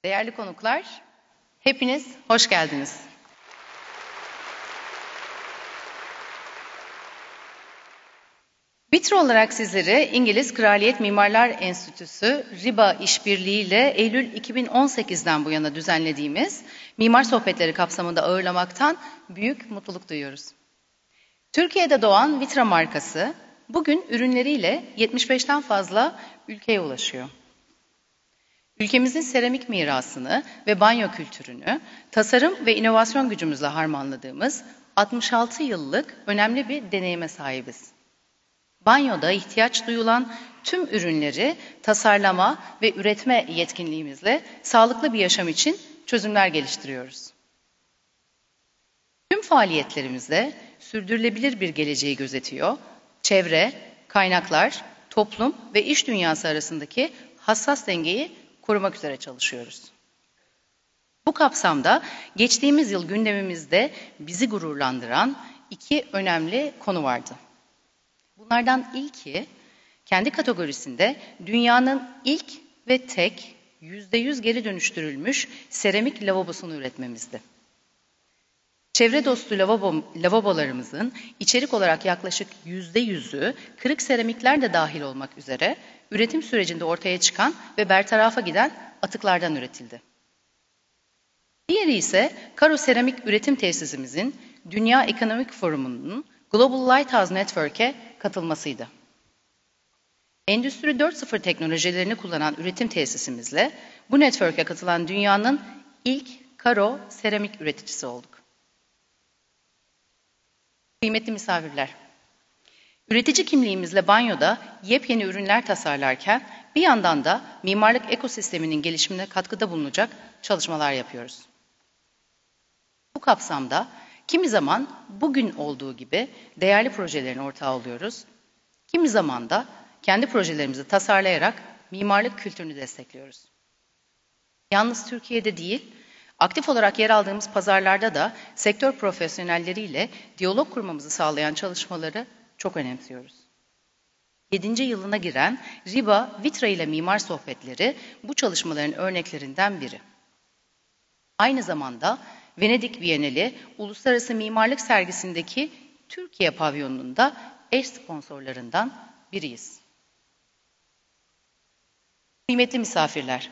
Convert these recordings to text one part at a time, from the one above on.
Değerli konuklar, hepiniz hoş geldiniz. VitrA olarak sizleri İngiliz Kraliyet Mimarlar Enstitüsü RIBA işbirliğiyle Eylül 2018'den bu yana düzenlediğimiz Mimar Sohbetleri kapsamında ağırlamaktan büyük mutluluk duyuyoruz. Türkiye'de doğan VitrA markası bugün ürünleriyle 75'ten fazla ülkeye ulaşıyor. Ülkemizin seramik mirasını ve banyo kültürünü tasarım ve inovasyon gücümüzle harmanladığımız 66 yıllık önemli bir deneyime sahibiz. Banyoda ihtiyaç duyulan tüm ürünleri tasarlama ve üretme yetkinliğimizle sağlıklı bir yaşam için çözümler geliştiriyoruz. Tüm faaliyetlerimizde sürdürülebilir bir geleceği gözetiyor, çevre, kaynaklar, toplum ve iş dünyası arasındaki hassas dengeyi korumak üzere çalışıyoruz. Bu kapsamda geçtiğimiz yıl gündemimizde bizi gururlandıran iki önemli konu vardı. Bunlardan ilki, kendi kategorisinde dünyanın ilk ve tek %100 geri dönüştürülmüş seramik lavabosunu üretmemizdi. Çevre dostu lavabolarımızın içerik olarak yaklaşık %100'ü kırık seramikler de dahil olmak üzere üretim sürecinde ortaya çıkan ve bertarafa giden atıklardan üretildi. Diğeri ise Karo Seramik Üretim Tesisimizin Dünya Ekonomik Forumu'nun Global Lighthouse Network'e katılmasıydı. Endüstri 4.0 teknolojilerini kullanan üretim tesisimizle bu network'e katılan dünyanın ilk karo seramik üreticisi olduk. Kıymetli misafirler, üretici kimliğimizle banyoda yepyeni ürünler tasarlarken bir yandan da mimarlık ekosisteminin gelişimine katkıda bulunacak çalışmalar yapıyoruz. Bu kapsamda kimi zaman bugün olduğu gibi değerli projelerin ortağı oluyoruz, kimi zaman da kendi projelerimizi tasarlayarak mimarlık kültürünü destekliyoruz. Yalnız Türkiye'de değil, aktif olarak yer aldığımız pazarlarda da sektör profesyonelleriyle diyalog kurmamızı sağlayan çalışmaları çok önemsiyoruz. 7. yılına giren RIBA VitrA ile Mimar Sohbetleri bu çalışmaların örneklerinden biri. Aynı zamanda Venedik Bienali Uluslararası Mimarlık Sergisi'ndeki Türkiye pavyonunun da eş sponsorlarından biriyiz. Kıymetli misafirler,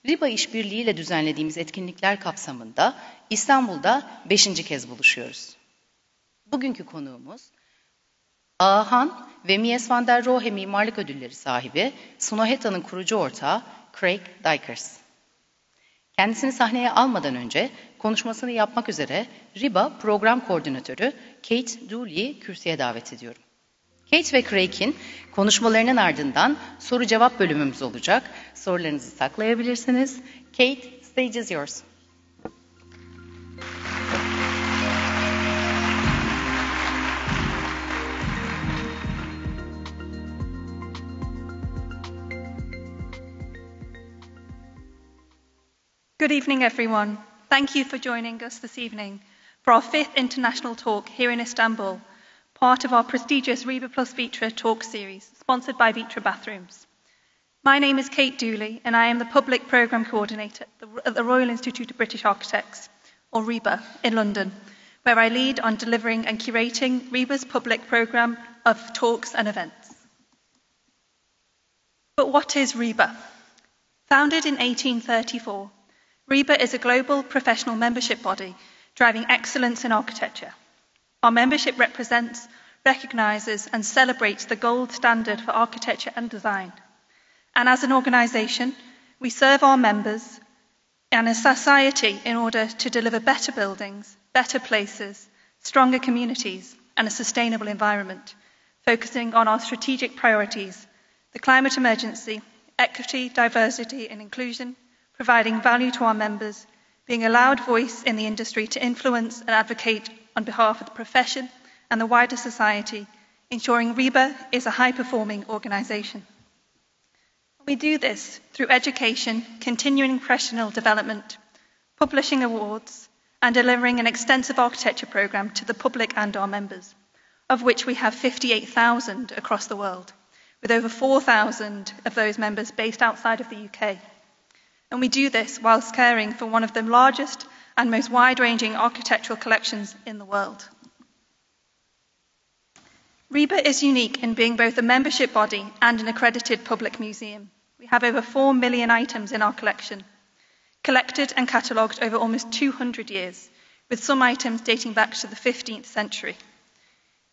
RIBA işbirliğiyle düzenlediğimiz etkinlikler kapsamında İstanbul'da 5. kez buluşuyoruz. Bugünkü konuğumuz, Ağahan ve Mies van der Rohe Mimarlık Ödülleri sahibi Snøhetta'nın kurucu ortağı Craig Dykers. Kendisini sahneye almadan önce konuşmasını yapmak üzere RIBA Program Koordinatörü Kate Dooley'i kürsüye davet ediyorum. Kate ve Craig'in konuşmalarının ardından soru-cevap bölümümüz olacak. Sorularınızı saklayabilirsiniz. Kate, stage is yours. Good evening, everyone. Thank you for joining us this evening for our 5th international talk here in Istanbul, part of our prestigious RIBA plus VitrA talk series, sponsored by VitrA Bathrooms. My name is Kate Dooley, and I am the Public Programme Coordinator at the Royal Institute of British Architects, or RIBA, in London, where I lead on delivering and curating RIBA's public programme of talks and events. But what is RIBA? Founded in 1834, RIBA is a global professional membership body driving excellence in architecture. Our membership represents, recognises and celebrates the gold standard for architecture and design. And as an organisation, we serve our members and a society in order to deliver better buildings, better places, stronger communities and a sustainable environment, focusing on our strategic priorities, the climate emergency, equity, diversity and inclusion, providing value to our members, being a loud voice in the industry to influence and advocate on behalf of the profession and the wider society, ensuring RIBA is a high-performing organisation. We do this through education, continuing professional development, publishing awards, and delivering an extensive architecture programme to the public and our members, of which we have 58,000 across the world, with over 4,000 of those members based outside of the UK. And we do this whilst caring for one of the largest and most wide-ranging architectural collections in the world. RIBA is unique in being both a membership body and an accredited public museum. We have over 4 million items in our collection, collected and catalogued over almost 200 years, with some items dating back to the 15th century.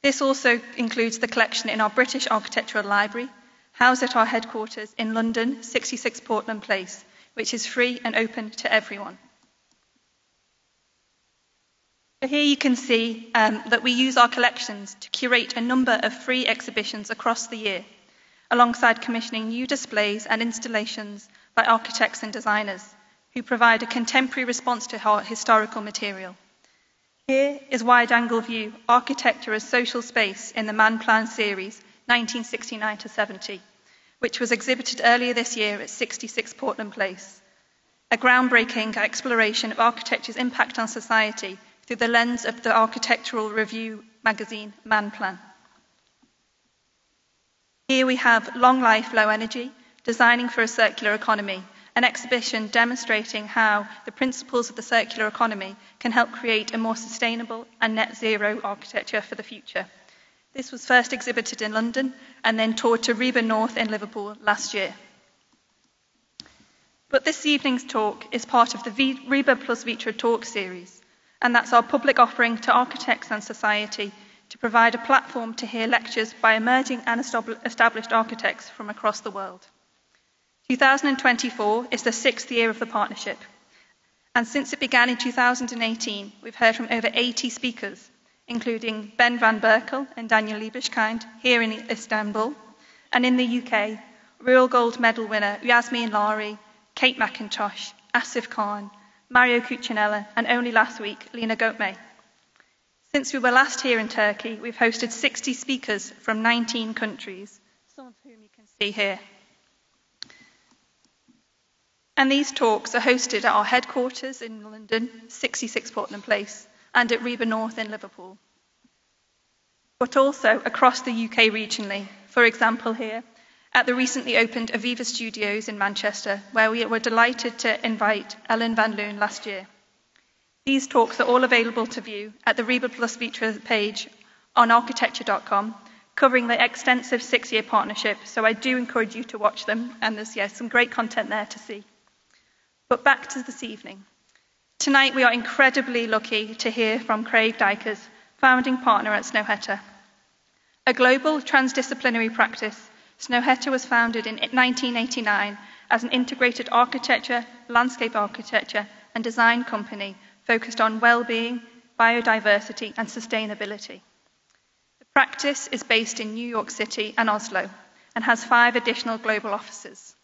This also includes the collection in our British Architectural Library, housed at our headquarters in London, 66 Portland Place, which is free and open to everyone. Here you can see that we use our collections to curate a number of free exhibitions across the year, alongside commissioning new displays and installations by architects and designers who provide a contemporary response to our historical material. Here is Wide-Angle View, Architecture as Social Space in the Man Plan series, 1969-70, which was exhibited earlier this year at 66 Portland Place, a groundbreaking exploration of architecture's impact on society through the lens of the architectural review magazine, Man Plan. Here we have Long Life, Low Energy, Designing for a Circular Economy, an exhibition demonstrating how the principles of the circular economy can help create a more sustainable and net zero architecture for the future. This was first exhibited in London and then toured to RIBA North in Liverpool last year. But this evening's talk is part of the RIBA plus VitrA talk series, and that's our public offering to architects and society to provide a platform to hear lectures by emerging and established architects from across the world. 2024 is the 6th year of the partnership, and since it began in 2018, we've heard from over 80 speakers, including Ben van Berkel and Daniel Liebeskind here in Istanbul, and in the UK, Royal Gold Medal winner Yasmin Lari, Kate McIntosh, Asif Khan, Mario Cucinella, and only last week, Lina Götme. Since we were last here in Turkey, we've hosted 60 speakers from 19 countries, some of whom you can see here. And these talks are hosted at our headquarters in London, 66 Portland Place, and at RIBA North in Liverpool. But also across the UK regionally, for example here, at the recently opened Aviva Studios in Manchester, where we were delighted to invite Ellen van Loon last year. These talks are all available to view at the RIBA plus VitrA page on architecture.com, covering the extensive 6-year partnership, so I do encourage you to watch them, and there's some great content there to see. But back to this evening. Tonight we are incredibly lucky to hear from Craig Dykers, founding partner at Snøhetta. A global transdisciplinary practice, Snøhetta was founded in 1989 as an integrated architecture, landscape architecture and design company focused on well-being, biodiversity and sustainability. The practice is based in New York City and Oslo and has 5 additional global offices.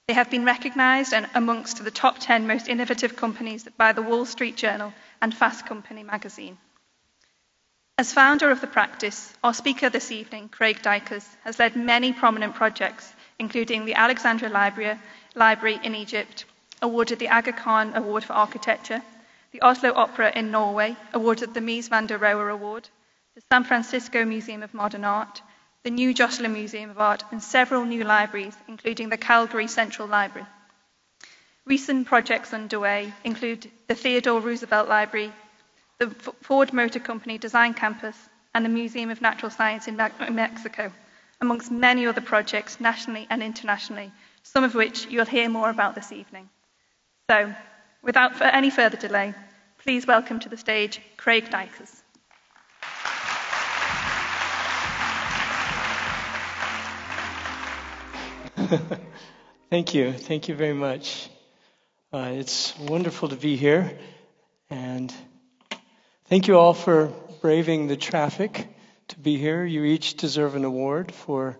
They have been recognised amongst the top 10 most innovative companies by the Wall Street Journal and Fast Company magazine. As founder of the practice, our speaker this evening, Craig Dykers, has led many prominent projects, including the Alexandria Library in Egypt, awarded the Aga Khan Award for Architecture, the Oslo Opera in Norway, awarded the Mies van der Rohe Award, the San Francisco Museum of Modern Art, the New Jocelyn Museum of Art, and several new libraries, including the Calgary Central Library. Recent projects underway include the Theodore Roosevelt Library, the Ford Motor Company Design Campus, and the Museum of Natural Science in Mexico, amongst many other projects nationally and internationally, some of which you'll hear more about this evening. So, without any further delay, please welcome to the stage Craig Dykers. Thank you. Thank you very much. It's wonderful to be here, and thank you all for braving the traffic to be here. You each deserve an award for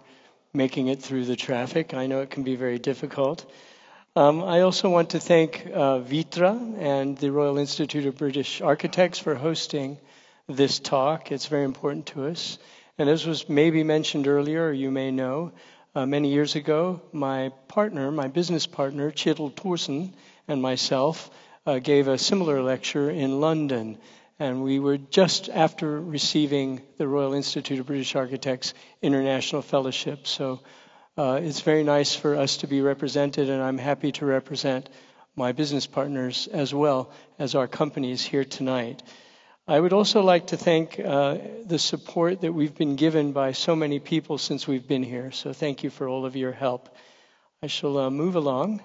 making it through the traffic. I know it can be very difficult. I also want to thank VitrA and the Royal Institute of British Architects for hosting this talk. It's very important to us. And as was maybe mentioned earlier, or you may know, many years ago, my business partner, Kjetil Thorsen, and myself gave a similar lecture in London. And we were just after receiving the Royal Institute of British Architects International Fellowship. So it's very nice for us to be represented, and I'm happy to represent my business partners as well as our companies here tonight. I would also like to thank the support that we've been given by so many people since we've been here. So thank you for all of your help. I shall move along.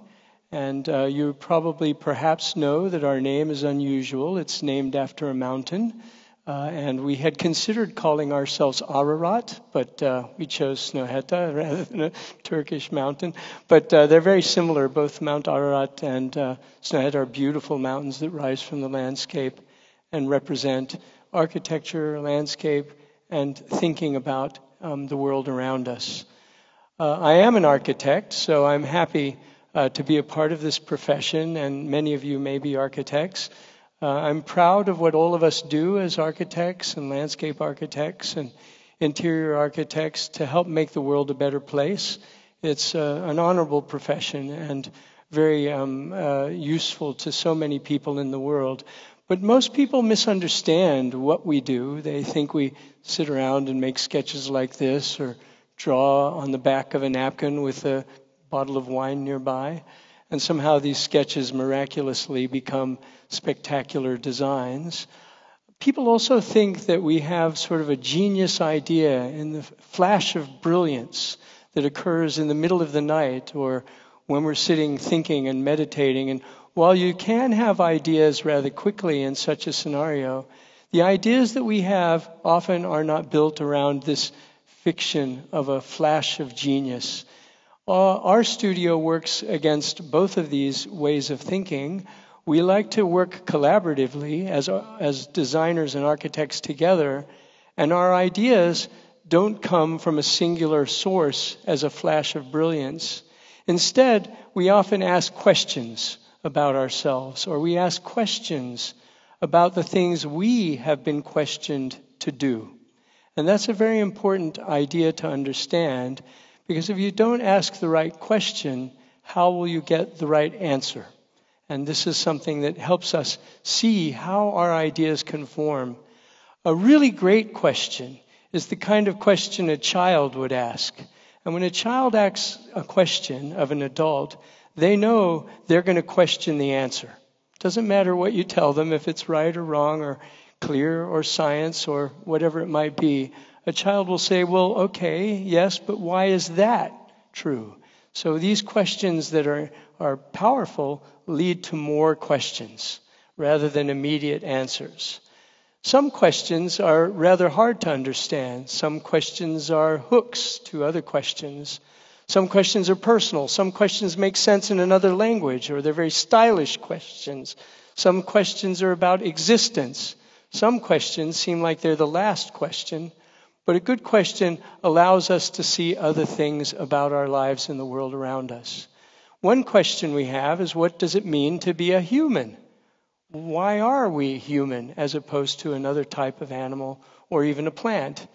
And you probably perhaps know that our name is unusual. It's named after a mountain. And we had considered calling ourselves Ararat, but we chose Snøhetta rather than a Turkish mountain. But they're very similar. Both Mount Ararat and Snøhetta are beautiful mountains that rise from the landscape and represent architecture, landscape, and thinking about the world around us. I am an architect, so I'm happy to be a part of this profession, and many of you may be architects. I'm proud of what all of us do as architects and landscape architects and interior architects to help make the world a better place. It's an honorable profession and very useful to so many people in the world. But most people misunderstand what we do. They think we sit around and make sketches like this or draw on the back of a napkin with a bottle of wine nearby. And somehow these sketches miraculously become spectacular designs. People also think that we have sort of a genius idea in the flash of brilliance that occurs in the middle of the night or when we're sitting thinking and meditating. And while you can have ideas rather quickly in such a scenario, the ideas that we have often are not built around this fiction of a flash of genius. Our studio works against both of these ways of thinking. We like to work collaboratively as designers and architects together, and our ideas don't come from a singular source as a flash of brilliance. Instead, we often ask questions about ourselves, or we ask questions about the things we have been questioned to do. And that's a very important idea to understand, because if you don't ask the right question, how will you get the right answer? And this is something that helps us see how our ideas can form. A really great question is the kind of question a child would ask. And when a child asks a question of an adult, they know they're going to question the answer. It doesn't matter what you tell them, if it's right or wrong or clear or science or whatever it might be. A child will say, well, okay, yes, but why is that true? So these questions that are powerful lead to more questions rather than immediate answers. Some questions are rather hard to understand. Some questions are hooks to other questions. Some questions are personal. Some questions make sense in another language, or they're very stylish questions. Some questions are about existence. Some questions seem like they're the last question. But a good question allows us to see other things about our lives and the world around us. One question we have is, what does it mean to be a human? Why are we human as opposed to another type of animal or even a plant?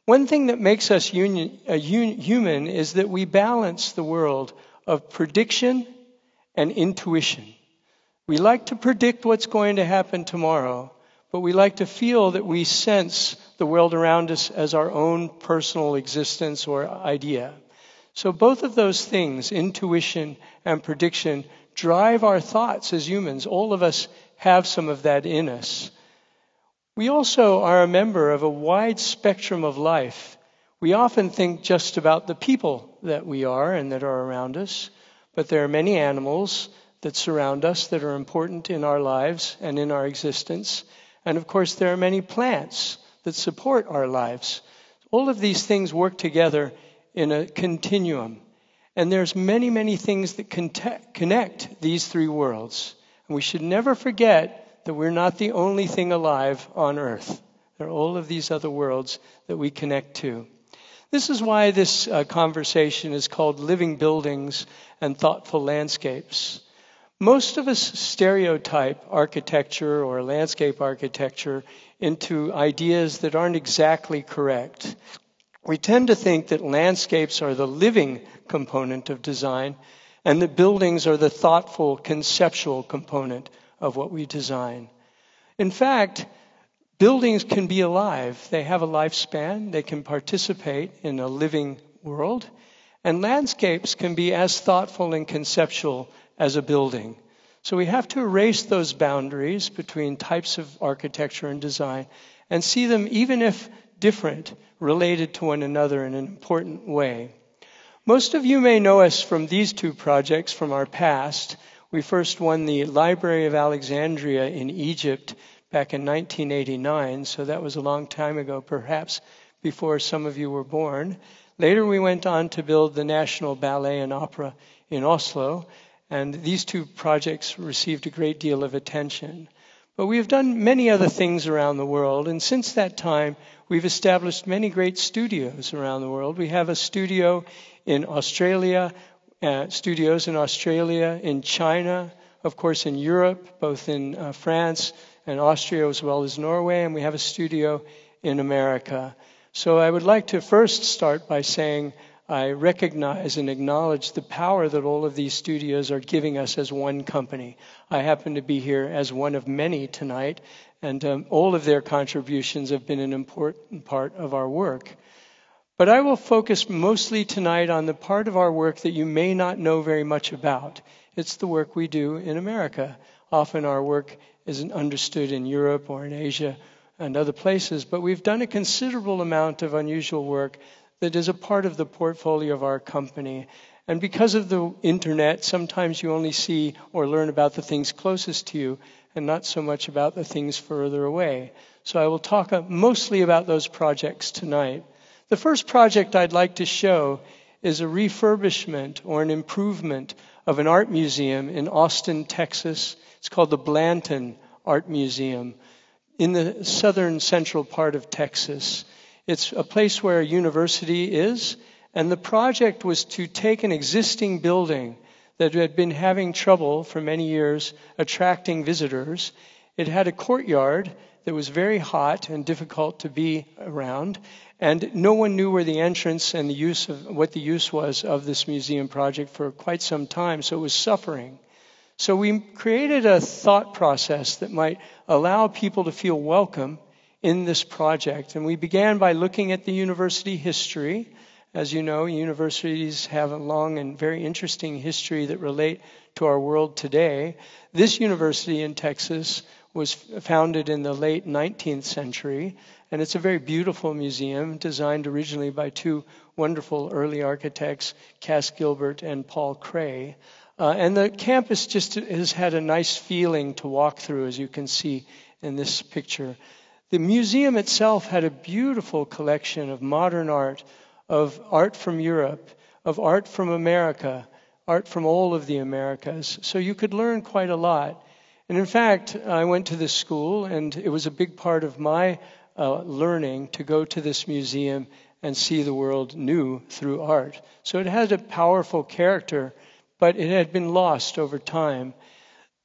One thing that makes us human is that we balance the world of prediction and intuition. We like to predict what's going to happen tomorrow, but we like to feel that we sense the world around us as our own personal existence or idea. So both of those things, intuition and prediction, drive our thoughts as humans. All of us have some of that in us. We also are a member of a wide spectrum of life. We often think just about the people that we are and that are around us, but there are many animals that surround us that are important in our lives and in our existence. And of course, there are many plants that support our lives. All of these things work together in a continuum. And there's many, many things that connect these three worlds. And we should never forget that we're not the only thing alive on Earth. There are all of these other worlds that we connect to. This is why this conversation is called Living Buildings and Thoughtful Landscapes. Most of us stereotype architecture or landscape architecture into ideas that aren't exactly correct. We tend to think that landscapes are the living component of design and that buildings are the thoughtful, conceptual component of what we design. In fact, buildings can be alive. They have a lifespan. They can participate in a living world. And landscapes can be as thoughtful and conceptual as a building. So we have to erase those boundaries between types of architecture and design and see them, even if different, related to one another in an important way. Most of you may know us from these two projects from our past. We first won the Library of Alexandria in Egypt back in 1989, so that was a long time ago, perhaps before some of you were born. Later we went on to build the National Ballet and Opera in Oslo, and these two projects received a great deal of attention. But we have done many other things around the world, and since that time we've established many great studios around the world. We have a studio in Australia, studios in Australia, in China, of course in Europe, both in France and Austria as well as Norway, and we have a studio in America. So I would like to first start by saying I recognize and acknowledge the power that all of these studios are giving us as one company. I happen to be here as one of many tonight, and all of their contributions have been an important part of our work. But I will focus mostly tonight on the part of our work that you may not know very much about. It's the work we do in America. Often our work isn't understood in Europe or in Asia and other places, but we've done a considerable amount of unusual work that is a part of the portfolio of our company. And because of the internet, sometimes you only see or learn about the things closest to you and not so much about the things further away. So I will talk mostly about those projects tonight. The first project I'd like to show is a refurbishment or an improvement of an art museum in Austin, Texas. It's called the Blanton Art Museum in the southern central part of Texas. It's a place where a university is, and the project was to take an existing building that had been having trouble for many years attracting visitors. It had a courtyard that was very hot and difficult to be around, and no one knew where the entrance and what the use was of this museum project for quite some time, so it was suffering. So we created a thought process that might allow people to feel welcome in this project. And we began by looking at the university history. As you know, universities have a long and very interesting history that relate to our world today. This university in Texas was founded in the late 19th century, and it's a very beautiful museum designed originally by two wonderful early architects, Cass Gilbert and Paul Cray. And the campus just has had a nice feeling to walk through, as you can see in this picture. The museum itself had a beautiful collection of modern art, of art from Europe, of art from America, art from all of the Americas. So you could learn quite a lot. And in fact, I went to this school, and it was a big part of my learning to go to this museum and see the world new through art. So it had a powerful character, but it had been lost over time.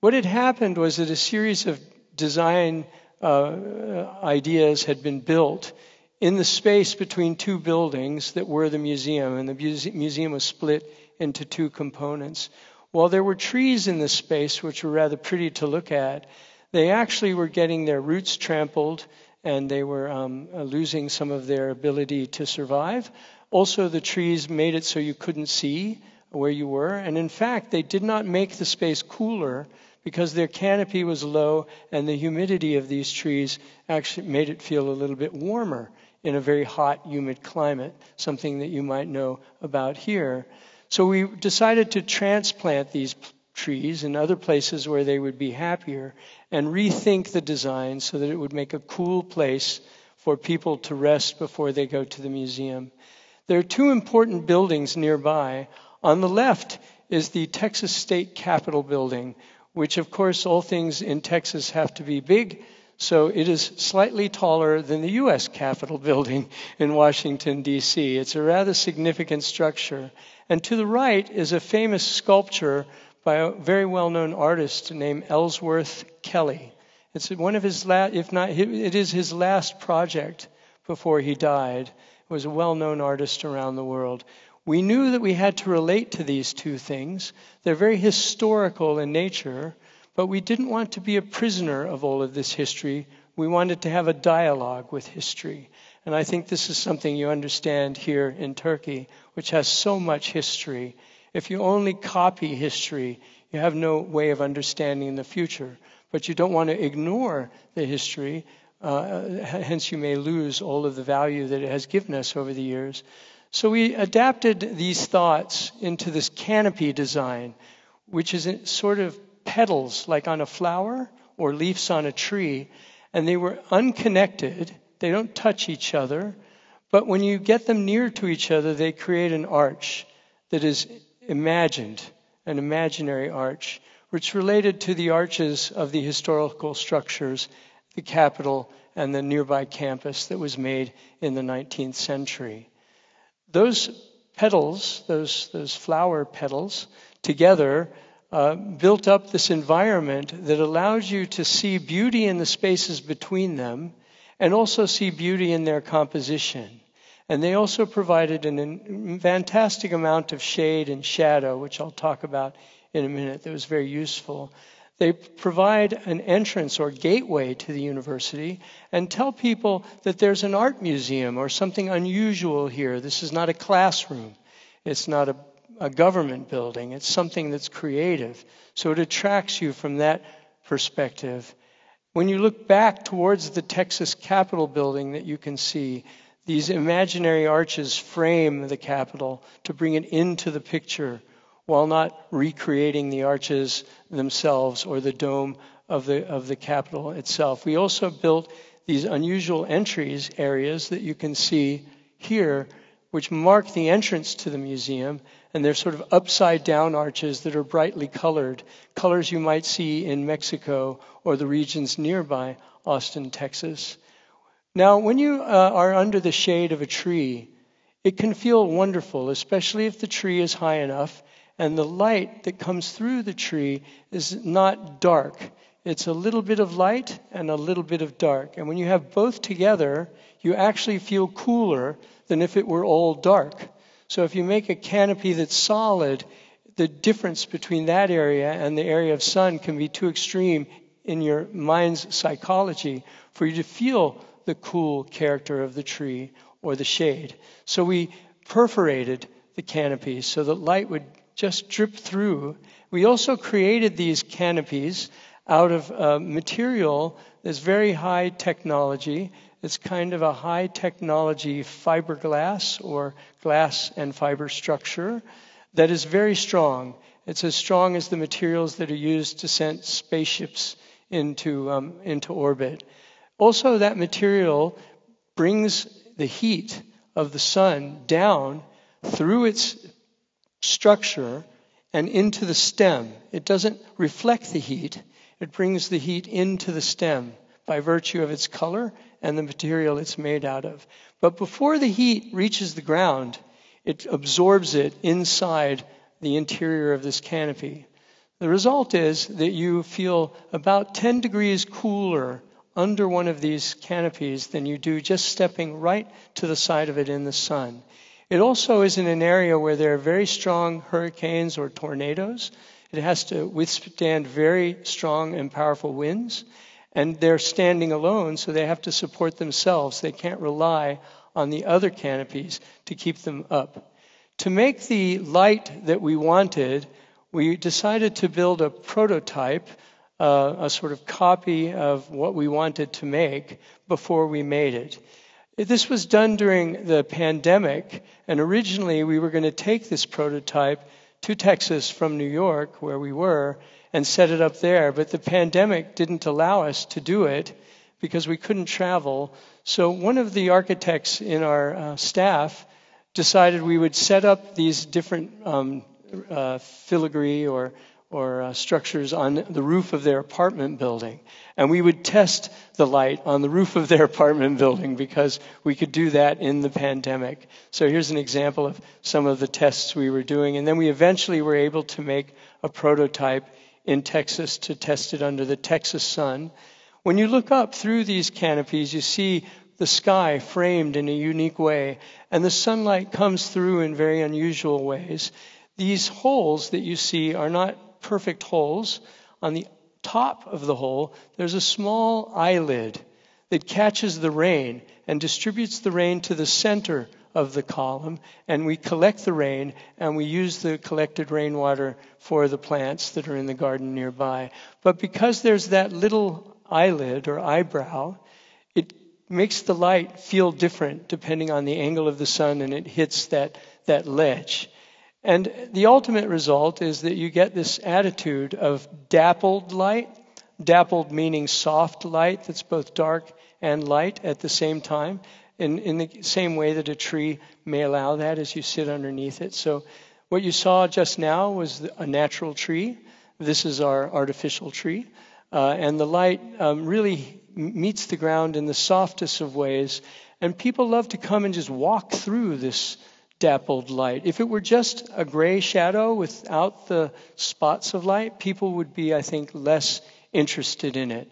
What had happened was that a series of design ideas had been built in the space between two buildings that were the museum, and the museum was split into two components. While there were trees in this space, which were rather pretty to look at, they actually were getting their roots trampled, and they were losing some of their ability to survive. Also, the trees made it so you couldn't see where you were, and in fact, they did not make the space cooler because their canopy was low, and the humidity of these trees actually made it feel a little bit warmer in a very hot, humid climate, something that you might know about here. So we decided to transplant these trees in other places where they would be happier and rethink the design so that it would make a cool place for people to rest before they go to the museum. There are two important buildings nearby. On the left is the Texas State Capitol building, which of course all things in Texas have to be big, so it is slightly taller than the U.S. Capitol building in Washington, D.C. It's a rather significant structure. And to the right is a famous sculpture by a very well-known artist named Ellsworth Kelly. It's one of his it is his last project before he died. He was a well-known artist around the world. We knew that we had to relate to these two things. They're very historical in nature, but we didn't want to be a prisoner of all of this history. We wanted to have a dialogue with history. And I think this is something you understand here in Turkey, which has so much history. If you only copy history, You have no way of understanding the future, but you don't want to ignore the history, hence you may lose all of the value that it has given us over the years. So we adapted these thoughts into this canopy design, which is sort of petals like on a flower or leaves on a tree, and they were unconnected. They don't touch each other, but when you get them near to each other, they create an arch that is imagined, an imaginary arch, which related to the arches of the historical structures, the Capitol and the nearby campus that was made in the 19th century. Those petals, those flower petals, together built up this environment that allows you to see beauty in the spaces between them and also see beauty in their composition. And they also provided a fantastic amount of shade and shadow, which I'll talk about in a minute, that was very useful. They provide an entrance or gateway to the university and tell people that there's an art museum or something unusual here. This is not a classroom. It's not a government building. It's something that's creative. So it attracts you from that perspective. When you look back towards the Texas Capitol building that you can see, these imaginary arches frame the Capitol to bring it into the picture while not recreating the arches themselves or the dome of the Capitol itself. We also built these unusual entries areas that you can see here, which mark the entrance to the museum, and they're sort of upside down arches that are brightly colored, colors you might see in Mexico or the regions nearby Austin, Texas. Now, when you are under the shade of a tree, it can feel wonderful, especially if the tree is high enough and the light that comes through the tree is not dark. It's a little bit of light and a little bit of dark. And when you have both together, you actually feel cooler than if it were all dark. So if you make a canopy that's solid, the difference between that area and the area of sun can be too extreme in your mind's psychology for you to feel the cool character of the tree or the shade. So we perforated the canopies so that light would just drip through. We also created these canopies out of material that's very high technology. It's kind of a high technology fiberglass or glass and fiber structure that is very strong. It's as strong as the materials that are used to send spaceships into orbit. Also, that material brings the heat of the sun down through its structure and into the stem. It doesn't reflect the heat. It brings the heat into the stem by virtue of its color and the material it's made out of. But before the heat reaches the ground, it absorbs it inside the interior of this canopy. The result is that you feel about 10 degrees cooler under one of these canopies than you do just stepping right to the side of it in the sun. It also is in an area where there are very strong hurricanes or tornadoes. It has to withstand very strong and powerful winds. And they're standing alone, so they have to support themselves. They can't rely on the other canopies to keep them up. To make the light that we wanted, we decided to build a prototype, a sort of copy of what we wanted to make before we made it. This was done during the pandemic, and originally we were going to take this prototype to Texas from New York, where we were, and set it up there. But the pandemic didn't allow us to do it because we couldn't travel. So one of the architects in our staff decided we would set up these different filigree or structures on the roof of their apartment building. And we would test the light on the roof of their apartment building because we could do that in the pandemic. So here's an example of some of the tests we were doing. And then we eventually were able to make a prototype in Texas to test it under the Texas sun. When you look up through these canopies, you see the sky framed in a unique way, and the sunlight comes through in very unusual ways. These holes that you see are not perfect holes. On the top of the hole, there's a small eyelid that catches the rain and distributes the rain to the center of the column, and we collect the rain, and we use the collected rainwater for the plants that are in the garden nearby. But because there's that little eyelid or eyebrow, it makes the light feel different depending on the angle of the sun, and it hits that ledge. And the ultimate result is that you get this attitude of dappled light, dappled meaning soft light that's both dark and light at the same time, in the same way that a tree may allow that as you sit underneath it. So what you saw just now was a natural tree. This is our artificial tree. And the light really meets the ground in the softest of ways. And people love to come and just walk through this dappled light. If it were just a gray shadow without the spots of light, people would be, I think, less interested in it.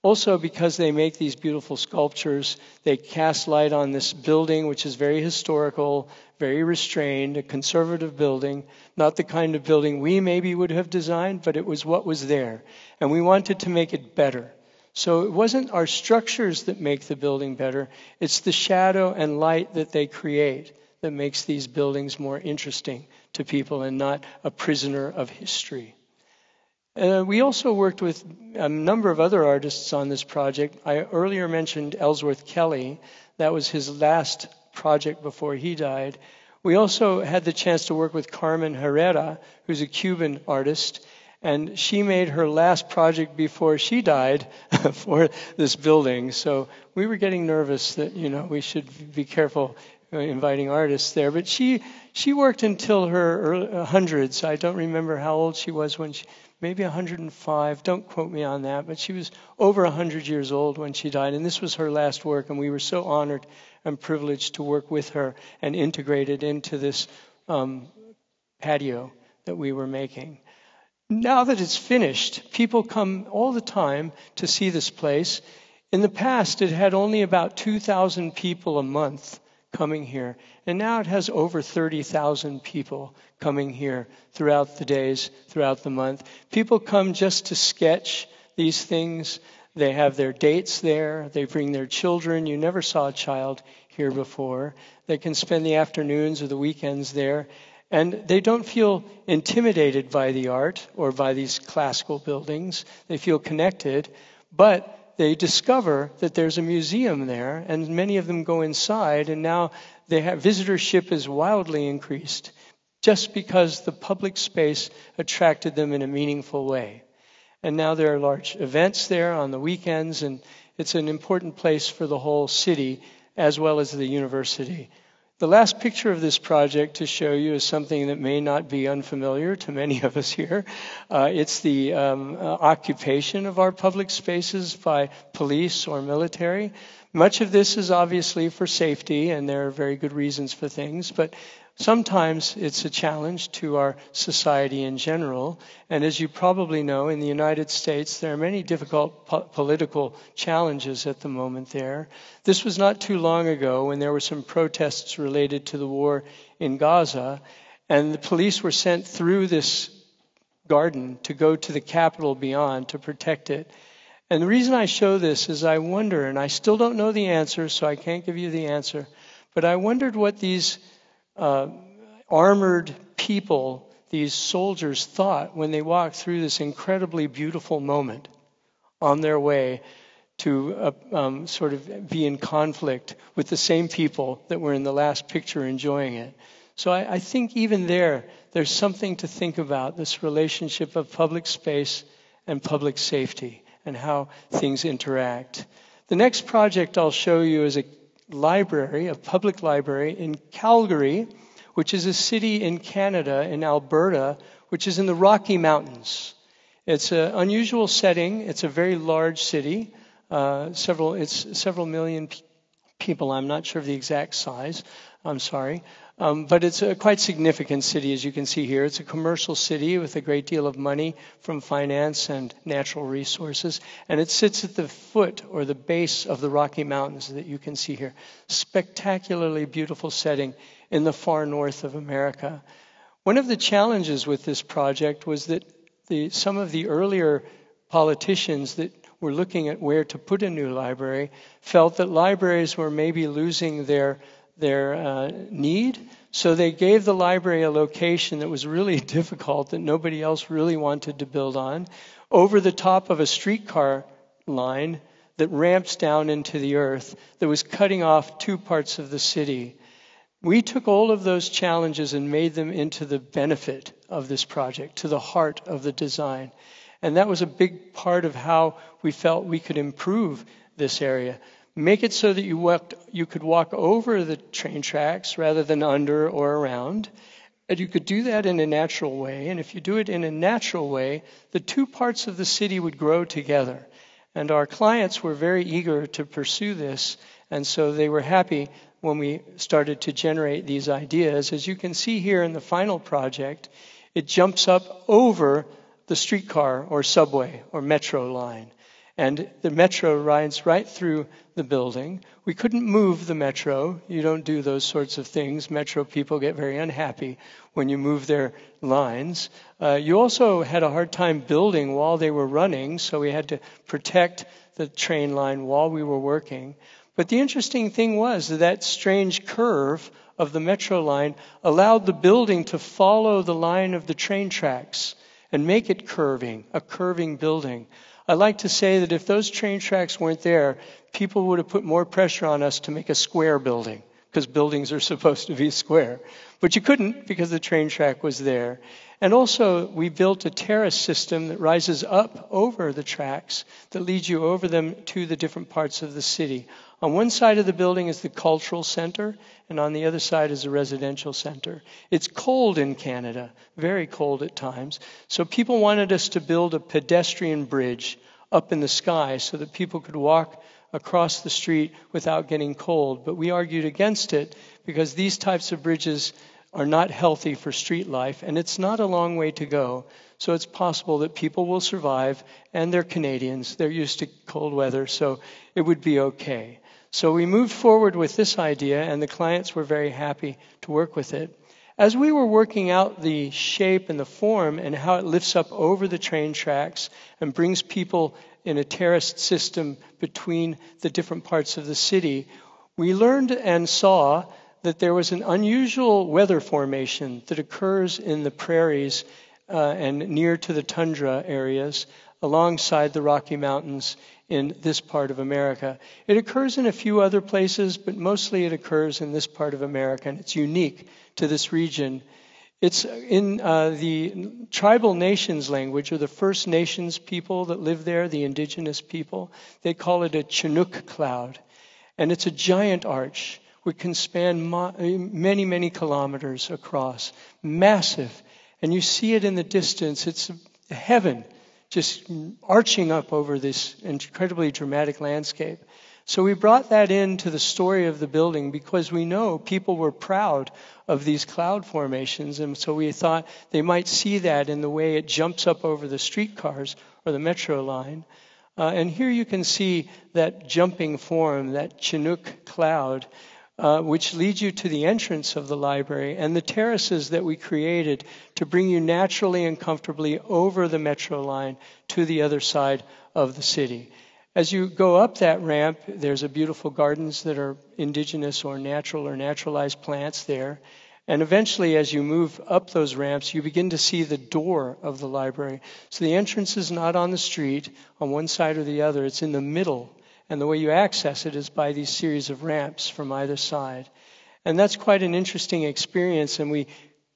Also, because they make these beautiful sculptures, they cast light on this building, which is very historical, very restrained, a conservative building, not the kind of building we maybe would have designed, but it was what was there. And we wanted to make it better. So it wasn't our structures that make the building better, it's the shadow and light that they create that makes these buildings more interesting to people and not a prisoner of history. We also worked with a number of other artists on this project. I earlier mentioned Ellsworth Kelly. That was his last project before he died. We also had the chance to work with Carmen Herrera, who's a Cuban artist, and she made her last project before she died for this building. So we were getting nervous that, we should be careful inviting artists there. But she worked until her early hundreds. I don't remember how old she was when maybe 105. Don't quote me on that. But she was over 100 years old when she died. And this was her last work. And we were so honored and privileged to work with her and integrate it into this patio that we were making. Now that it's finished, people come all the time to see this place. In the past, it had only about 2,000 people a month coming here. And now it has over 30,000 people coming here throughout the days, throughout the month. People come just to sketch these things. They have their dates there. They bring their children. You never saw a child here before. They can spend the afternoons or the weekends there. And they don't feel intimidated by the art or by these classical buildings. They feel connected, but they discover that there's a museum there, and many of them go inside, and now visitorship is wildly increased just because the public space attracted them in a meaningful way. And now there are large events there on the weekends, and it's an important place for the whole city as well as the university. The last picture of this project to show you is something that may not be unfamiliar to many of us here. It's the occupation of our public spaces by police or military. Much of this is obviously for safety, and there are very good reasons for things, but sometimes it's a challenge to our society in general. And as you probably know, in the United States, there are many difficult political challenges at the moment there. This was not too long ago when there were some protests related to the war in Gaza, and the police were sent through this garden to go to the Capitol beyond to protect it. And the reason I show this is I wonder, and I still don't know the answer, so I can't give you the answer, but I wondered what these armored people, these soldiers, thought when they walked through this incredibly beautiful moment on their way to sort of be in conflict with the same people that were in the last picture enjoying it. So I think even there's something to think about, this relationship of public space and public safety and how things interact. The next project I'll show you is a library, a public library in Calgary, which is a city in Canada, in Alberta, which is in the Rocky Mountains. It's an unusual setting. It's a very large city. It's several million people. I'm not sure of the exact size. I'm sorry. But it's a quite significant city, as you can see here. It's a commercial city with a great deal of money from finance and natural resources. And it sits at the foot or the base of the Rocky Mountains that you can see here. Spectacularly beautiful setting in the far north of America. One of the challenges with this project was that some of the earlier politicians that were looking at where to put a new library felt that libraries were maybe losing their need. So they gave the library a location that was really difficult, that nobody else really wanted to build on, over the top of a streetcar line that ramps down into the earth, that was cutting off 2 parts of the city. We took all of those challenges and made them into the benefit of this project, to the heart of the design. And that was a big part of how we felt we could improve this area. Make it so that you could walk over the train tracks rather than under or around. And you could do that in a natural way. And if you do it in a natural way, the 2 parts of the city would grow together. And our clients were very eager to pursue this. And so they were happy when we started to generate these ideas. As you can see here in the final project, it jumps up over the streetcar or subway or metro line. And the metro rides right through the building. We couldn't move the metro. You don't do those sorts of things. Metro people get very unhappy when you move their lines. You also had a hard time building while they were running, so we had to protect the train line while we were working. But the interesting thing was that strange curve of the metro line allowed the building to follow the line of the train tracks and make it curving, a curving building. I like to say that if those train tracks weren't there, people would have put more pressure on us to make a square building, because buildings are supposed to be square. But you couldn't because the train track was there. And also, we built a terrace system that rises up over the tracks that leads you over them to the different parts of the city. On one side of the building is the cultural center, and on the other side is a residential center. It's cold in Canada, very cold at times. So people wanted us to build a pedestrian bridge up in the sky so that people could walk across the street without getting cold. But we argued against it because these types of bridges are not healthy for street life, and it's not a long way to go. So it's possible that people will survive, and they're Canadians. They're used to cold weather, so it would be okay. So we moved forward with this idea, and the clients were very happy to work with it. As we were working out the shape and the form and how it lifts up over the train tracks and brings people in a terraced system between the different parts of the city, we learned and saw that there was an unusual weather formation that occurs in the prairies and near to the tundra areas alongside the Rocky Mountains in this part of America. It occurs in a few other places, but mostly it occurs in this part of America, and it's unique to this region. It's in the tribal nations language, or the First Nations people that live there, the indigenous people. They call it a Chinook cloud, and it's a giant arch which can span many, many kilometers across. Massive. And you see it in the distance. It's heaven just arching up over this incredibly dramatic landscape. So we brought that into the story of the building because we know people were proud of these cloud formations, and so we thought they might see that in the way it jumps up over the streetcars or the metro line. And here you can see that jumping form, that Chinook cloud, which leads you to the entrance of the library and the terraces that we created to bring you naturally and comfortably over the metro line to the other side of the city. As you go up that ramp, there's a beautiful gardens that are indigenous or natural or naturalized plants there. And eventually, as you move up those ramps, you begin to see the door of the library. So the entrance is not on the street, on one side or the other. It's in the middle. And the way you access it is by these series of ramps from either side. And that's quite an interesting experience. And we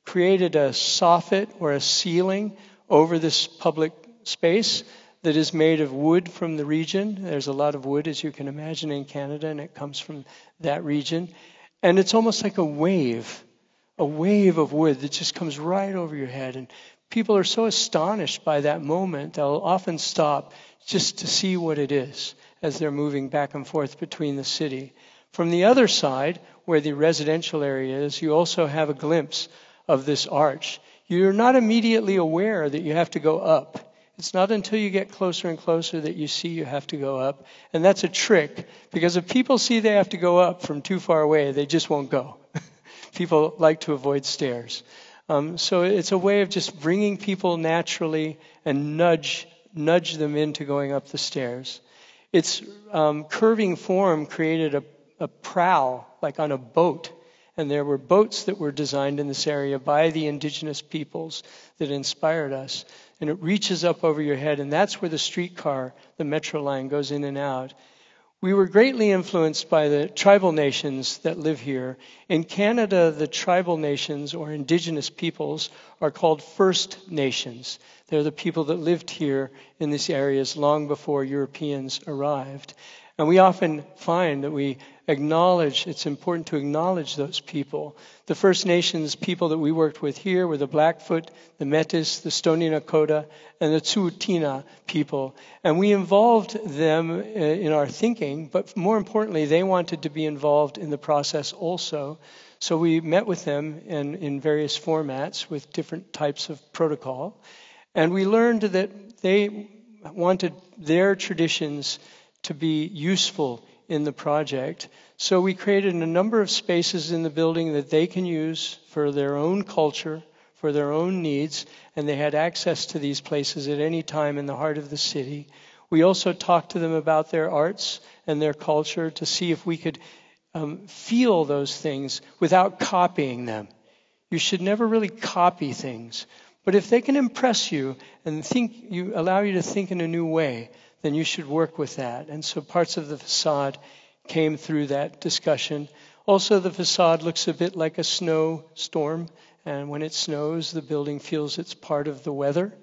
created a soffit or a ceiling over this public space that is made of wood from the region. There's a lot of wood, as you can imagine, in Canada, and it comes from that region. And it's almost like a wave of wood that just comes right over your head. And people are so astonished by that moment, they'll often stop just to see what it is as they're moving back and forth between the city. From the other side, where the residential area is, you also have a glimpse of this arch. You're not immediately aware that you have to go up. It's not until you get closer and closer that you see you have to go up. And that's a trick, because if people see they have to go up from too far away, they just won't go. People like to avoid stairs. So it's a way of just bringing people naturally and nudge them into going up the stairs. Its curving form created a prow like on a boat. And there were boats that were designed in this area by the indigenous peoples that inspired us. And it reaches up over your head, and that's where the streetcar, the metro line, goes in and out. We were greatly influenced by the tribal nations that live here. In Canada, the tribal nations or indigenous peoples are called First Nations. They're the people that lived here in these areas long before Europeans arrived. And we often find that it's important to acknowledge those people. The First Nations people that we worked with here were the Blackfoot, the Metis, the Stoney Nakoda, and the Tsuut'ina people. And we involved them in our thinking, but more importantly, they wanted to be involved in the process also. So we met with them in various formats with different types of protocol. And we learned that they wanted their traditions to be useful in the project. So we created a number of spaces in the building that they can use for their own culture, for their own needs, and they had access to these places at any time in the heart of the city. We also talked to them about their arts and their culture to see if we could feel those things without copying them. You should never really copy things. But if they can impress you and allow you to think in a new way, then you should work with that. And so parts of the facade came through that discussion. Also, the facade looks a bit like a snowstorm. And when it snows, the building feels it's part of the weather.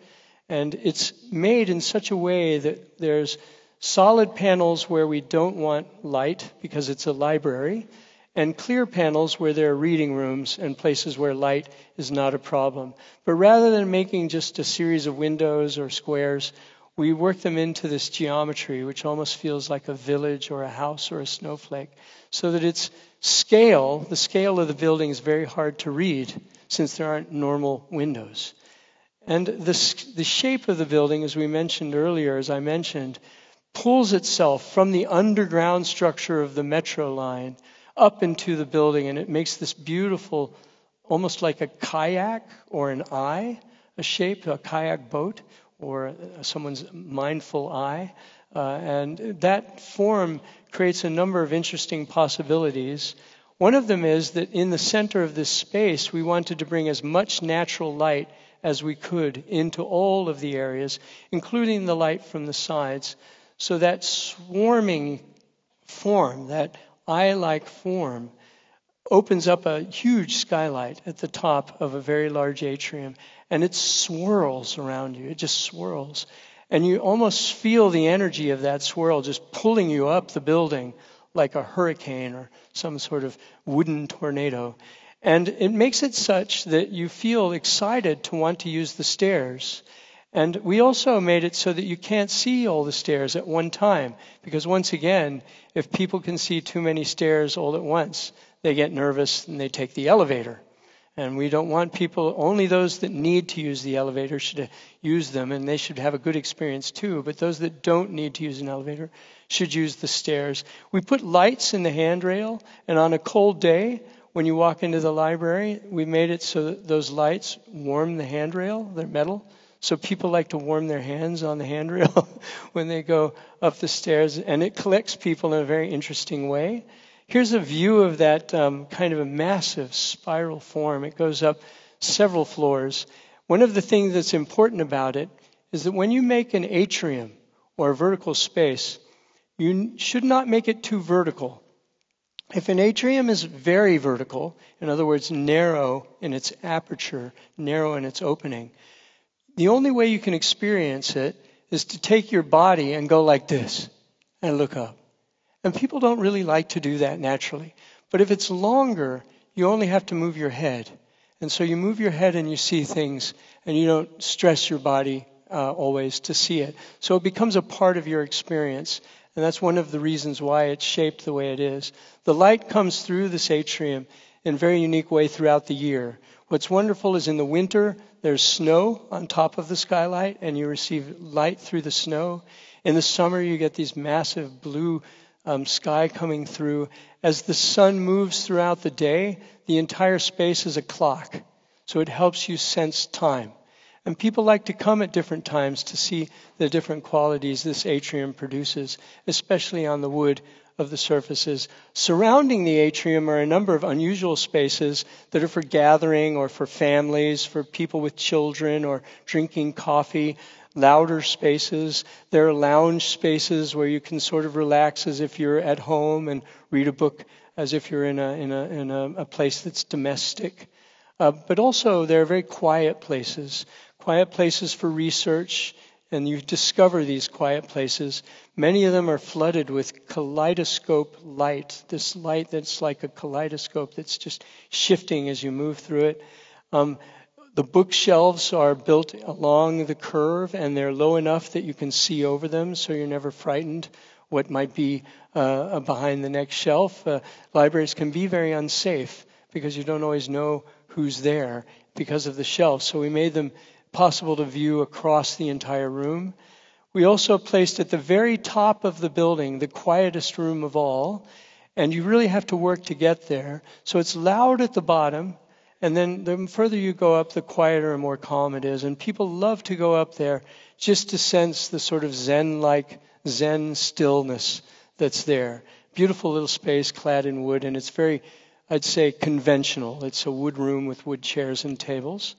And it's made in such a way that there's solid panels where we don't want light because it's a library, and clear panels where there are reading rooms and places where light is not a problem. But rather than making just a series of windows or squares, we work them into this geometry, which almost feels like a village or a house or a snowflake, so that the scale of the building is very hard to read since there aren't normal windows. And the shape of the building, as we mentioned earlier, as I mentioned, pulls itself from the underground structure of the metro line up into the building, and it makes this beautiful, almost like a kayak or an eye, a shape, a kayak boat, or someone's mindful eye. And that form creates a number of interesting possibilities. One of them is that in the center of this space, we wanted to bring as much natural light as we could into all of the areas, including the light from the sides. So that swarming form, that eye-like form, opens up a huge skylight at the top of a very large atrium, and it swirls around you. It just swirls. And you almost feel the energy of that swirl just pulling you up the building like a hurricane or some sort of wooden tornado. And it makes it such that you feel excited to want to use the stairs. And we also made it so that you can't see all the stairs at one time, because once again, if people can see too many stairs all at once, they get nervous and they take the elevator. And we don't want people, only those that need to use the elevator should use them, and they should have a good experience too. But those that don't need to use an elevator should use the stairs. We put lights in the handrail, and on a cold day, when you walk into the library, we made it so that those lights warm the handrail, they're metal. So people like to warm their hands on the handrail when they go up the stairs, and it collects people in a very interesting way. Here's a view of that kind of a massive spiral form. It goes up several floors. One of the things that's important about it is that when you make an atrium or a vertical space, you should not make it too vertical. If an atrium is very vertical, in other words, narrow in its aperture, narrow in its opening, the only way you can experience it is to take your body and go like this and look up. And people don't really like to do that naturally. But if it's longer, you only have to move your head. And so you move your head and you see things, and you don't stress your body always to see it. So it becomes a part of your experience. And that's one of the reasons why it's shaped the way it is. The light comes through this atrium in a very unique way throughout the year. What's wonderful is in the winter, there's snow on top of the skylight, and you receive light through the snow. In the summer, you get these massive blue sky coming through. As the sun moves throughout the day, the entire space is a clock. So it helps you sense time. And people like to come at different times to see the different qualities this atrium produces, especially on the wood of the surfaces. Surrounding the atrium are a number of unusual spaces that are for gathering or for families, for people with children or drinking coffee. Louder spaces. There are lounge spaces where you can sort of relax as if you're at home and read a book as if you're in a place that's domestic. But also there are very quiet places for research, and you discover these quiet places. Many of them are flooded with kaleidoscope light, this light that's like a kaleidoscope that's just shifting as you move through it. The bookshelves are built along the curve, and they're low enough that you can see over them, so you're never frightened what might be behind the next shelf. Libraries can be very unsafe because you don't always know who's there because of the shelves. So we made them possible to view across the entire room. We also placed at the very top of the building the quietest room of all, and you really have to work to get there. So it's loud at the bottom, and then the further you go up, the quieter and more calm it is. And people love to go up there just to sense the sort of Zen stillness that's there. Beautiful little space clad in wood, and it's very, I'd say, conventional. It's a wood room with wood chairs and tables.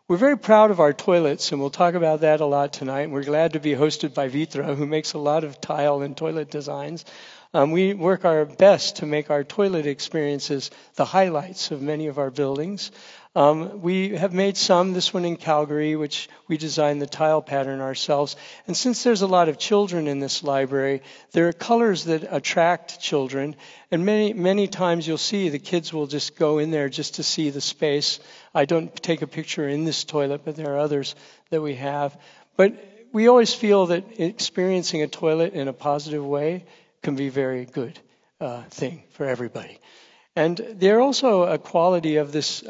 We're very proud of our toilets, and we'll talk about that a lot tonight. We're glad to be hosted by Vitra, who makes a lot of tile and toilet designs. We work our best to make our toilet experiences the highlights of many of our buildings. We have made some, this one in Calgary, which we designed the tile pattern ourselves. And since there's a lot of children in this library, there are colors that attract children. And many times you'll see the kids will just go in there just to see the space. I don't take a picture in this toilet, but there are others that we have. But we always feel that experiencing a toilet in a positive way can be a very good thing for everybody. And there's also a quality of this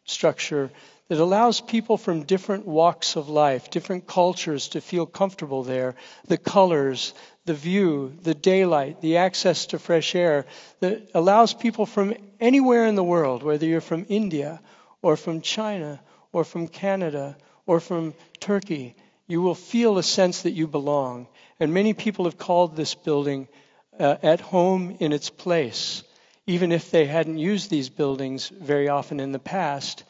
structure that allows people from different walks of life, different cultures to feel comfortable there. The colors, the view, the daylight, the access to fresh air that allows people from anywhere in the world, whether you're from India or from China or from Canada or from Turkey, you will feel a sense that you belong. And many people have called this building at home in its place, even if they hadn't used these buildings very often in the past.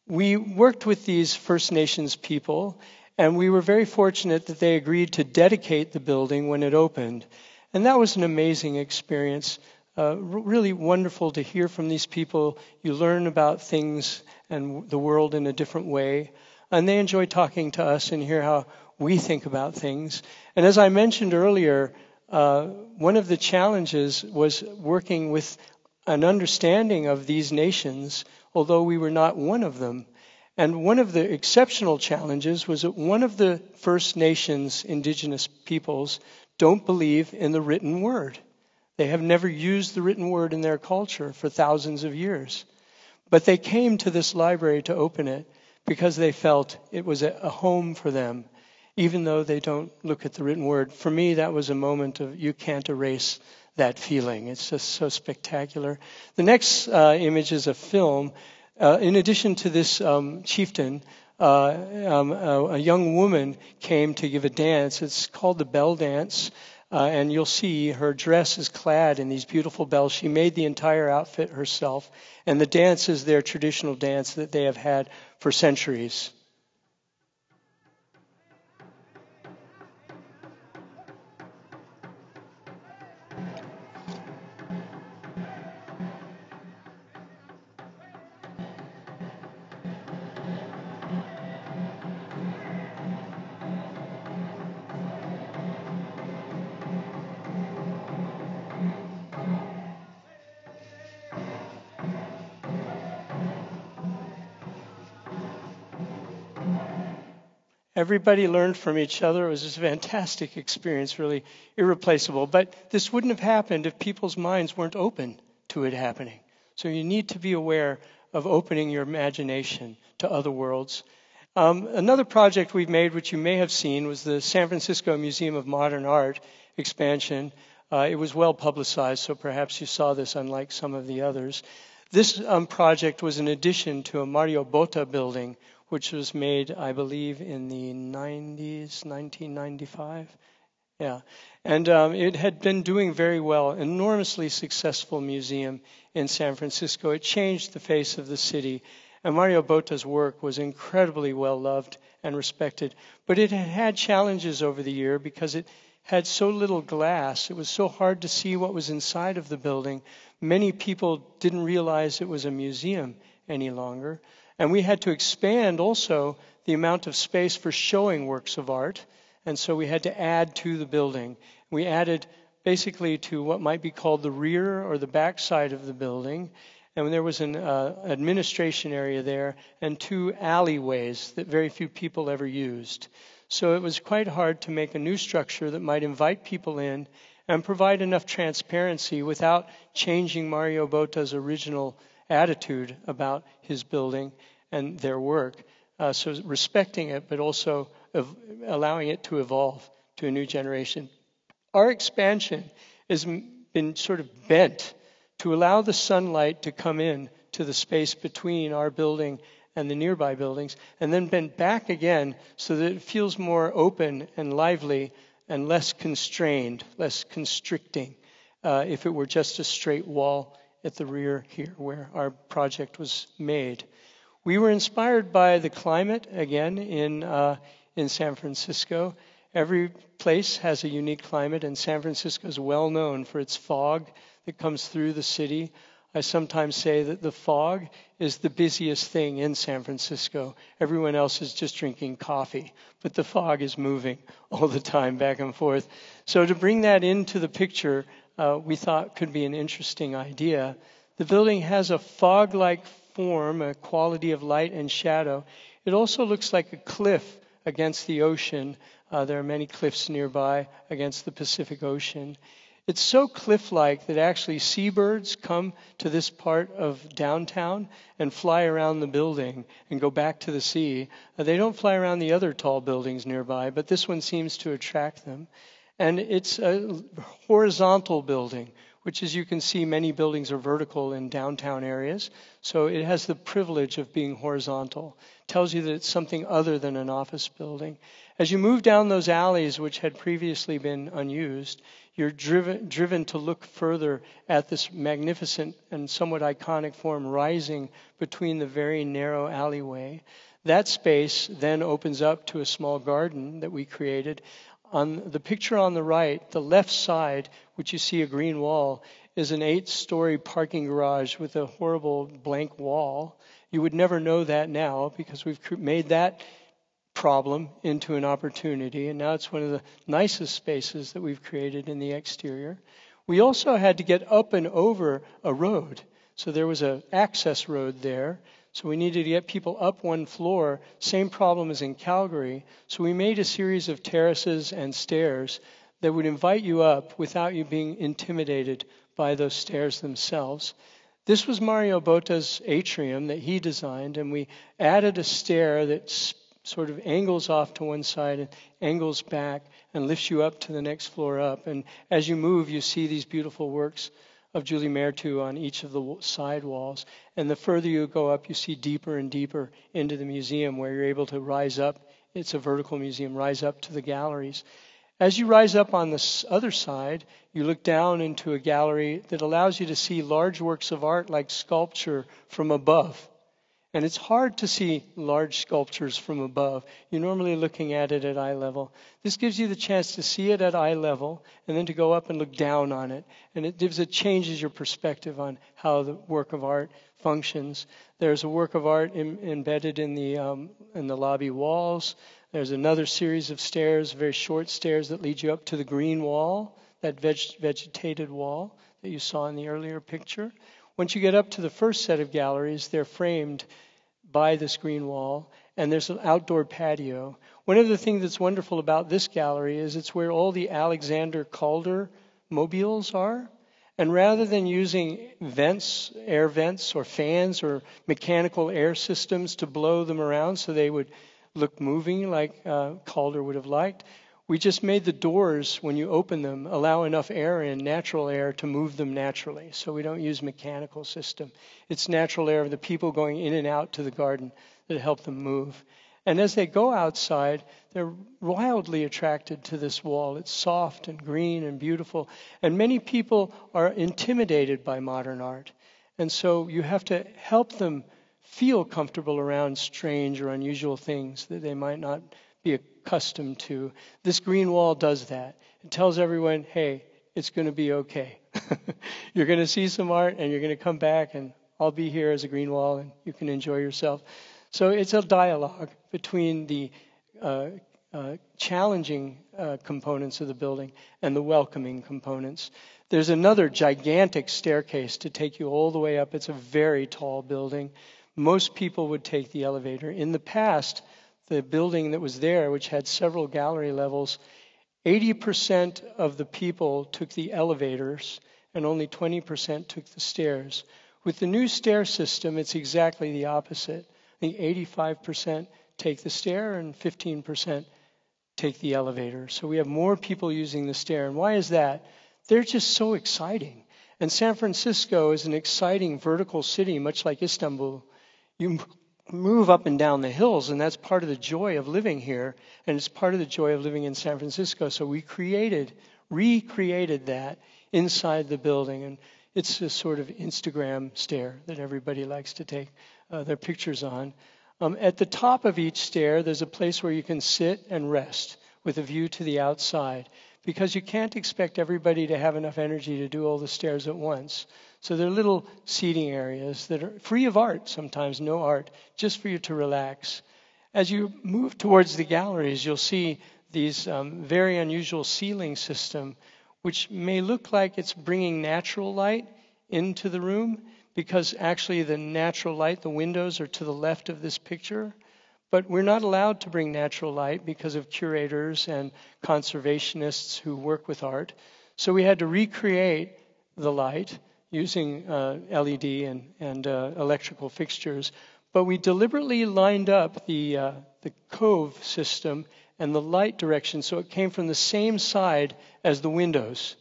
We worked with these First Nations people, and we were very fortunate that they agreed to dedicate the building when it opened. And that was an amazing experience, really wonderful to hear from these people. You learn about things and the world in a different way. And they enjoy talking to us and hear how we think about things. And as I mentioned earlier, one of the challenges was working with an understanding of these nations, although we were not one of them. And one of the exceptional challenges was that one of the First Nations indigenous peoples don't believe in the written word. They have never used the written word in their culture for thousands of years. But they came to this library to open it because they felt it was a home for them, even though they don't look at the written word. For me, that was a moment of you can't erase that feeling. It's just so spectacular. The next image is a film. In addition to this chieftain, a young woman came to give a dance. It's called the Bell Dance. And you'll see her dress is clad in these beautiful bells. She made the entire outfit herself. And the dance is their traditional dance that they have had for centuries. Everybody learned from each other. It was just a fantastic experience, really irreplaceable. But this wouldn't have happened if people's minds weren't open to it happening. So you need to be aware of opening your imagination to other worlds. Another project we've made, which you may have seen, was the San Francisco Museum of Modern Art expansion. It was well publicized, so perhaps you saw this, unlike some of the others. This project was an addition to a Mario Botta building, which was made, I believe, in the 90s, 1995. Yeah. And it had been doing very well, enormously successful museum in San Francisco. It changed the face of the city. And Mario Botta's work was incredibly well loved and respected. But it had had challenges over the year because it had so little glass. It was so hard to see what was inside of the building. Many people didn't realize it was a museum any longer. And we had to expand also the amount of space for showing works of art. And so we had to add to the building. We added basically to what might be called the rear or the back side of the building. And there was an administration area there and 2 alleyways that very few people ever used. So it was quite hard to make a new structure that might invite people in and provide enough transparency without changing Mario Botta's original attitude about his building and their work. So respecting it, but also allowing it to evolve to a new generation. Our expansion has been sort of bent to allow the sunlight to come in to the space between our building and the nearby buildings, and then bent back again so that it feels more open and lively and less constrained, less constricting, if it were just a straight wall at the rear here where our project was made. We were inspired by the climate, again, in San Francisco. Every place has a unique climate, and San Francisco is well known for its fog that comes through the city. I sometimes say that the fog is the busiest thing in San Francisco. Everyone else is just drinking coffee, but the fog is moving all the time back and forth. So to bring that into the picture, we thought could be an interesting idea. The building has a fog-like form, a quality of light and shadow. It also looks like a cliff against the ocean. There are many cliffs nearby against the Pacific Ocean. It's so cliff-like that actually seabirds come to this part of downtown and fly around the building and go back to the sea. They don't fly around the other tall buildings nearby, but this one seems to attract them. And it's a horizontal building, which, as you can see, many buildings are vertical in downtown areas. So it has the privilege of being horizontal. It tells you that it's something other than an office building. As you move down those alleys, which had previously been unused, you're driven to look further at this magnificent and somewhat iconic form rising between the very narrow alleyway. That space then opens up to a small garden that we created. On the picture on the right, the left side, which you see a green wall, is an 8-story parking garage with a horrible blank wall. You would never know that now because we've made that problem into an opportunity, and now it's one of the nicest spaces that we've created in the exterior. We also had to get up and over a road, so there was an access road there. So we needed to get people up one floor, same problem as in Calgary. So we made a series of terraces and stairs that would invite you up without you being intimidated by those stairs themselves. This was Mario Botta's atrium that he designed, and we added a stair that sort of angles off to one side and angles back and lifts you up to the next floor up. And as you move, you see these beautiful works of Julie Mertu on each of the side walls. And the further you go up, you see deeper and deeper into the museum where you're able to rise up. It's a vertical museum, rise up to the galleries. As you rise up on the other side, you look down into a gallery that allows you to see large works of art like sculpture from above. And it's hard to see large sculptures from above. You're normally looking at it at eye level. This gives you the chance to see it at eye level and then to go up and look down on it. And it changes your perspective on how the work of art functions. There's a work of art embedded in the lobby walls. There's another series of stairs, very short stairs that lead you up to the green wall, that vegetated wall that you saw in the earlier picture. Once you get up to the first set of galleries, they're framed by this green wall, and there's an outdoor patio. One of the things that's wonderful about this gallery is it's where all the Alexander Calder mobiles are. And rather than using vents, air vents or fans or mechanical air systems to blow them around so they would look moving like Calder would have liked, we just made the doors, when you open them, allow enough air in, natural air, to move them naturally. So we don't use mechanical system. It's natural air of the people going in and out to the garden that help them move. And as they go outside, they're wildly attracted to this wall. It's soft and green and beautiful. And many people are intimidated by modern art. And so you have to help them feel comfortable around strange or unusual things that they might not be accustomed to. This green wall does that. It tells everyone, hey, it's going to be okay. You're going to see some art and you're going to come back and I'll be here as a green wall and you can enjoy yourself. So it's a dialogue between the challenging components of the building and the welcoming components. There's another gigantic staircase to take you all the way up. It's a very tall building. Most people would take the elevator. In the past, the building that was there, which had several gallery levels, 80% of the people took the elevators and only 20% took the stairs. With the new stair system, it's exactly the opposite. I think 85% take the stair and 15% take the elevator. So we have more people using the stair. And why is that? They're just so exciting. And San Francisco is an exciting vertical city, much like Istanbul. You move up and down the hills, and that's part of the joy of living here, and it's part of the joy of living in San Francisco. So we recreated that inside the building, and it's a sort of Instagram stair that everybody likes to take their pictures on. At the top of each stair, there's a place where you can sit and rest with a view to the outside, because you can't expect everybody to have enough energy to do all the stairs at once. So there are little seating areas that are free of art, sometimes no art, just for you to relax. As you move towards the galleries, you'll see these very unusual ceiling system, which may look like it's bringing natural light into the room, because actually the natural light, the windows are to the left of this picture. But we're not allowed to bring natural light because of curators and conservationists who work with art. So we had to recreate the light using LED and electrical fixtures. But we deliberately lined up the cove system and the light direction so it came from the same side as the windows.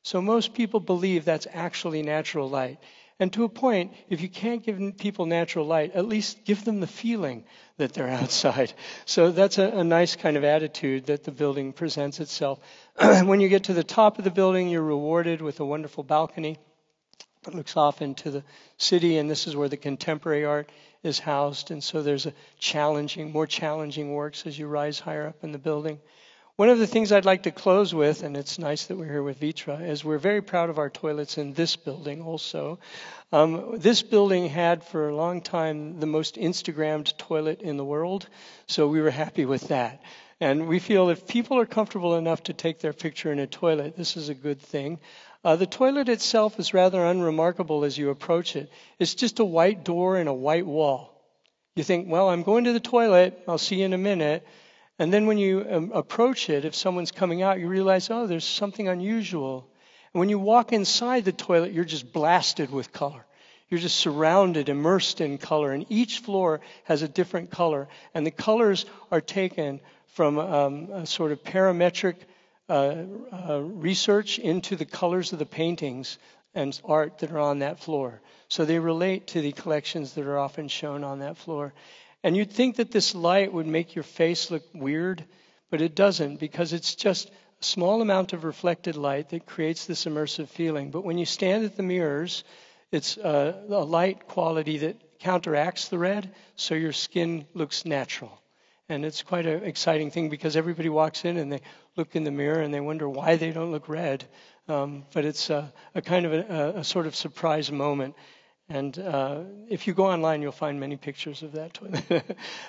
So most people believe that's actually natural light. And to a point, if you can't give people natural light, at least give them the feeling that they're outside. So that's a nice kind of attitude that the building presents itself. When you get to the top of the building, you're rewarded with a wonderful balcony that looks off into the city, and this is where the contemporary art is housed. And so there's more challenging works as you rise higher up in the building. One of the things I'd like to close with, and it's nice that we're here with Vitra, is we're very proud of our toilets in this building also. This building had for a long time the most Instagrammed toilet in the world, so we were happy with that. And we feel if people are comfortable enough to take their picture in a toilet, this is a good thing. The toilet itself is rather unremarkable as you approach it. It's just a white door and a white wall. You think, well, I'm going to the toilet, I'll see you in a minute. And then when you approach it, if someone's coming out, you realize, oh, there's something unusual. And when you walk inside the toilet, you're just blasted with color. You're just surrounded, immersed in color. And each floor has a different color. And the colors are taken from a sort of parametric research into the colors of the paintings and art that are on that floor. So they relate to the collections that are often shown on that floor. And you'd think that this light would make your face look weird, but it doesn't, because it's just a small amount of reflected light that creates this immersive feeling. But when you stand at the mirrors, it's a light quality that counteracts the red, so your skin looks natural. And it's quite an exciting thing, because everybody walks in and they look in the mirror and they wonder why they don't look red. But it's a kind of a sort of surprise moment. And if you go online, you'll find many pictures of that toilet.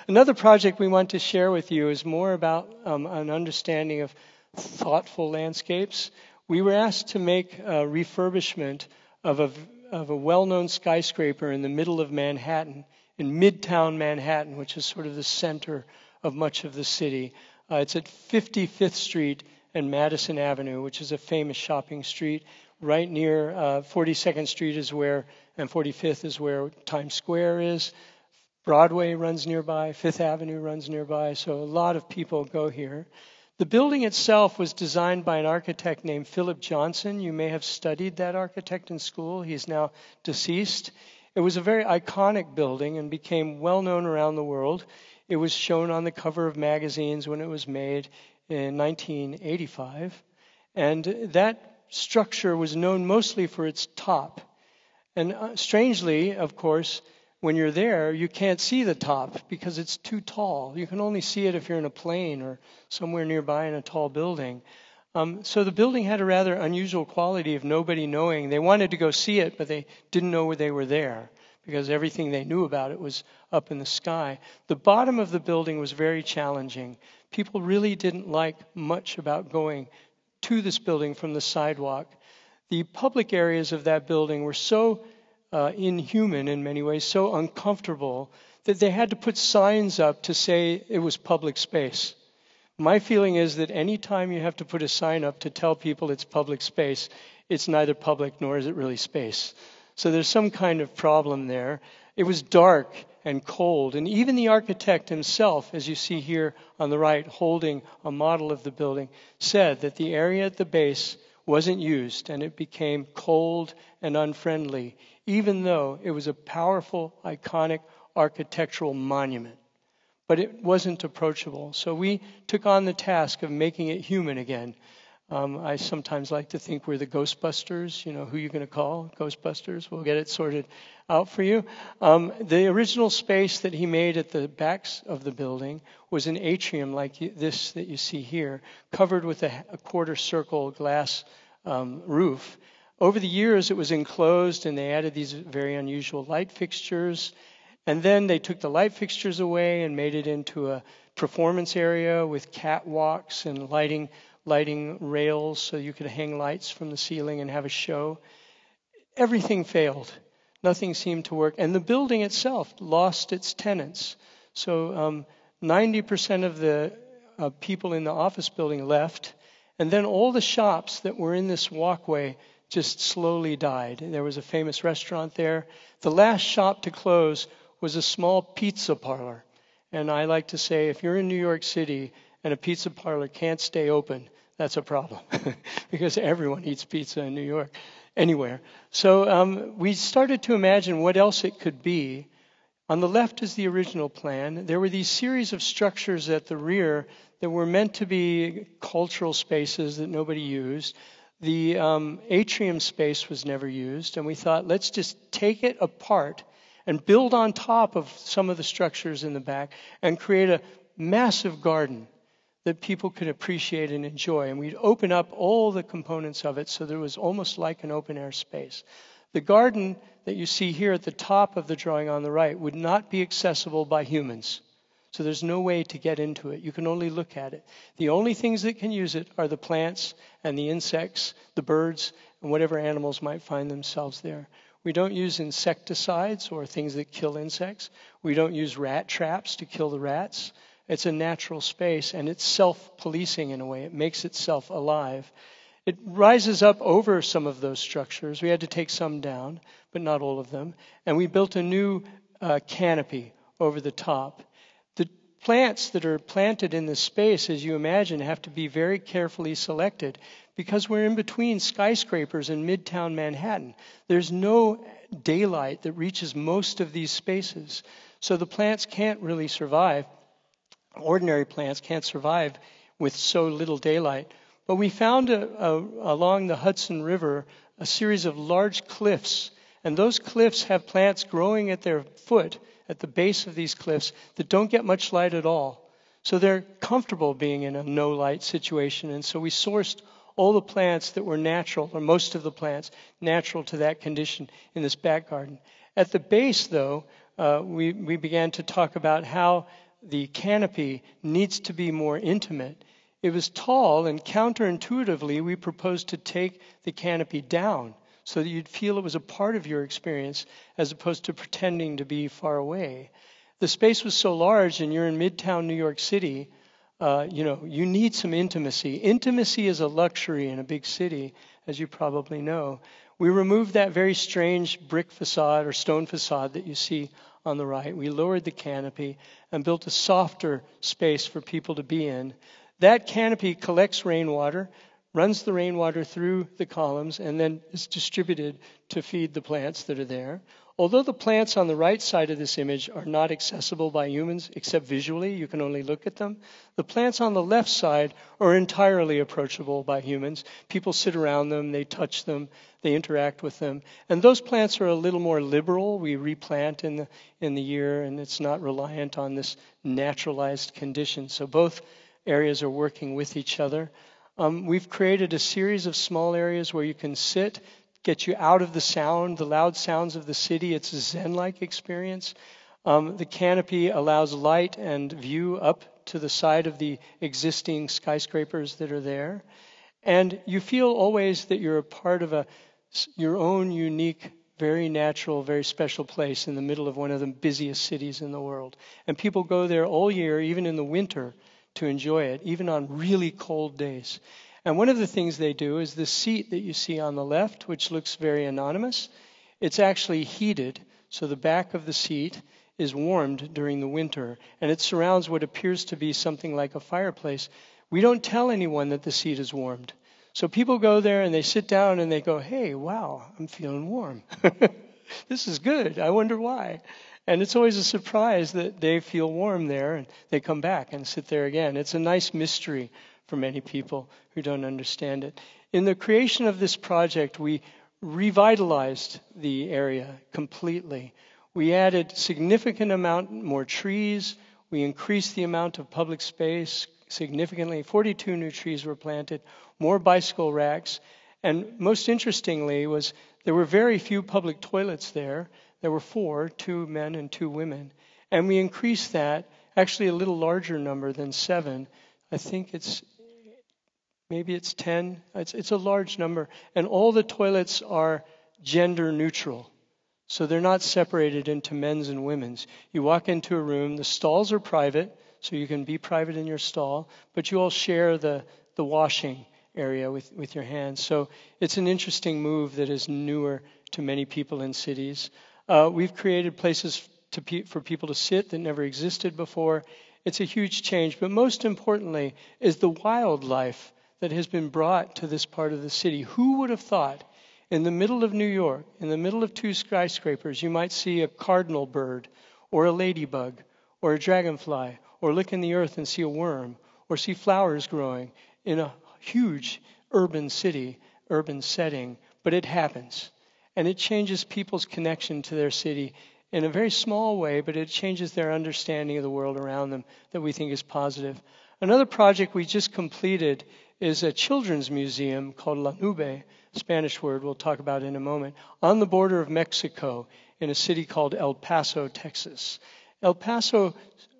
Another project we want to share with you is more about an understanding of thoughtful landscapes. We were asked to make a refurbishment of a well-known skyscraper in the middle of Manhattan, in Midtown Manhattan, which is sort of the center of much of the city. It's at 55th Street and Madison Avenue, which is a famous shopping street. Right near 42nd Street is where, and 45th is where Times Square is. Broadway runs nearby, Fifth Avenue runs nearby, so a lot of people go here. The building itself was designed by an architect named Philip Johnson. You may have studied that architect in school. He's now deceased. It was a very iconic building and became well known around the world. It was shown on the cover of magazines when it was made in 1985. And that structure was known mostly for its top. And strangely, of course, when you're there, you can't see the top because it's too tall. You can only see it if you're in a plane or somewhere nearby in a tall building. So the building had a rather unusual quality of nobody knowing. They wanted to go see it, but they didn't know where they were there because everything they knew about it was up in the sky. The bottom of the building was very challenging. People really didn't like much about going to this building from the sidewalk. The public areas of that building were so inhuman in many ways, so uncomfortable, that they had to put signs up to say it was public space. My feeling is that any time you have to put a sign up to tell people it's public space, it's neither public nor is it really space. So there's some kind of problem there. It was dark and cold, and even the architect himself, as you see here on the right, holding a model of the building, said that the area at the base wasn't used, and it became cold and unfriendly, even though it was a powerful, iconic architectural monument. But it wasn't approachable. So we took on the task of making it human again. I sometimes like to think we're the Ghostbusters. You know, who you're going to call? Ghostbusters. We'll get it sorted out for you. The original space that he made at the backs of the building was an atrium like this that you see here, covered with a quarter circle glass roof. Over the years, it was enclosed, and they added these very unusual light fixtures. And then they took the light fixtures away and made it into a performance area with catwalks and lighting rails so you could hang lights from the ceiling and have a show. Everything failed. Nothing seemed to work. And the building itself lost its tenants. So 90% of the people in the office building left. And then all the shops that were in this walkway just slowly died. There was a famous restaurant there. The last shop to close was a small pizza parlor. And I like to say, if you're in New York City and a pizza parlor can't stay open, that's a problem because everyone eats pizza in New York, anywhere. So we started to imagine what else it could be. On the left is the original plan. There were these series of structures at the rear that were meant to be cultural spaces that nobody used. The atrium space was never used, and we thought, let's just take it apart and build on top of some of the structures in the back and create a massive garden that people could appreciate and enjoy. And we'd open up all the components of it so there was almost like an open air space. The garden that you see here at the top of the drawing on the right would not be accessible by humans. So there's no way to get into it. You can only look at it. The only things that can use it are the plants and the insects, the birds, and whatever animals might find themselves there. We don't use insecticides or things that kill insects. We don't use rat traps to kill the rats. It's a natural space, and it's self-policing in a way. It makes itself alive. It rises up over some of those structures. We had to take some down, but not all of them. And we built a new canopy over the top. The plants that are planted in this space, as you imagine, have to be very carefully selected because we're in between skyscrapers in Midtown Manhattan. There's no daylight that reaches most of these spaces. So the plants can't really survive. Ordinary plants can't survive with so little daylight. But we found along the Hudson River a series of large cliffs. And those cliffs have plants growing at their foot, at the base of these cliffs, that don't get much light at all. So they're comfortable being in a no-light situation. And so we sourced all the plants that were natural, or most of the plants, natural to that condition in this back garden. At the base, though, we began to talk about how the canopy needs to be more intimate. It was tall, and counterintuitively, we proposed to take the canopy down so that you'd feel it was a part of your experience as opposed to pretending to be far away. The space was so large, and you're in Midtown New York City, you need some intimacy. Intimacy is a luxury in a big city, as you probably know. We removed that very strange brick facade or stone facade that you see on the right. We lowered the canopy and built a softer space for people to be in. That canopy collects rainwater, runs the rainwater through the columns, and then is distributed to feed the plants that are there. Although the plants on the right side of this image are not accessible by humans except visually, you can only look at them, the plants on the left side are entirely approachable by humans. People sit around them, they touch them, they interact with them. And those plants are a little more liberal. We replant in the year, and it's not reliant on this naturalized condition. So both areas are working with each other. We've created a series of small areas where you can sit, get you out of the loud sounds of the city. It's a Zen-like experience. The canopy allows light and view up to the side of the existing skyscrapers that are there. And you feel always that you're a part of your own unique, very natural, very special place in the middle of one of the busiest cities in the world. And people go there all year, even in the winter, to enjoy it, even on really cold days. And one of the things they do is the seat that you see on the left, which looks very anonymous, it's actually heated, so the back of the seat is warmed during the winter, and it surrounds what appears to be something like a fireplace. We don't tell anyone that the seat is warmed. So people go there and they sit down and they go, hey, wow, I'm feeling warm. This is good. I wonder why. And it's always a surprise that they feel warm there, and they come back and sit there again. It's a nice mystery for many people who don't understand it. In the creation of this project, we revitalized the area completely. We added significant amount more trees. We increased the amount of public space significantly. 42 new trees were planted, more bicycle racks. And most interestingly was there were very few public toilets there. There were 4, 2 men and 2 women. And we increased that, actually a little larger number than 7. I think maybe it's 10. It's a large number. And all the toilets are gender neutral. So they're not separated into men's and women's. You walk into a room, the stalls are private, so you can be private in your stall, but you all share the washing area with your hands. So it's an interesting move that is newer to many people in cities. We've created places for people to sit that never existed before. It's a huge change, but most importantly is the wildlife that has been brought to this part of the city. Who would have thought in the middle of New York, in the middle of 2 skyscrapers, you might see a cardinal bird or a ladybug or a dragonfly, or look in the earth and see a worm, or see flowers growing in a huge urban city, urban setting. But it happens. And it changes people's connection to their city in a very small way, but it changes their understanding of the world around them that we think is positive. Another project we just completed is a children's museum called La Nube, Spanish word we'll talk about in a moment, on the border of Mexico in a city called El Paso, Texas. El Paso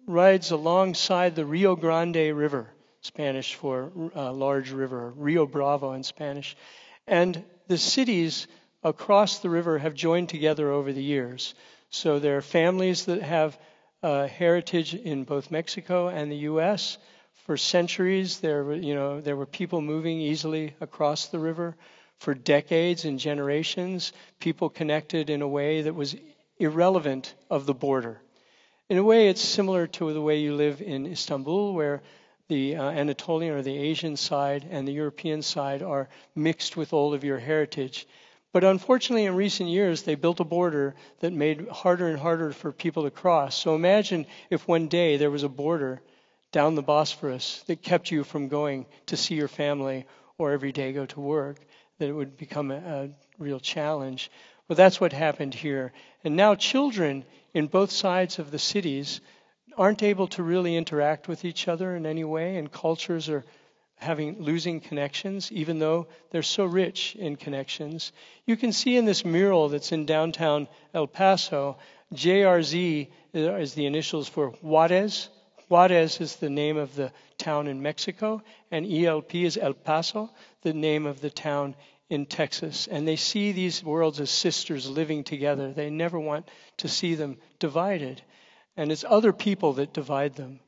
rides alongside the Rio Grande River, Spanish for large river, Rio Bravo in Spanish. And the cities across the river have joined together over the years. So there are families that have heritage in both Mexico and the U.S. For centuries, there were people moving easily across the river. For decades and generations, people connected in a way that was irrelevant of the border. In a way, it's similar to the way you live in Istanbul, where the Anatolian or the Asian side and the European side are mixed with all of your heritage. But unfortunately, in recent years, they built a border that made it harder and harder for people to cross. So imagine if one day there was a border down the Bosphorus that kept you from going to see your family or every day go to work, that it would become a real challenge. Well, that's what happened here. And now children in both sides of the cities aren't able to really interact with each other in any way, and cultures are losing connections, even though they're so rich in connections. You can see in this mural that's in downtown El Paso, JRZ is the initials for Juarez. Juarez is the name of the town in Mexico, and ELP is El Paso, the name of the town in Texas. And they see these worlds as sisters living together. They never want to see them divided. And it's other people that divide them.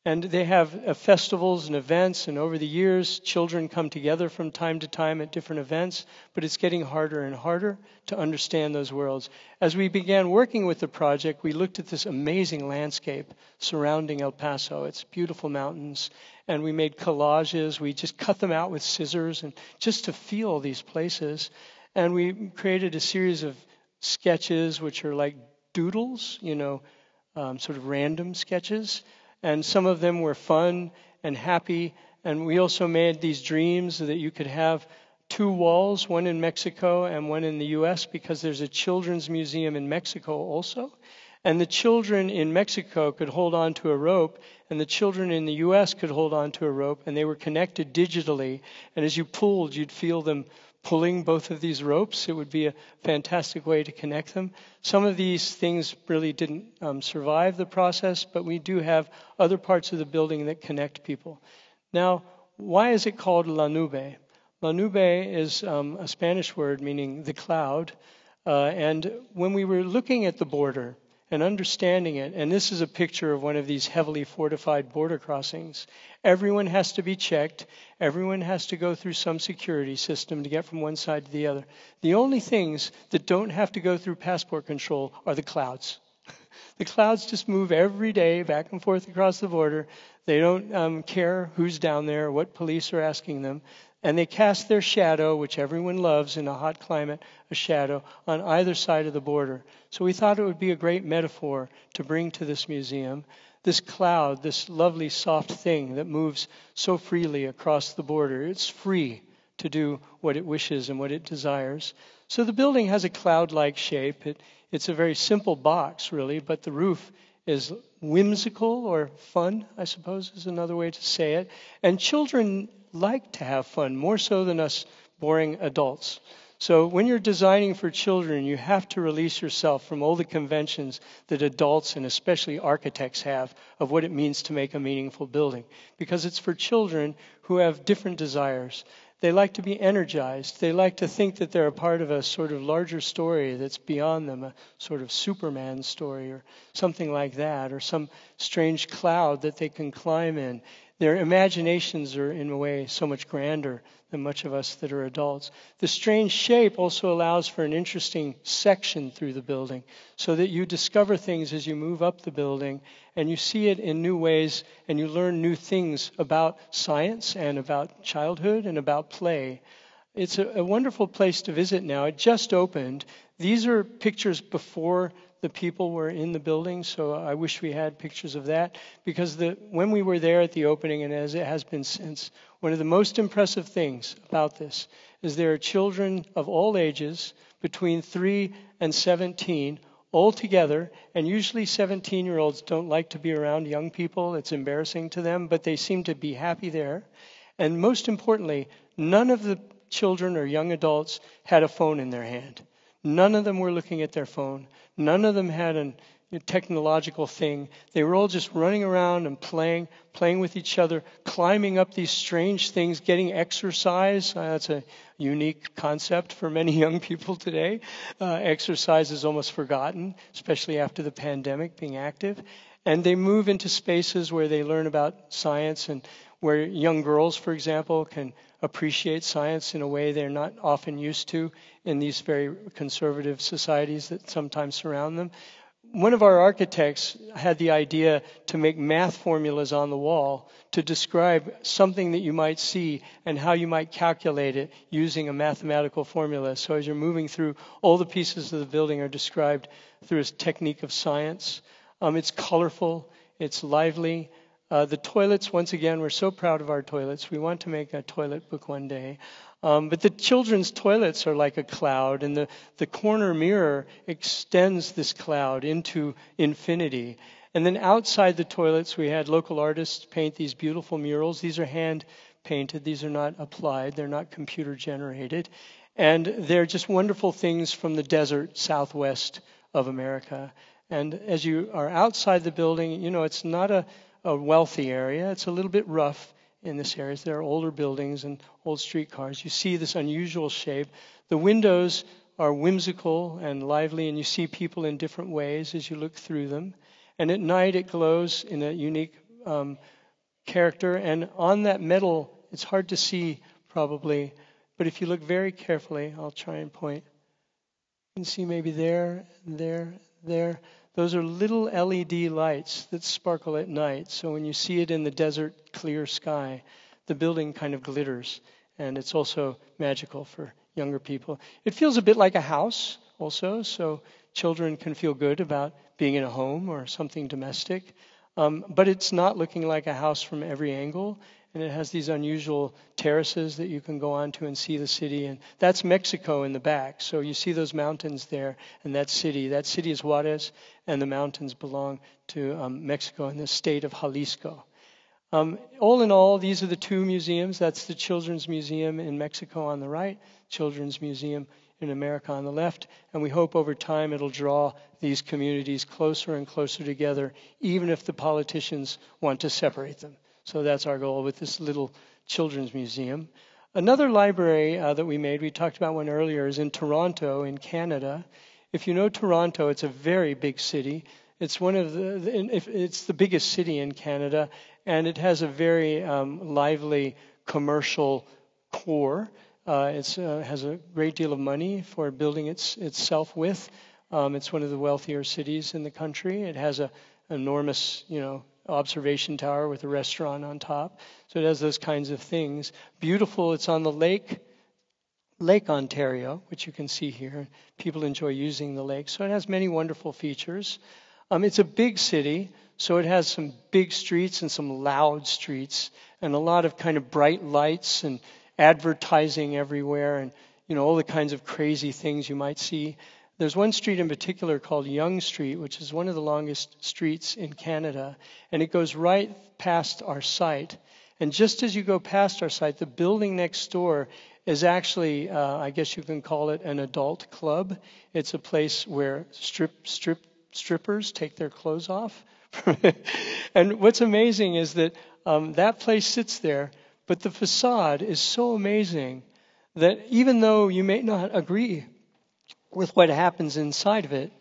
And they have festivals and events, and over the years, children come together from time to time at different events, but it's getting harder and harder to understand those worlds. As we began working with the project, we looked at this amazing landscape surrounding El Paso. It's beautiful mountains, and we made collages. We just cut them out with scissors and just to feel these places. And we created a series of sketches, which are like doodles, sort of random sketches. And some of them were fun and happy. And we also made these dreams so that you could have 2 walls, one in Mexico and one in the US, because there's a children's museum in Mexico also. And the children in Mexico could hold on to a rope, and the children in the US could hold on to a rope, and they were connected digitally. And as you pulled, you'd feel them pulling both of these ropes. It would be a fantastic way to connect them. Some of these things really didn't survive the process, but we do have other parts of the building that connect people. Now, why is it called La Nube? La Nube is a Spanish word meaning the cloud. And when we were looking at the border and understanding it, and this is a picture of one of these heavily fortified border crossings, everyone has to be checked. Everyone has to go through some security system to get from one side to the other. The only things that don't have to go through passport control are the clouds. The clouds just move every day back and forth across the border. They don't care who's down there, what police are asking them. And they cast their shadow, which everyone loves in a hot climate, a shadow, on either side of the border. So we thought it would be a great metaphor to bring to this museum. This cloud, this lovely soft thing that moves so freely across the border. It's free to do what it wishes and what it desires. So the building has a cloud-like shape. It's a very simple box, really, but the roof is whimsical or fun, I suppose is another way to say it. And children like to have fun, more so than us boring adults. So when you're designing for children, you have to release yourself from all the conventions that adults and especially architects have of what it means to make a meaningful building. Because it's for children who have different desires. They like to be energized. They like to think that they're a part of a sort of larger story that's beyond them, a sort of Superman story or something like that, or some strange cloud that they can climb in. Their imaginations are, in a way, so much grander than much of us that are adults. The strange shape also allows for an interesting section through the building so that you discover things as you move up the building and you see it in new ways and you learn new things about science and about childhood and about play. It's a wonderful place to visit now. It just opened. These are pictures before the people were in the building, so I wish we had pictures of that, because when we were there at the opening, and as it has been since, one of the most impressive things about this is there are children of all ages, between 3 and 17, all together, and usually 17-year-olds don't like to be around young people. It's embarrassing to them, but they seem to be happy there. And most importantly, none of the children or young adults had a phone in their hand. None of them were looking at their phone. None of them had a technological thing. They were all just running around and playing with each other, climbing up these strange things, getting exercise. That's a unique concept for many young people today. Exercise is almost forgotten, especially after the pandemic, being active. And they move into spaces where they learn about science and where young girls, for example, can appreciate science in a way they're not often used to in these very conservative societies that sometimes surround them. One of our architects had the idea to make math formulas on the wall to describe something that you might see and how you might calculate it using a mathematical formula. So as you're moving through, all the pieces of the building are described through a technique of science. It's colorful, it's lively. The toilets, once again, we're so proud of our toilets. We want to make a toilet book one day. But the children's toilets are like a cloud, and the corner mirror extends this cloud into infinity. And then outside the toilets, we had local artists paint these beautiful murals. These are hand painted. These are not applied. They're not computer generated. And they're just wonderful things from the desert southwest of America. And as you are outside the building, it's not a wealthy area. It's a little bit rough in this area. There are older buildings and old streetcars. You see this unusual shape. The windows are whimsical and lively, and you see people in different ways as you look through them. And at night it glows in a unique character. And on that metal, it's hard to see probably, but if you look very carefully, I'll try and point. You can see maybe there. Those are little LED lights that sparkle at night. So when you see it in the desert clear sky, the building kind of glitters. And it's also magical for younger people. It feels a bit like a house, also, so children can feel good about being in a home or something domestic. But it's not looking like a house from every angle, and it has these unusual terraces that you can go onto and see the city. And that's Mexico in the back. So you see those mountains there, and that city. That city is Juarez, and the mountains belong to Mexico in the state of Jalisco. All in all, these are the two museums. That's the Children's Museum in Mexico on the right, Children's Museum in America on the left, and we hope over time it'll draw these communities closer and closer together, even if the politicians want to separate them. So that's our goal with this little children's museum. Another library that we made, we talked about one earlier, is in Toronto in Canada. If you know Toronto, it's a very big city. It's it's the biggest city in Canada, and it has a very lively commercial core. It has a great deal of money for building itself with. It's one of the wealthier cities in the country. It has an enormous, observation tower with a restaurant on top. So it has those kinds of things. Beautiful. It's on the Lake Ontario, which you can see here. People enjoy using the lake. So it has many wonderful features. It's a big city, so it has some big streets and some loud streets and a lot of kind of bright lights and advertising everywhere and, all the kinds of crazy things you might see. There's one street in particular called Yonge Street, which is one of the longest streets in Canada, and it goes right past our site. And just as you go past our site, the building next door is actually, I guess you can call it an adult club. It's a place where strippers take their clothes off. And what's amazing is that that place sits there, but the facade is so amazing that even though you may not agree with what happens inside of it,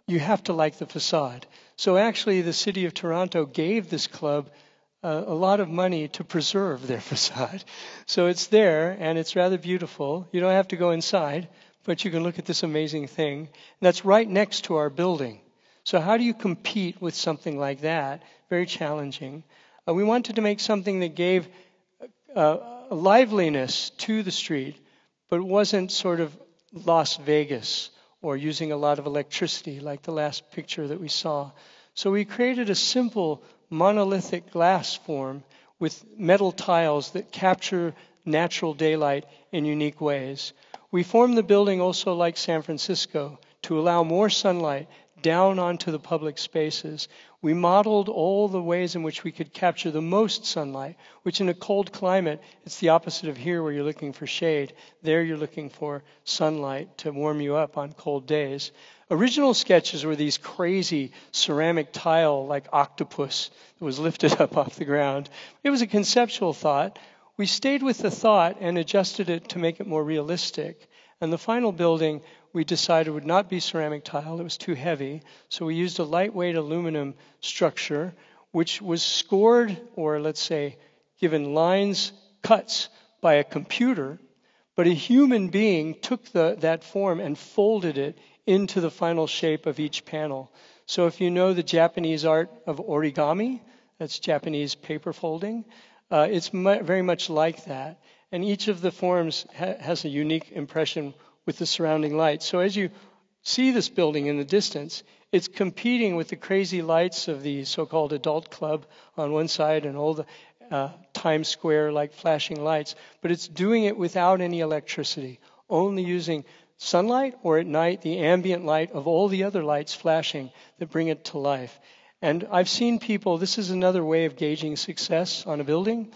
you have to like the facade. So actually the city of Toronto gave this club a lot of money to preserve their facade. So it's there, and it's rather beautiful. You don't have to go inside, but you can look at this amazing thing. And that's right next to our building. So how do you compete with something like that? Very challenging. We wanted to make something that gave a liveliness to the street, but wasn't sort of Las Vegas or using a lot of electricity like the last picture that we saw. So we created a simple monolithic glass form with metal tiles that capture natural daylight in unique ways. We formed the building also like San Francisco to allow more sunlight down onto the public spaces. We modeled all the ways in which we could capture the most sunlight, which in a cold climate, it's the opposite of here where you're looking for shade. There you're looking for sunlight to warm you up on cold days. Original sketches were these crazy ceramic tile like octopus that was lifted up off the ground. It was a conceptual thought. We stayed with the thought and adjusted it to make it more realistic. And the final building we decided would not be ceramic tile. It was too heavy. So we used a lightweight aluminum structure, which was scored, or let's say, given lines, cuts by a computer. But a human being took that form and folded it into the final shape of each panel. So if you know the Japanese art of origami, that's Japanese paper folding, it's very much like that. And each of the forms has a unique impression with the surrounding light. So as you see this building in the distance, it's competing with the crazy lights of the so-called adult club on one side and all the Times Square-like flashing lights, but it's doing it without any electricity, only using sunlight or at night the ambient light of all the other lights flashing that bring it to life. And I've seen people, this is another way of gauging success on a building.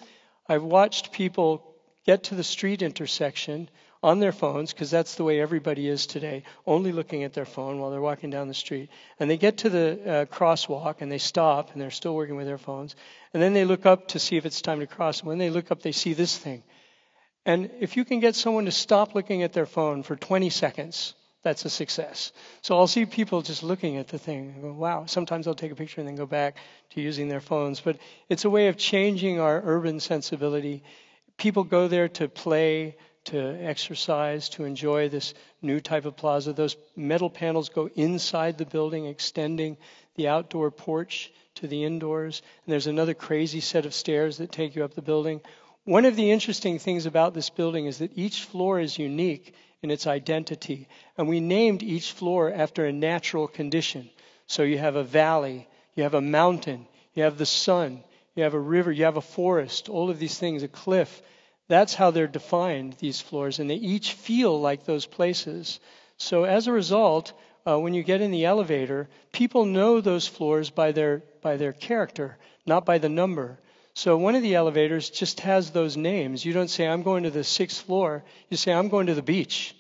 I've watched people get to the street intersection on their phones, because that's the way everybody is today, only looking at their phone while they're walking down the street. And they get to the crosswalk and they stop and they're still working with their phones. And then they look up to see if it's time to cross. And when they look up, they see this thing. And if you can get someone to stop looking at their phone for 20 seconds, that's a success. So I'll see people just looking at the thing and go, wow. Sometimes they'll take a picture and then go back to using their phones. But it's a way of changing our urban sensibility. People go there to play, to exercise, to enjoy this new type of plaza. Those metal panels go inside the building, extending the outdoor porch to the indoors. And there's another crazy set of stairs that take you up the building. One of the interesting things about this building is that each floor is unique in its identity. And we named each floor after a natural condition. So you have a valley, you have a mountain, you have the sun, you have a river, you have a forest, all of these things, a cliff. That's how they're defined, these floors, and they each feel like those places. So as a result, when you get in the elevator, people know those floors by their character, not by the number. So one of the elevators just has those names. You don't say, I'm going to the 6th floor. You say, I'm going to the beach.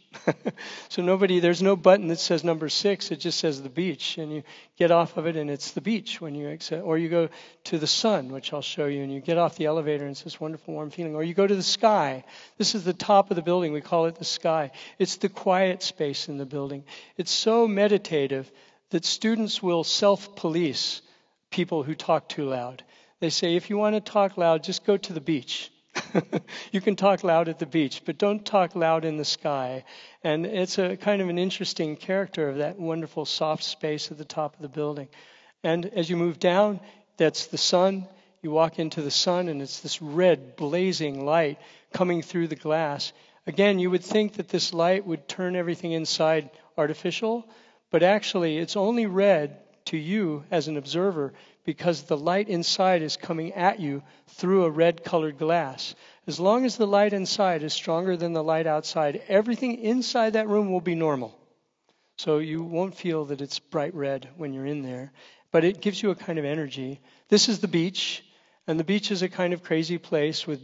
So there's no button that says number 6. It just says the beach. And you get off of it and it's the beach when you exit. Or you go to the sun, which I'll show you, and you get off the elevator and it's this wonderful warm feeling. Or you go to the sky. This is the top of the building. We call it the sky. It's the quiet space in the building. It's so meditative that students will self-police people who talk too loud. They say, if you want to talk loud, just go to the beach. You can talk loud at the beach, but don't talk loud in the sky. And it's a kind of an interesting character of that wonderful soft space at the top of the building. And as you move down, that's the sun. You walk into the sun, and it's this red, blazing light coming through the glass. Again, you would think that this light would turn everything inside artificial, but actually it's only red to you as an observer because the light inside is coming at you through a red-colored glass. As long as the light inside is stronger than the light outside, everything inside that room will be normal. So you won't feel that it's bright red when you're in there, but it gives you a kind of energy. This is the beach, and the beach is a kind of crazy place with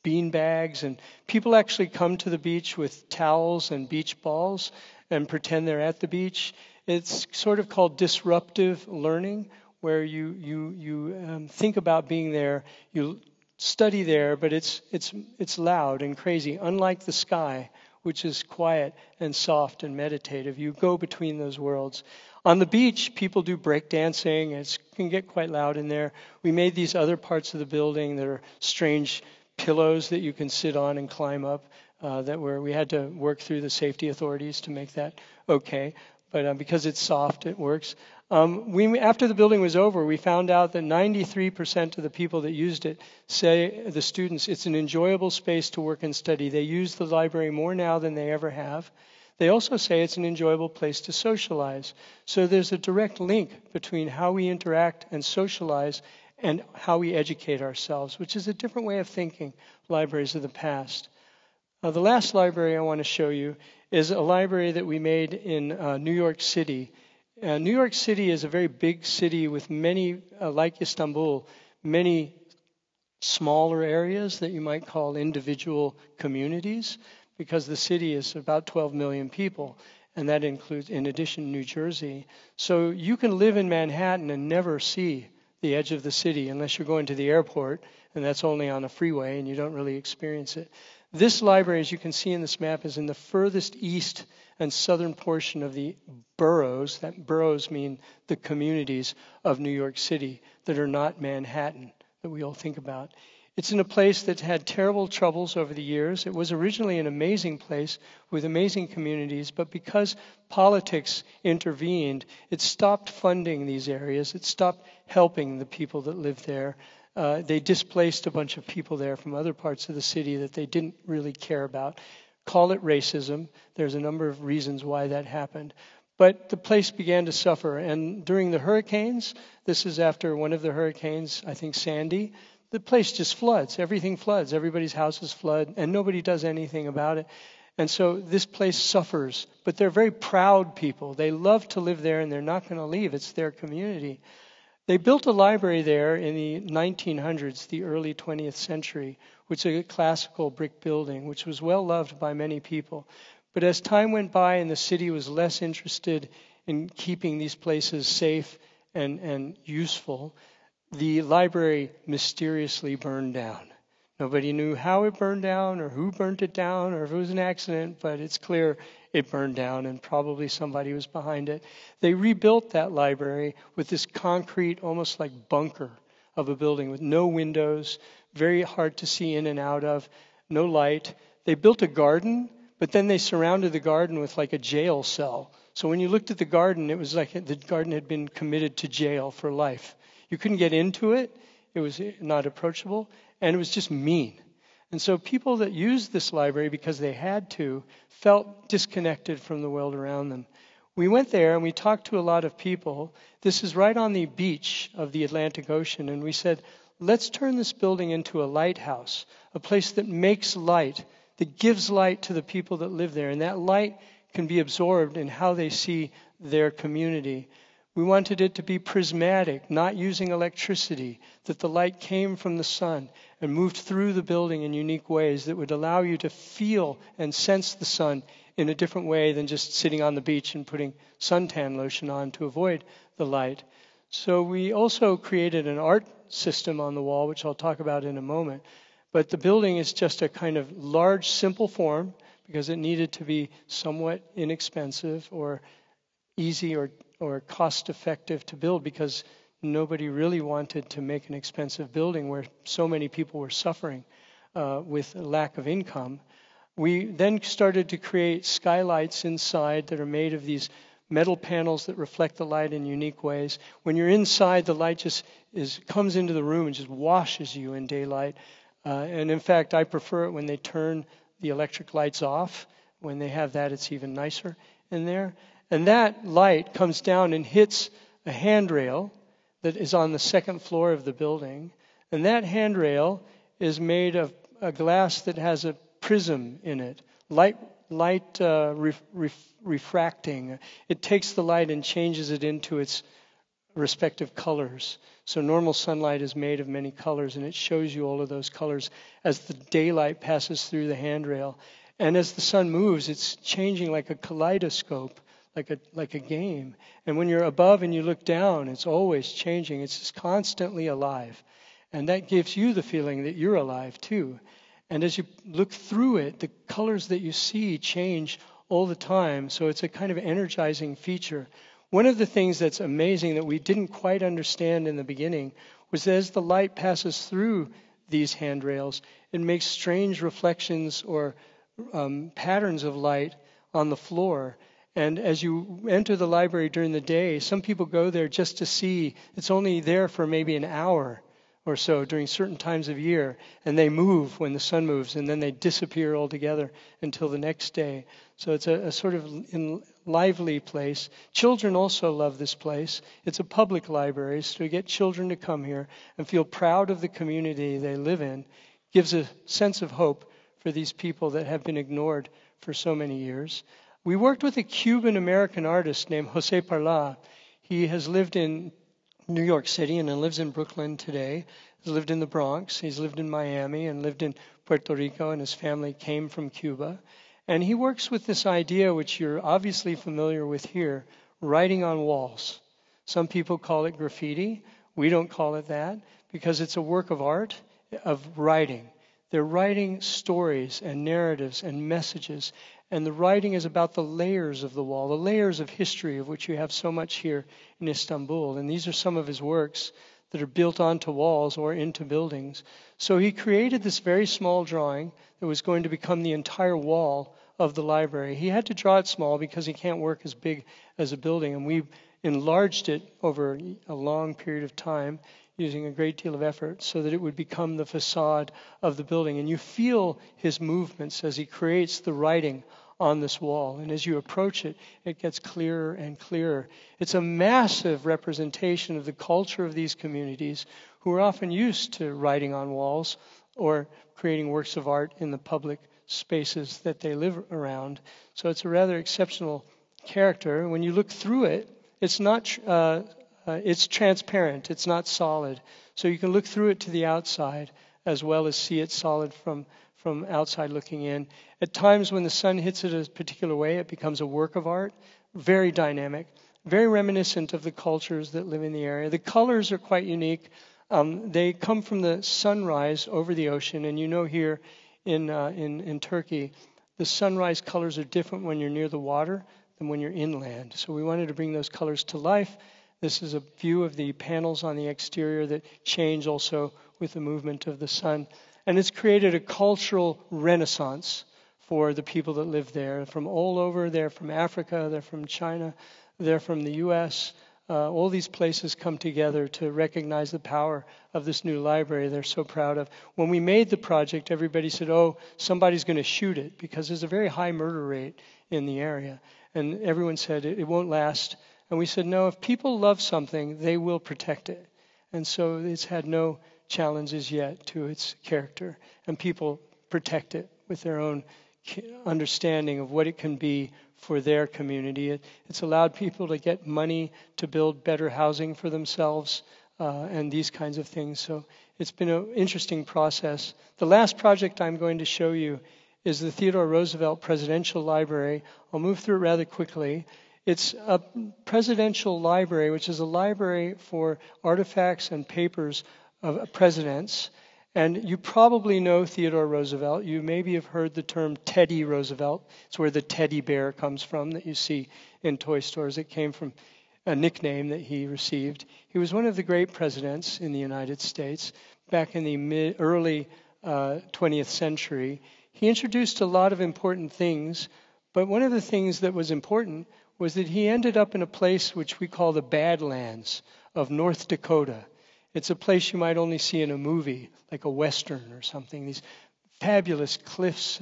bean bags, and people actually come to the beach with towels and beach balls and pretend they're at the beach. It's sort of called disruptive learning, where you think about being there, you study there, but it's loud and crazy, unlike the sky, which is quiet and soft and meditative. You go between those worlds. On the beach, people do breakdancing. It can get quite loud in there. We made these other parts of the building that are strange pillows that you can sit on and climb up, we had to work through the safety authorities to make that okay. But because it's soft, it works. After the building was over, we found out that 93% of the people that used it say, the students, it's an enjoyable space to work and study. They use the library more now than they ever have. They also say it's an enjoyable place to socialize. So there's a direct link between how we interact and socialize and how we educate ourselves, which is a different way of thinking libraries of the past. The last library I want to show you is a library that we made in New York City. New York City is a very big city with many, like Istanbul, many smaller areas that you might call individual communities, because the city is about 12 million people, and that includes, in addition, New Jersey. So you can live in Manhattan and never see the edge of the city unless you're going to the airport, and that's only on a freeway, and you don't really experience it. This library, as you can see in this map, is in the furthest east and southern portion of the boroughs. That boroughs mean the communities of New York City that are not Manhattan, that we all think about. It's in a place that's had terrible troubles over the years. It was originally an amazing place with amazing communities, but because politics intervened, it stopped funding these areas. It stopped helping the people that lived there. They displaced a bunch of people there from other parts of the city that they didn't really care about. Call it racism. There's a number of reasons why that happened. But the place began to suffer. And during the hurricanes, this is after one of the hurricanes, I think Sandy, the place just floods. Everything floods. Everybody's houses flood, and nobody does anything about it. And so this place suffers. But they're very proud people. They love to live there, and they're not going to leave. It's their community. They built a library there in the 1900s, the early 20th century, which is a classical brick building, which was well loved by many people. But as time went by and the city was less interested in keeping these places safe and useful, the library mysteriously burned down. Nobody knew how it burned down or who burnt it down or if it was an accident, but it's clear it burned down and probably somebody was behind it. They rebuilt that library with this concrete, almost like bunker of a building with no windows, very hard to see in and out of, no light. They built a garden, but then they surrounded the garden with like a jail cell. So when you looked at the garden, it was like the garden had been committed to jail for life. You couldn't get into it. It was not approachable, and it was just mean. And so people that used this library because they had to felt disconnected from the world around them. We went there and we talked to a lot of people. This is right on the beach of the Atlantic Ocean. And we said, let's turn this building into a lighthouse, a place that makes light, that gives light to the people that live there. And that light can be absorbed in how they see their community. We wanted it to be prismatic, not using electricity, that the light came from the sun and moved through the building in unique ways that would allow you to feel and sense the sun in a different way than just sitting on the beach and putting suntan lotion on to avoid the light. So we also created an art system on the wall, which I'll talk about in a moment. But the building is just a kind of large, simple form because it needed to be somewhat inexpensive or easy or cost-effective to build because nobody really wanted to make an expensive building where so many people were suffering with a lack of income. We then started to create skylights inside that are made of these metal panels that reflect the light in unique ways. When you're inside, the light just comes into the room and just washes you in daylight. And in fact, I prefer it when they turn the electric lights off. When they have that, it's even nicer in there. And that light comes down and hits a handrail that is on the second floor of the building. And that handrail is made of a glass that has a prism in it, refracting. It takes the light and changes it into its respective colors. So normal sunlight is made of many colors, and it shows you all of those colors as the daylight passes through the handrail. And as the sun moves, it's changing like a kaleidoscope, like a game. And when you're above and you look down, it's always changing. It's just constantly alive. And that gives you the feeling that you're alive too. And as you look through it, the colors that you see change all the time. So it's a kind of energizing feature. One of the things that's amazing that we didn't quite understand in the beginning was that as the light passes through these handrails, it makes strange reflections or patterns of light on the floor. And as you enter the library during the day, some people go there just to see. It's only there for maybe an hour or so during certain times of year, and they move when the sun moves, and then they disappear altogether until the next day. So it's a sort of lively place. Children also love this place. It's a public library, so to get children to come here and feel proud of the community they live in gives a sense of hope for these people that have been ignored for so many years. We worked with a Cuban-American artist named Jose Parla. He has lived in New York City and lives in Brooklyn today. He's lived in the Bronx. He's lived in Miami and lived in Puerto Rico, and his family came from Cuba. And he works with this idea, which you're obviously familiar with here, writing on walls. Some people call it graffiti. We don't call it that because it's a work of art, of writing. They're writing stories and narratives and messages. And the writing is about the layers of the wall, the layers of history of which you have so much here in Istanbul. And these are some of his works that are built onto walls or into buildings. So he created this very small drawing that was going to become the entire wall of the library. He had to draw it small because he can't work as big as a building. And we enlarged it over a long period of time using a great deal of effort so that it would become the facade of the building. And you feel his movements as he creates the writing on this wall. And as you approach it, it gets clearer and clearer. It's a massive representation of the culture of these communities who are often used to writing on walls or creating works of art in the public spaces that they live around. So it's a rather exceptional character. When you look through it, it's not... it's transparent. It's not solid. So you can look through it to the outside as well as see it solid from outside looking in. At times when the sun hits it a particular way, it becomes a work of art, very dynamic, very reminiscent of the cultures that live in the area. The colors are quite unique. They come from the sunrise over the ocean, and you know here in Turkey, the sunrise colors are different when you're near the water than when you're inland. So we wanted to bring those colors to life. This is a view of the panels on the exterior that change also with the movement of the sun. And it's created a cultural renaissance for the people that live there. From all over, they're from Africa, they're from China, they're from the U.S., all these places come together to recognize the power of this new library they're so proud of. When we made the project, everybody said, oh, somebody's going to shoot it, because there's a very high murder rate in the area. And everyone said it won't last. And we said, no, if people love something, they will protect it. And so it's had no challenges yet to its character. And people protect it with their own understanding of what it can be for their community. It's allowed people to get money to build better housing for themselves and these kinds of things. So it's been an interesting process. The last project I'm going to show you is the Theodore Roosevelt Presidential Library. I'll move through it rather quickly. It's a presidential library, which is a library for artifacts and papers of presidents. And you probably know Theodore Roosevelt. You maybe have heard the term Teddy Roosevelt. It's where the teddy bear comes from that you see in toy stores. It came from a nickname that he received. He was one of the great presidents in the United States back in the early 20th century. He introduced a lot of important things, but one of the things that was important was that he ended up in a place which we call the Badlands of North Dakota. It's a place you might only see in a movie, like a Western or something. These fabulous cliffs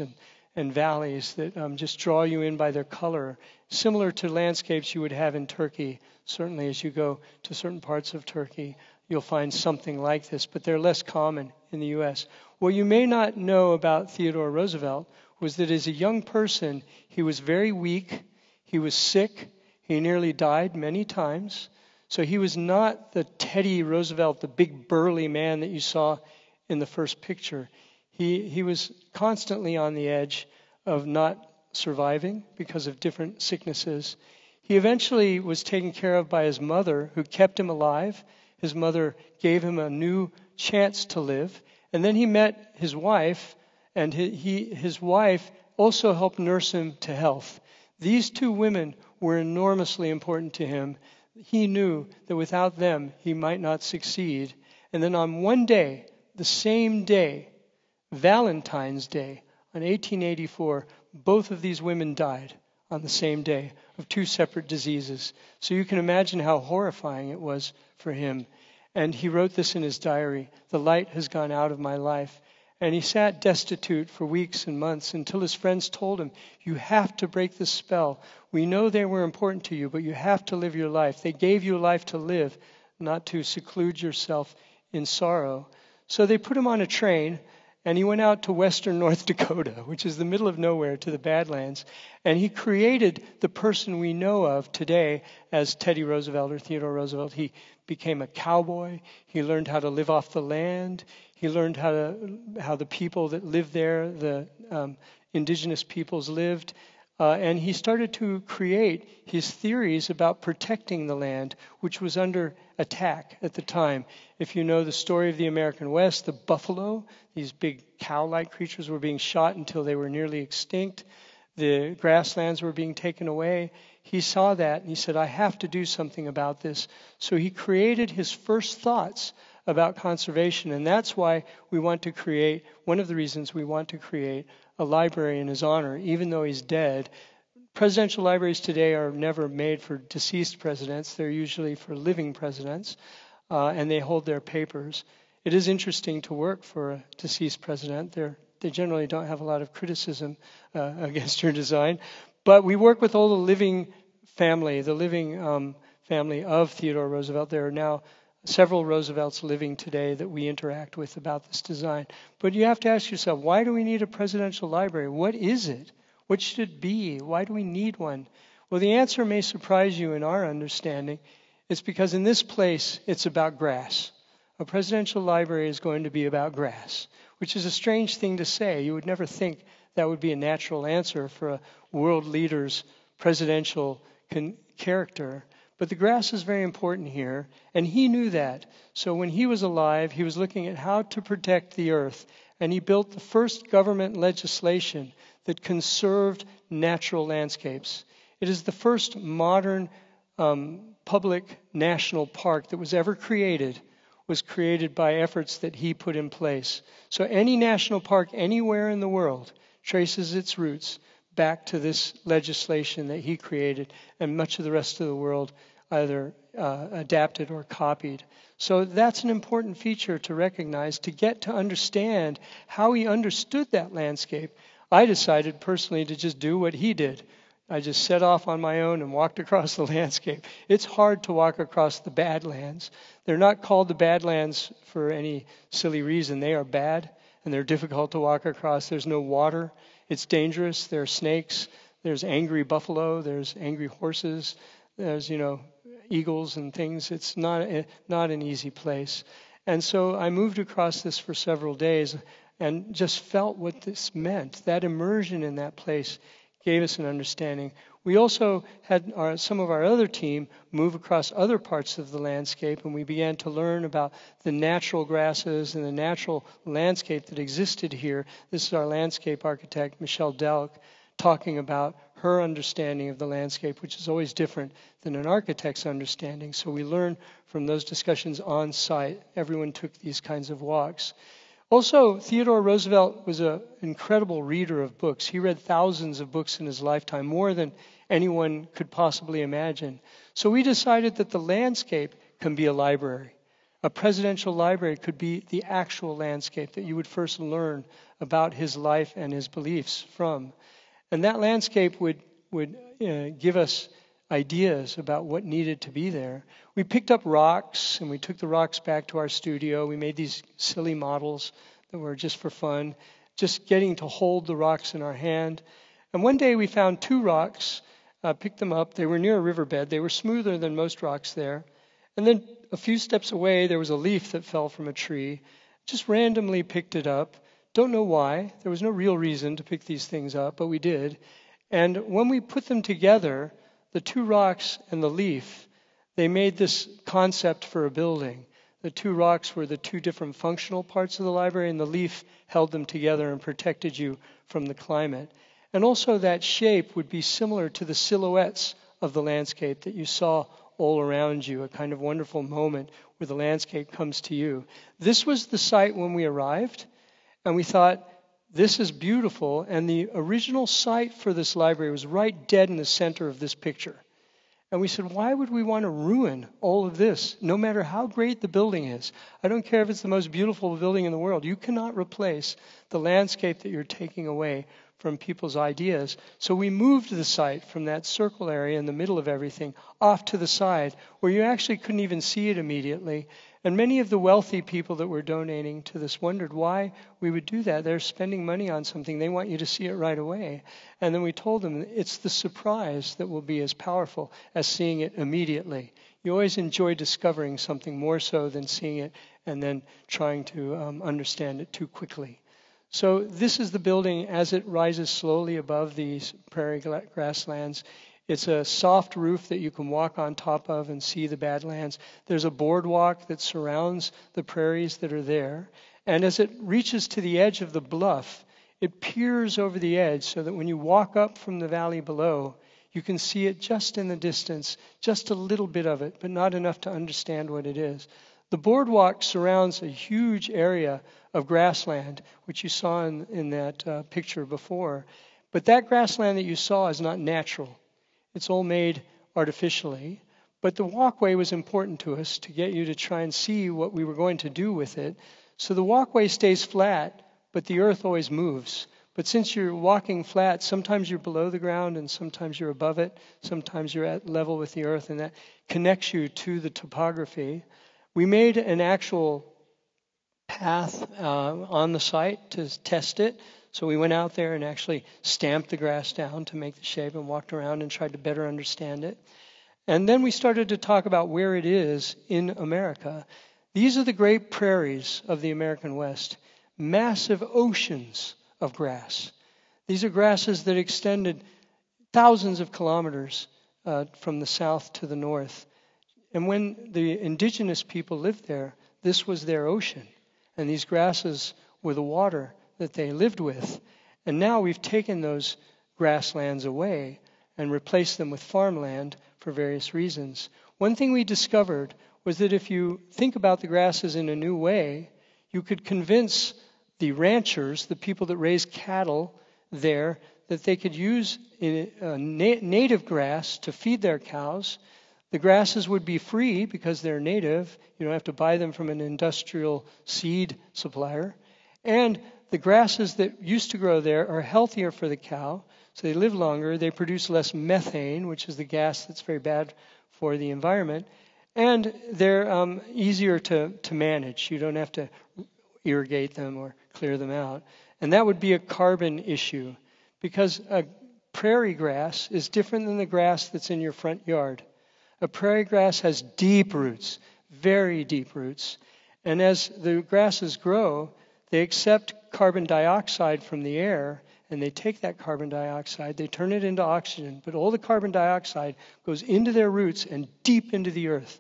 and valleys that just draw you in by their color, similar to landscapes you would have in Turkey. Certainly as you go to certain parts of Turkey, you'll find something like this, but they're less common in the U.S. What you may not know about Theodore Roosevelt was that as a young person, he was very weak, he was sick, he nearly died many times. So he was not the Teddy Roosevelt, the big burly man that you saw in the first picture. He was constantly on the edge of not surviving because of different sicknesses. He eventually was taken care of by his mother, who kept him alive. His mother gave him a new chance to live. And then he met his wife, and his wife also helped nurse him to health. These two women were enormously important to him. He knew that without them, he might not succeed. And then on one day, the same day, Valentine's Day, on 1884, both of these women died on the same day of two separate diseases. So you can imagine how horrifying it was for him. And he wrote this in his diary, "The light has gone out of my life." And he sat destitute for weeks and months until his friends told him, "You have to break the spell. We know they were important to you, but you have to live your life. They gave you a life to live, not to seclude yourself in sorrow." So they put him on a train, and he went out to western North Dakota, which is the middle of nowhere, to the Badlands. And he created the person we know of today as Teddy Roosevelt or Theodore Roosevelt. He became a cowboy. He learned how to live off the land. He learned how the people that lived there, the indigenous peoples, lived. And he started to create his theories about protecting the land, which was under attack at the time. If you know the story of the American West, the buffalo, these big cow-like creatures, were being shot until they were nearly extinct. The grasslands were being taken away. He saw that and he said, "I have to do something about this." So he created his first thoughts about conservation, and that's why we want to create, one of the reasons we want to create a library in his honor, even though he's dead. Presidential libraries today are never made for deceased presidents. They're usually for living presidents, and they hold their papers. It is interesting to work for a deceased president. They generally don't have a lot of criticism against your design. But we work with all the living family, family of Theodore Roosevelt. There are now several Roosevelts living today that we interact with about this design. But you have to ask yourself, why do we need a presidential library? What is it? What should it be? Why do we need one? Well, the answer may surprise you in our understanding. It's because in this place, it's about grass. A presidential library is going to be about grass, which is a strange thing to say. You would never think that would be a natural answer for a world leader's presidential character. But the grass is very important here, and he knew that. So when he was alive, he was looking at how to protect the earth, and he built the first government legislation that conserved natural landscapes. It is the first modern public national park that was ever created, was created by efforts that he put in place. So any national park anywhere in the world traces its roots back to this legislation that he created, and much of the rest of the world either adapted or copied. So that's an important feature to recognize to get to understand how he understood that landscape. I decided personally to just do what he did. I just set off on my own and walked across the landscape. It's hard to walk across the Badlands. They're not called the Badlands for any silly reason. They are bad and they're difficult to walk across. There's no water. It's dangerous. There are snakes. There's angry buffalo. There's angry horses. There's, eagles and things. It's not an easy place. And so I moved across this for several days and just felt what this meant. That immersion in that place gave us an understanding. We also had some of our other team move across other parts of the landscape, and we began to learn about the natural grasses and the natural landscape that existed here. This is our landscape architect, Michelle Delk, talking about her understanding of the landscape, which is always different than an architect's understanding. So we learned from those discussions on site. Everyone took these kinds of walks. Also, Theodore Roosevelt was an incredible reader of books. He read thousands of books in his lifetime, more than anyone could possibly imagine. So we decided that the landscape can be a library. A presidential library could be the actual landscape that you would first learn about his life and his beliefs from. And that landscape would give us ideas about what needed to be there. We picked up rocks, and we took the rocks back to our studio. We made these silly models that were just for fun, just getting to hold the rocks in our hand. And one day we found 2 rocks, picked them up. They were near a riverbed. They were smoother than most rocks there. And then a few steps away, there was a leaf that fell from a tree. Just randomly picked it up. Don't know why. There was no real reason to pick these things up, but we did. And when we put them together, the 2 rocks and the leaf, they made this concept for a building. The 2 rocks were the 2 different functional parts of the library, and the leaf held them together and protected you from the climate. And also that shape would be similar to the silhouettes of the landscape that you saw all around you, a kind of wonderful moment where the landscape comes to you. This was the site when we arrived. And we thought, this is beautiful. And the original site for this library was right dead in the center of this picture. And we said, why would we want to ruin all of this, no matter how great the building is? I don't care if it's the most beautiful building in the world. You cannot replace the landscape that you're taking away from people's ideas. So we moved the site from that circle area in the middle of everything off to the side, where you actually couldn't even see it immediately. And many of the wealthy people that were donating to this wondered why we would do that. They're spending money on something. They want you to see it right away. And then we told them it's the surprise that will be as powerful as seeing it immediately. You always enjoy discovering something more so than seeing it and then trying to understand it too quickly. So this is the building as it rises slowly above these prairie grasslands. It's a soft roof that you can walk on top of and see the Badlands. There's a boardwalk that surrounds the prairies that are there. And as it reaches to the edge of the bluff, it peers over the edge so that when you walk up from the valley below, you can see it just in the distance, just a little bit of it, but not enough to understand what it is. The boardwalk surrounds a huge area of grassland, which you saw in that picture before. But that grassland that you saw is not natural. It's all made artificially. But the walkway was important to us to get you to try and see what we were going to do with it. So the walkway stays flat, but the earth always moves. But since you're walking flat, sometimes you're below the ground and sometimes you're above it. Sometimes you're at level with the earth, and that connects you to the topography. We made an actual path on the site to test it. So we went out there and actually stamped the grass down to make the shape and walked around and tried to better understand it. And then we started to talk about where it is in America. These are the great prairies of the American West, massive oceans of grass. These are grasses that extended thousands of kilometers from the south to the north. And when the indigenous people lived there, this was their ocean. And these grasses were the water that they lived with. And now we've taken those grasslands away and replaced them with farmland for various reasons. One thing we discovered was that if you think about the grasses in a new way, you could convince the ranchers, the people that raise cattle there, that they could use native grass to feed their cows. The grasses would be free because they're native. You don't have to buy them from an industrial seed supplier. And the grasses that used to grow there are healthier for the cow, so they live longer. They produce less methane, which is the gas that's very bad for the environment. And they're easier to manage. You don't have to irrigate them or clear them out. And that would be a carbon issue, because a prairie grass is different than the grass that's in your front yard. A prairie grass has deep roots, very deep roots. And as the grasses grow, they accept carbon dioxide from the air, and they take that carbon dioxide, they turn it into oxygen, but all the carbon dioxide goes into their roots and deep into the earth.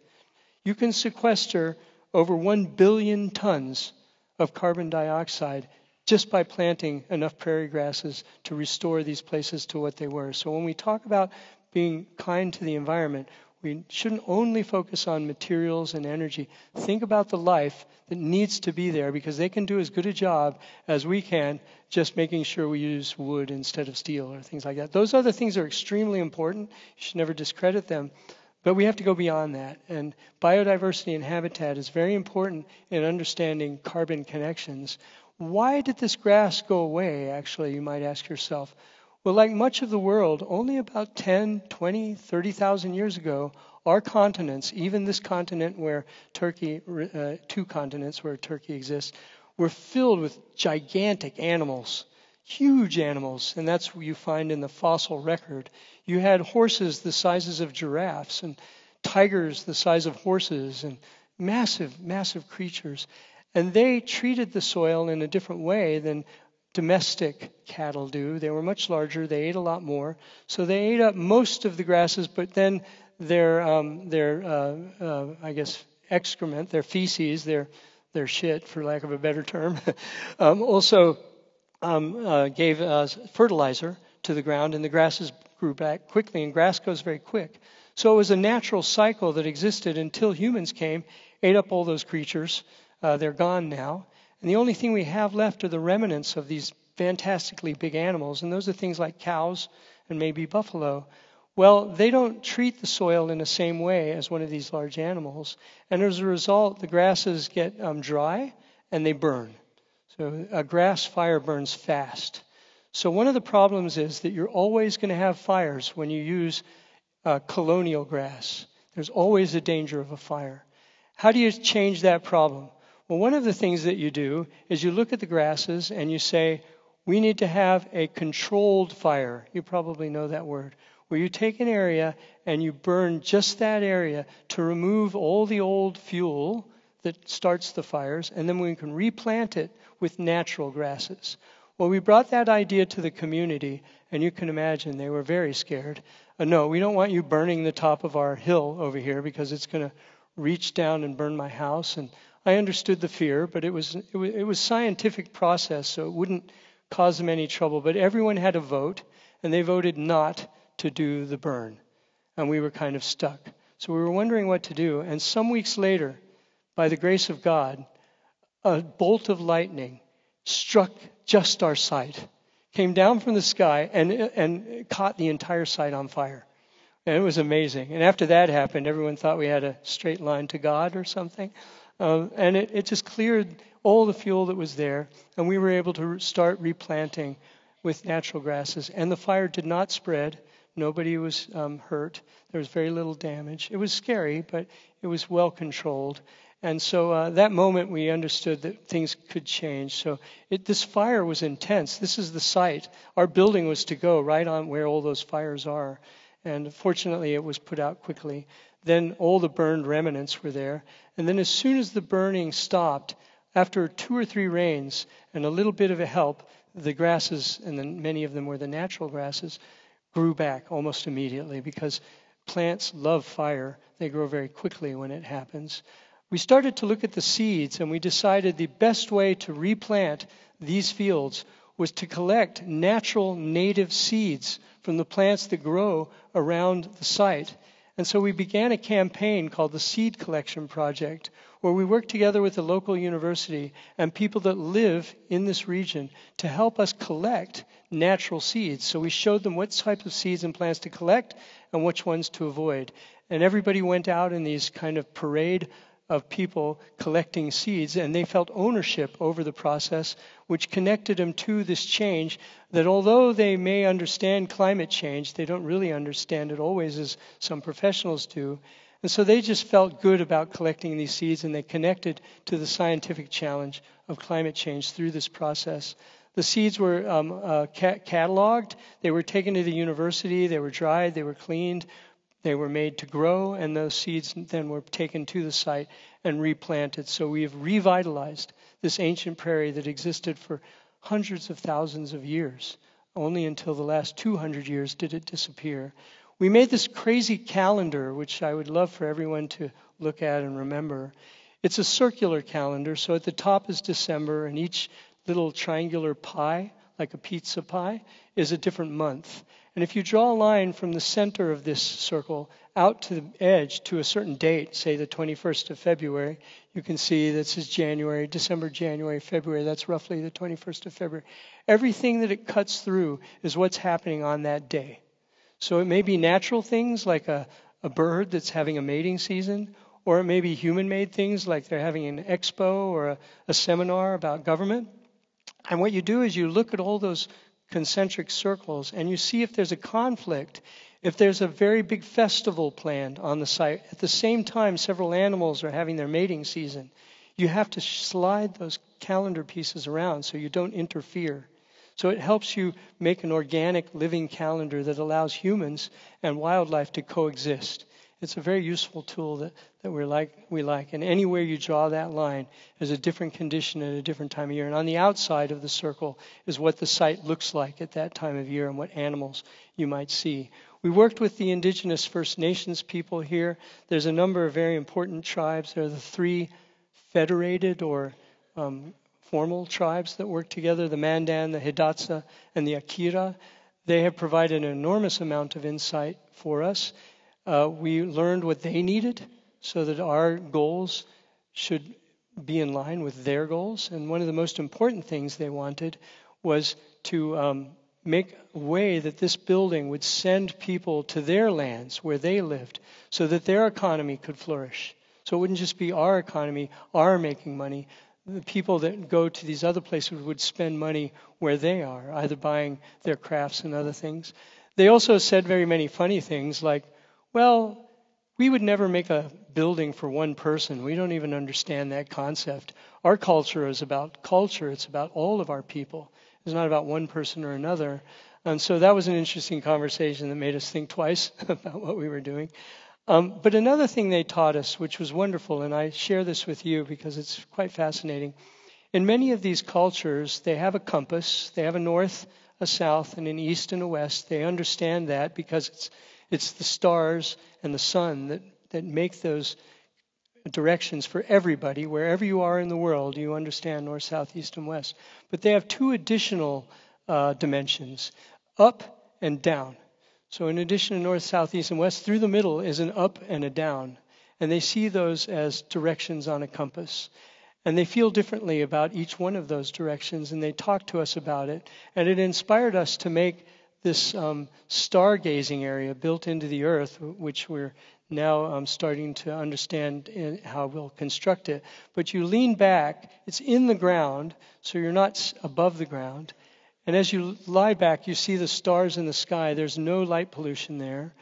You can sequester over 1 billion tons of carbon dioxide just by planting enough prairie grasses to restore these places to what they were. So when we talk about being kind to the environment, we shouldn't only focus on materials and energy. Think about the life that needs to be there, because they can do as good a job as we can just making sure we use wood instead of steel or things like that. Those other things are extremely important. You should never discredit them. But we have to go beyond that. And biodiversity and habitat is very important in understanding carbon connections. Why did this grass go away, actually, you might ask yourself? Well, like much of the world, only about 10, 20, 30,000 years ago, our continents, even this continent where Turkey, 2 continents where Turkey exists, were filled with gigantic animals, huge animals, and that's what you find in the fossil record. You had horses the sizes of giraffes and tigers the size of horses and massive, massive creatures. And they treated the soil in a different way than domestic cattle do. They were much larger. They ate a lot more. So they ate up most of the grasses, but then their excrement, their feces, their shit, for lack of a better term, also gave fertilizer to the ground, and the grasses grew back quickly, and grass goes very quick. So it was a natural cycle that existed until humans came, ate up all those creatures. They're gone now. And the only thing we have left are the remnants of these fantastically big animals, and those are things like cows and maybe buffalo. Well, they don't treat the soil in the same way as one of these large animals, and as a result, the grasses get dry and they burn. So a grass fire burns fast. So one of the problems is that you're always going to have fires when you use colonial grass. There's always a danger of a fire. How do you change that problem? Well, one of the things that you do is you look at the grasses and you say, we need to have a controlled fire. You probably know that word. Where you take an area and you burn just that area to remove all the old fuel that starts the fires, and then we can replant it with natural grasses. Well, we brought that idea to the community, and you can imagine they were very scared. No, we don't want you burning the top of our hill over here because it's going to reach down and burn my house. And I understood the fear, but it was scientific process, so it wouldn't cause them any trouble. But everyone had a vote, and they voted not to do the burn. And we were kind of stuck. So we were wondering what to do. And some weeks later, by the grace of God, a bolt of lightning struck just our site, came down from the sky and caught the entire site on fire. And it was amazing. And after that happened, everyone thought we had a straight line to God or something. And it just cleared all the fuel that was there. And we were able to start replanting with natural grasses. And the fire did not spread. Nobody was hurt. There was very little damage. It was scary, but it was well controlled. And so that moment we understood that things could change. So this fire was intense. This is the site. Our building was to go right on where all those fires are. And fortunately, it was put out quickly. Then all the burned remnants were there. And then as soon as the burning stopped, after 2 or 3 rains and a little bit of a help, the grasses, and then many of them were the natural grasses, grew back almost immediately because plants love fire. They grow very quickly when it happens. We started to look at the seeds, and we decided the best way to replant these fields was to collect natural native seeds from the plants that grow around the site. And so we began a campaign called the Seed Collection Project, where we worked together with the local university and people that live in this region to help us collect natural seeds. So we showed them what types of seeds and plants to collect and which ones to avoid. And everybody went out in these kind of parade of people collecting seeds, and they felt ownership over the process, which connected them to this change that although they may understand climate change, they don't really understand it always as some professionals do. And so they just felt good about collecting these seeds, and they connected to the scientific challenge of climate change through this process. The seeds were cataloged. They were taken to the university. They were dried. They were cleaned. They were made to grow, and those seeds then were taken to the site and replanted. So we have revitalized this ancient prairie that existed for hundreds of thousands of years. Only until the last 200 years did it disappear. We made this crazy calendar, which I would love for everyone to look at and remember. It's a circular calendar, so at the top is December, and each little triangular pie, like a pizza pie, is a different month. And if you draw a line from the center of this circle out to the edge to a certain date, say the 21st of February, you can see this is January, December, January, February. That's roughly the 21st of February. Everything that it cuts through is what's happening on that day. So it may be natural things like a bird that's having a mating season, or it may be human-made things like they're having an expo or a seminar about government. And what you do is you look at all those concentric circles and you see if there's a conflict, if there's a very big festival planned on the site. At the same time, several animals are having their mating season. You have to slide those calendar pieces around so you don't interfere. So it helps you make an organic living calendar that allows humans and wildlife to coexist. It's a very useful tool that we like. And anywhere you draw that line is a different condition at a different time of year. And on the outside of the circle is what the site looks like at that time of year and what animals you might see. We worked with the indigenous First Nations people here. There's a number of very important tribes. There are the 3 federated or formal tribes that work together, the Mandan, the Hidatsa, and the Akira. They have provided an enormous amount of insight for us. We learned what they needed so that our goals should be in line with their goals. And one of the most important things they wanted was to make a way that this building would send people to their lands where they lived so that their economy could flourish. So it wouldn't just be our economy, our making money. The people that go to these other places would spend money where they are, either buying their crafts and other things. They also said very many funny things like, well, we would never make a building for one person. We don't even understand that concept. Our culture is about culture. It's about all of our people. It's not about one person or another. And so that was an interesting conversation that made us think twice about what we were doing. But another thing they taught us, which was wonderful, and I share this with you because it's quite fascinating. In many of these cultures, they have a compass. They have a north, a south, and an east and a west. They understand that because it's the stars and the sun that make those directions for everybody. Wherever you are in the world, you understand north, south, east, and west. But they have 2 additional dimensions, up and down. So in addition to north, south, east, and west, through the middle is an up and a down. And they see those as directions on a compass. And they feel differently about each one of those directions, and they talk to us about it. And it inspired us to make this stargazing area built into the earth, which we're now starting to understand how we'll construct it. But you lean back, it's in the ground, so you're not above the ground. And as you lie back, you see the stars in the sky. There's no light pollution there.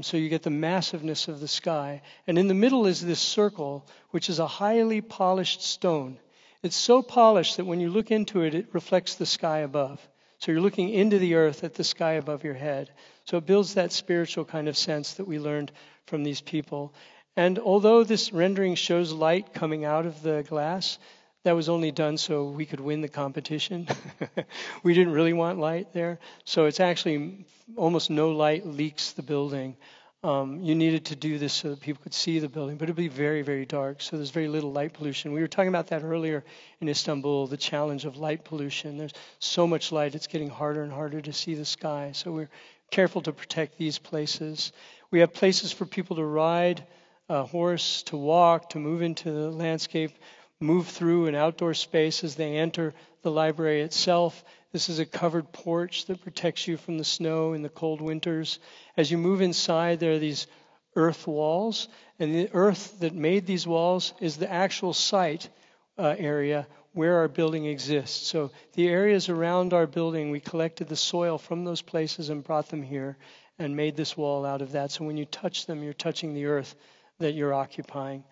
So you get the massiveness of the sky. And in the middle is this circle, which is a highly polished stone. It's so polished that when you look into it, it reflects the sky above. So you're looking into the earth at the sky above your head. So it builds that spiritual kind of sense that we learned from these people. And although this rendering shows light coming out of the glass, that was only done so we could win the competition. We didn't really want light there. So it's actually almost no light leaks the building. You needed to do this so that people could see the building, but it'd be very, very dark. So there's very little light pollution. We were talking about that earlier in Istanbul, the challenge of light pollution. There's so much light, it's getting harder and harder to see the sky. So we're careful to protect these places. We have places for people to ride a horse, to walk, to move into the landscape, move through an outdoor space as they enter the library itself. This is a covered porch that protects you from the snow in the cold winters. As you move inside, there are these earth walls, and the earth that made these walls is the actual site area where our building exists. So the areas around our building, we collected the soil from those places and brought them here and made this wall out of that. So when you touch them, you're touching the earth that you're occupying.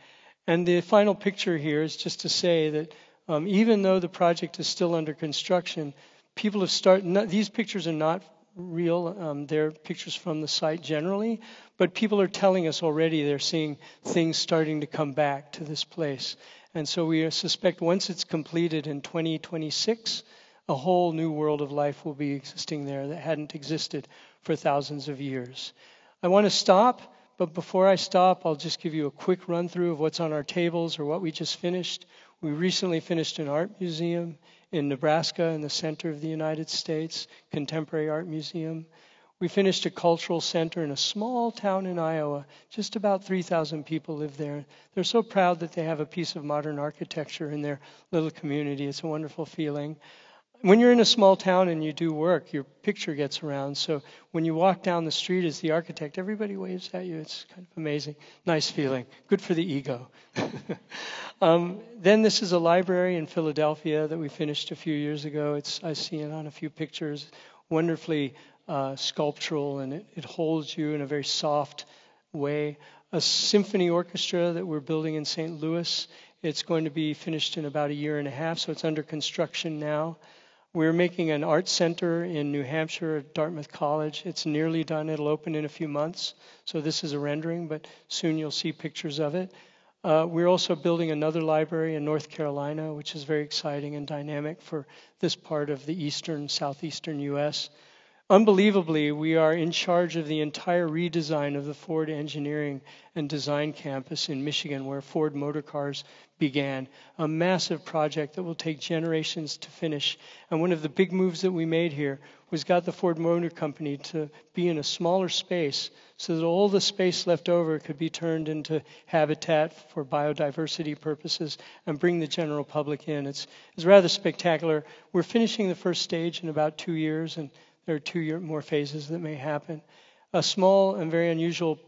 And the final picture here is just to say that even though the project is still under construction, people have started, these pictures are not real, they're pictures from the site generally, but people are telling us already they're seeing things starting to come back to this place. And so we suspect once it's completed in 2026, a whole new world of life will be existing there that hadn't existed for thousands of years. I want to stop, but before I stop, I'll just give you a quick run through of what's on our tables or what we just finished. We recently finished an art museum in Nebraska in the center of the United States, Contemporary Art Museum. We finished a cultural center in a small town in Iowa. Just about 3,000 people live there. They're so proud that they have a piece of modern architecture in their little community. It's a wonderful feeling. When you're in a small town and you do work, your picture gets around. So when you walk down the street as the architect, everybody waves at you. It's kind of amazing. Nice feeling. Good for the ego. Then this is a library in Philadelphia that we finished a few years ago. I see it on a few pictures. Wonderfully sculptural, and it holds you in a very soft way. A symphony orchestra that we're building in St. Louis. It's going to be finished in about a year and a half, so it's under construction now. We're making an art center in New Hampshire at Dartmouth College. It's nearly done. It'll open in a few months. So this is a rendering, but soon you'll see pictures of it. We're also building another library in North Carolina, which is very exciting and dynamic for this part of the southeastern U.S. Unbelievably, we are in charge of the entire redesign of the Ford Engineering and Design Campus in Michigan, where Ford Motor Cars began. A massive project that will take generations to finish. And one of the big moves that we made here was got the Ford Motor Company to be in a smaller space so that all the space left over could be turned into habitat for biodiversity purposes and bring the general public in. It's rather spectacular. We're finishing the first stage in about 2 years, and there are 2 more phases that may happen. A small and very unusual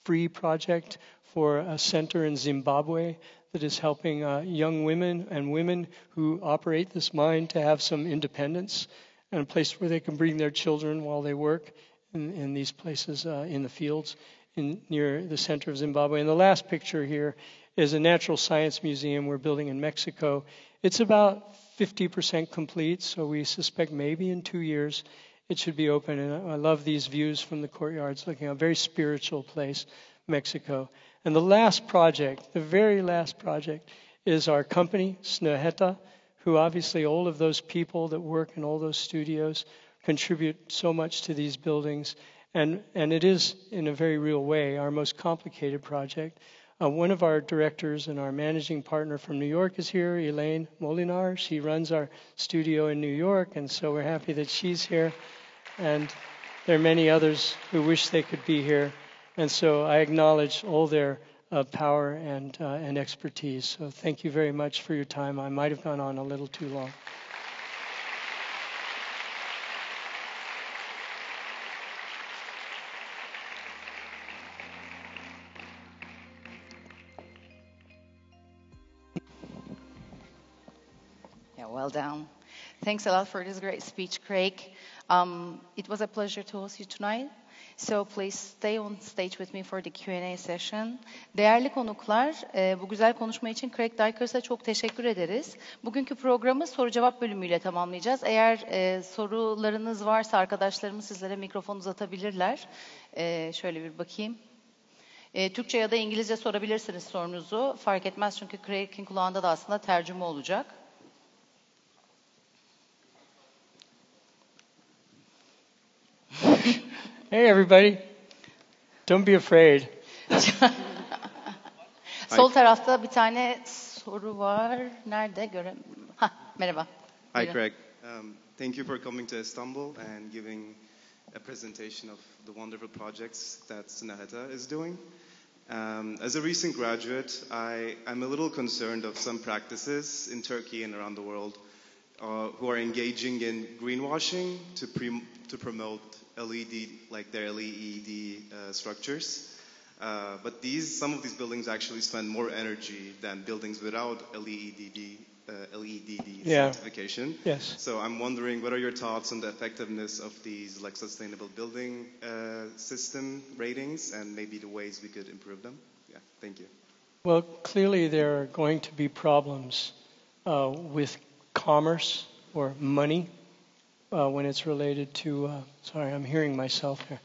free project for a center in Zimbabwe that is helping young women and women who operate this mine to have some independence and a place where they can bring their children while they work in these places in the fields near the center of Zimbabwe. And the last picture here is a natural science museum we're building in Mexico. It's about 50% complete, so we suspect maybe in 2 years it should be open. And I love these views from the courtyards, looking at a very spiritual place, Mexico. And the last project, the very last project, is our company, Snøhetta, who obviously all of those people that work in all those studios contribute so much to these buildings. And it is, in a very real way, our most complicated project. One of our directors and our managing partner from New York is here, Elaine Molinar. She runs our studio in New York, and so we're happy that she's here. And there are many others who wish they could be here. And so I acknowledge all their power and expertise. So thank you very much for your time. I might have gone on a little too long. Yeah, well done. Thanks a lot for this great speech, Craig. It was a pleasure to host you tonight. So please stay on stage with me for the Q&A session. Değerli konuklar, bu güzel konuşma için Craig Dykers'a çok teşekkür ederiz. Bugünkü programı soru-cevap bölümüyle tamamlayacağız. Eğer sorularınız varsa arkadaşlarımız sizlere mikrofon uzatabilirler. Şöyle bir bakayım. Türkçe ya da İngilizce sorabilirsiniz sorunuzu. Fark etmez çünkü Craig'in kulağında da aslında tercüme olacak. Hey everybody, don't be afraid. Sol tarafta bir tane soru var. Nerede? Merhaba. Hi Craig. Thank you for coming to Istanbul and giving a presentation of the wonderful projects that Snøhetta is doing. As a recent graduate, I'm a little concerned of some practices in Turkey and around the world who are engaging in greenwashing to promote LED, like their LED structures. But some of these buildings actually spend more energy than buildings without LEED certification. Yes. So I'm wondering, what are your thoughts on the effectiveness of these like sustainable building system ratings, and maybe the ways we could improve them? Yeah, thank you. Well, clearly there are going to be problems with commerce or money when it's related to, sorry, I'm hearing myself here,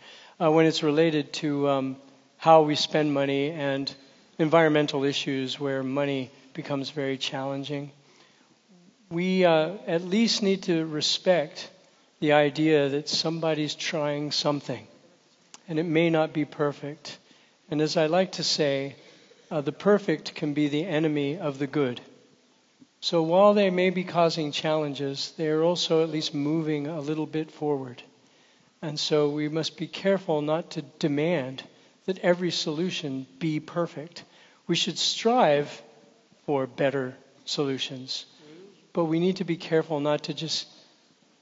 when it's related to how we spend money and environmental issues where money becomes very challenging. We at least need to respect the idea that somebody's trying something, and it may not be perfect. And as I like to say, the perfect can be the enemy of the good. So while they may be causing challenges, they are also at least moving a little bit forward. And so we must be careful not to demand that every solution be perfect. We should strive for better solutions. But we need to be careful not to just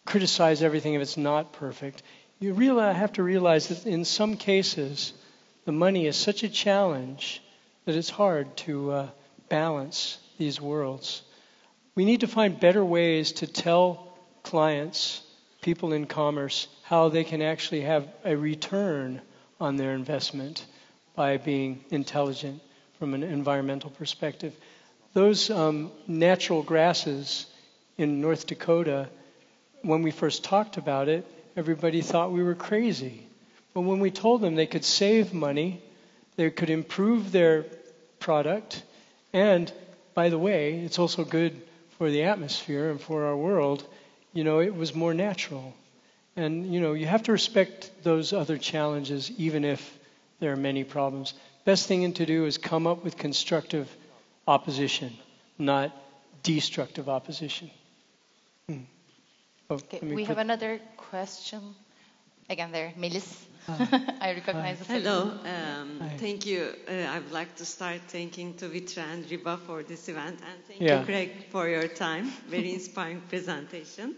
criticize everything if it's not perfect. You have to realize that in some cases, the money is such a challenge that it's hard to balance these worlds. We need to find better ways to tell clients, people in commerce, how they can actually have a return on their investment by being intelligent from an environmental perspective. Those natural grasses in North Dakota, when we first talked about it, everybody thought we were crazy. But when we told them they could save money, they could improve their product, and by the way, it's also good for the atmosphere and for our world, it was more natural. And, you have to respect those other challenges even if there are many problems. Best thing to do is come up with constructive opposition, not destructive opposition. Okay, we have another question. Again there, Melis. I recognize the Hello, thank you. I would like to start thanking to VitrA and RIBA for this event, and thank you, Craig, for your time. Very inspiring presentation.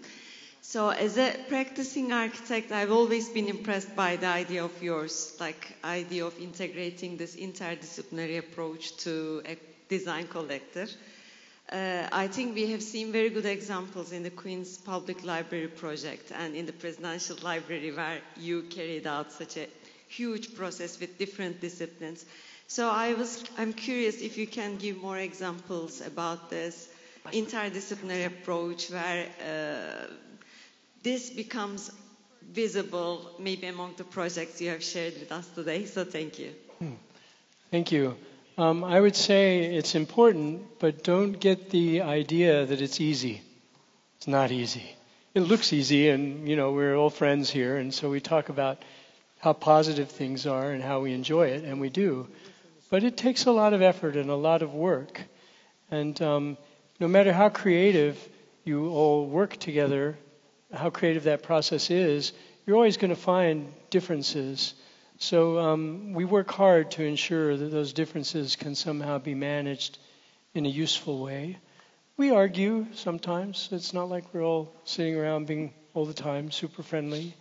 So as a practicing architect, I've always been impressed by the idea of yours, idea of integrating this interdisciplinary approach to a design collector. I think we have seen very good examples in the Queen's Public Library project and in the Presidential Library, where you carried out such a huge process with different disciplines. So I'm curious if you can give more examples about this interdisciplinary approach where this becomes visible maybe among the projects you have shared with us today. So thank you. Thank you. I would say it's important, but don't get the idea that it's easy. It's not easy. It looks easy, and, we're all friends here, and so we talk about how positive things are and how we enjoy it, and we do. But it takes a lot of effort and a lot of work. And no matter how creative you all work together, how creative that process is, you're always going to find differences. So we work hard to ensure that those differences can somehow be managed in a useful way. We argue sometimes. It's not like we're all sitting around being all the time super friendly.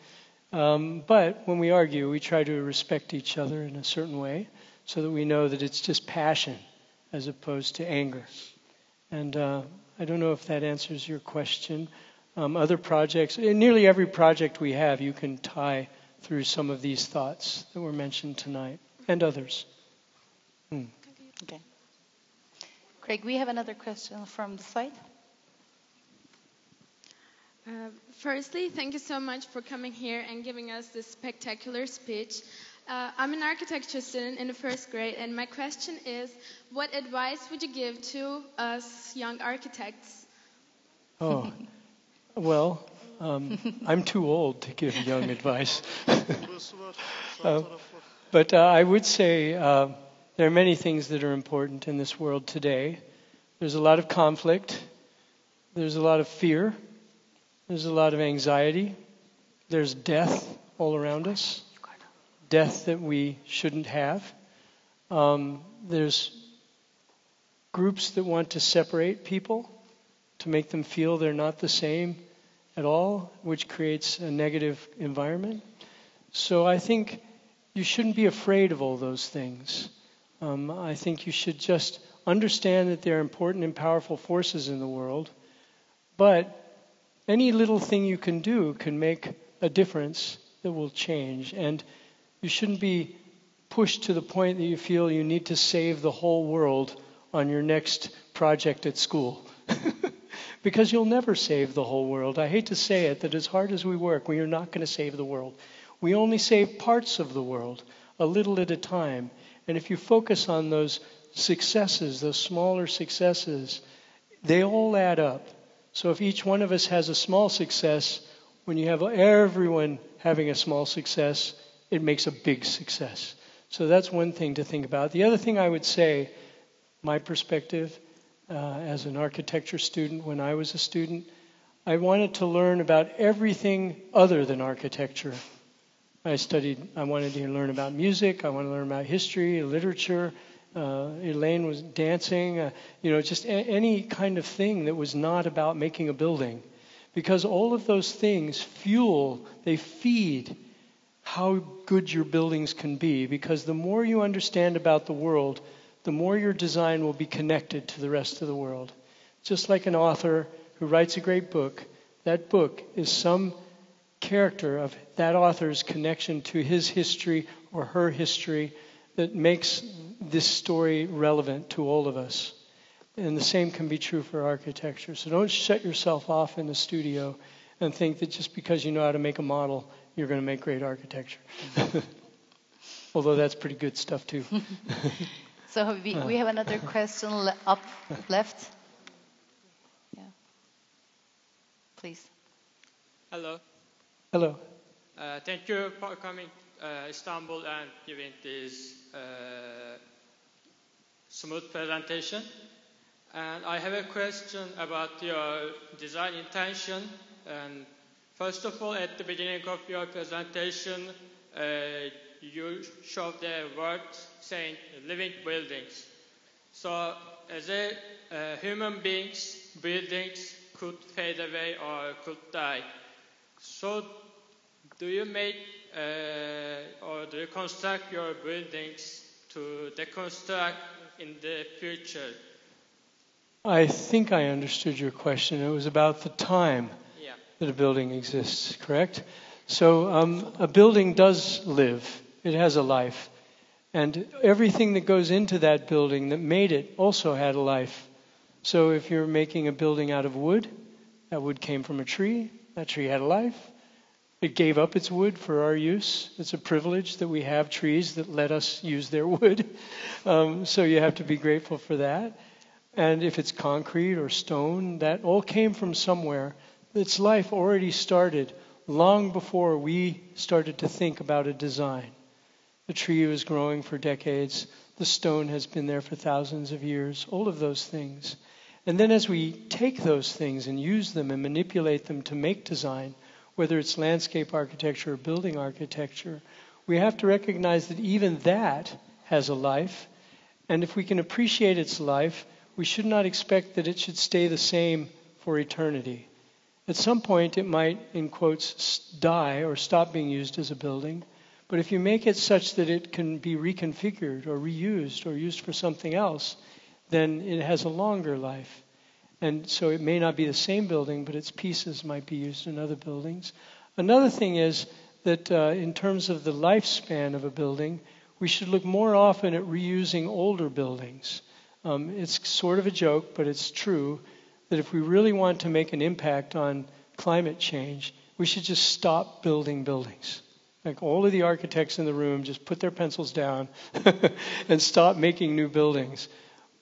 But when we argue, we try to respect each other in a certain way so that we know that it's just passion as opposed to anger. And I don't know if that answers your question. Other projects, in nearly every project we have, you can tie through some of these thoughts that were mentioned tonight, and others. Okay. Craig, we have another question from the side. Firstly, thank you so much for coming here and giving us this spectacular speech. I'm an architecture student in the first grade, and my question is, what advice would you give to us young architects? Well, I'm too old to give young advice. But I would say there are many things that are important in this world today. There's a lot of conflict. There's a lot of fear. There's a lot of anxiety. There's death all around us. Death that we shouldn't have. There's groups that want to separate people, to make them feel they're not the same at all, which creates a negative environment. So I think you shouldn't be afraid of all those things. I think you should just understand that they're important and powerful forces in the world, but any little thing you can do can make a difference that will change. And you shouldn't be pushed to the point that you feel you need to save the whole world on your next project at school. Because you'll never save the whole world. I hate to say it, that as hard as we work, we are not going to save the world. We only save parts of the world, a little at a time. And if you focus on those successes, those smaller successes, they all add up. So if each one of us has a small success, when you have everyone having a small success, it makes a big success. So that's one thing to think about. The other thing I would say, my perspective as an architecture student, when I was a student, I wanted to learn about everything other than architecture. I wanted to learn about music, I wanted to learn about history, literature. Elaine was dancing, just any kind of thing that was not about making a building. Because all of those things they feed how good your buildings can be. Because the more you understand about the world, the more your design will be connected to the rest of the world. Just like an author who writes a great book, that book is some character of that author's connection to his history or her history that makes this story relevant to all of us. And the same can be true for architecture. So don't shut yourself off in the studio and think that just because you know how to make a model, you're going to make great architecture. Although that's pretty good stuff too. So we have another question up left. Yeah. Please. Hello. Hello. Thank you for coming to Istanbul and giving this smooth presentation. And I have a question about your design intention. And first of all, at the beginning of your presentation, you showed the word saying living buildings. So as a human beings, buildings could fade away or could die. So do you make or do you construct your buildings to deconstruct in the future? I think I understood your question. It was about the time that a building exists, correct? So a building does live. It has a life. And everything that goes into that building that made it also had a life. So if you're making a building out of wood, that wood came from a tree. That tree had a life. It gave up its wood for our use. It's a privilege that we have trees that let us use their wood. So you have to be grateful for that. And if it's concrete or stone, that all came from somewhere. Its life already started long before we started to think about a design. The tree was growing for decades. The stone has been there for thousands of years. All of those things. And then as we take those things and use them and manipulate them to make design, whether it's landscape architecture or building architecture, we have to recognize that even that has a life. And if we can appreciate its life, we should not expect that it should stay the same for eternity. At some point, it might, in quotes, die or stop being used as a building. But if you make it such that it can be reconfigured or reused or used for something else, then it has a longer life. And so it may not be the same building, but its pieces might be used in other buildings. Another thing is that in terms of the lifespan of a building, we should look more often at reusing older buildings. It's sort of a joke, but it's true, that if we really want to make an impact on climate change, we should just stop building buildings. Like all of the architects in the room just put their pencils down and stop making new buildings.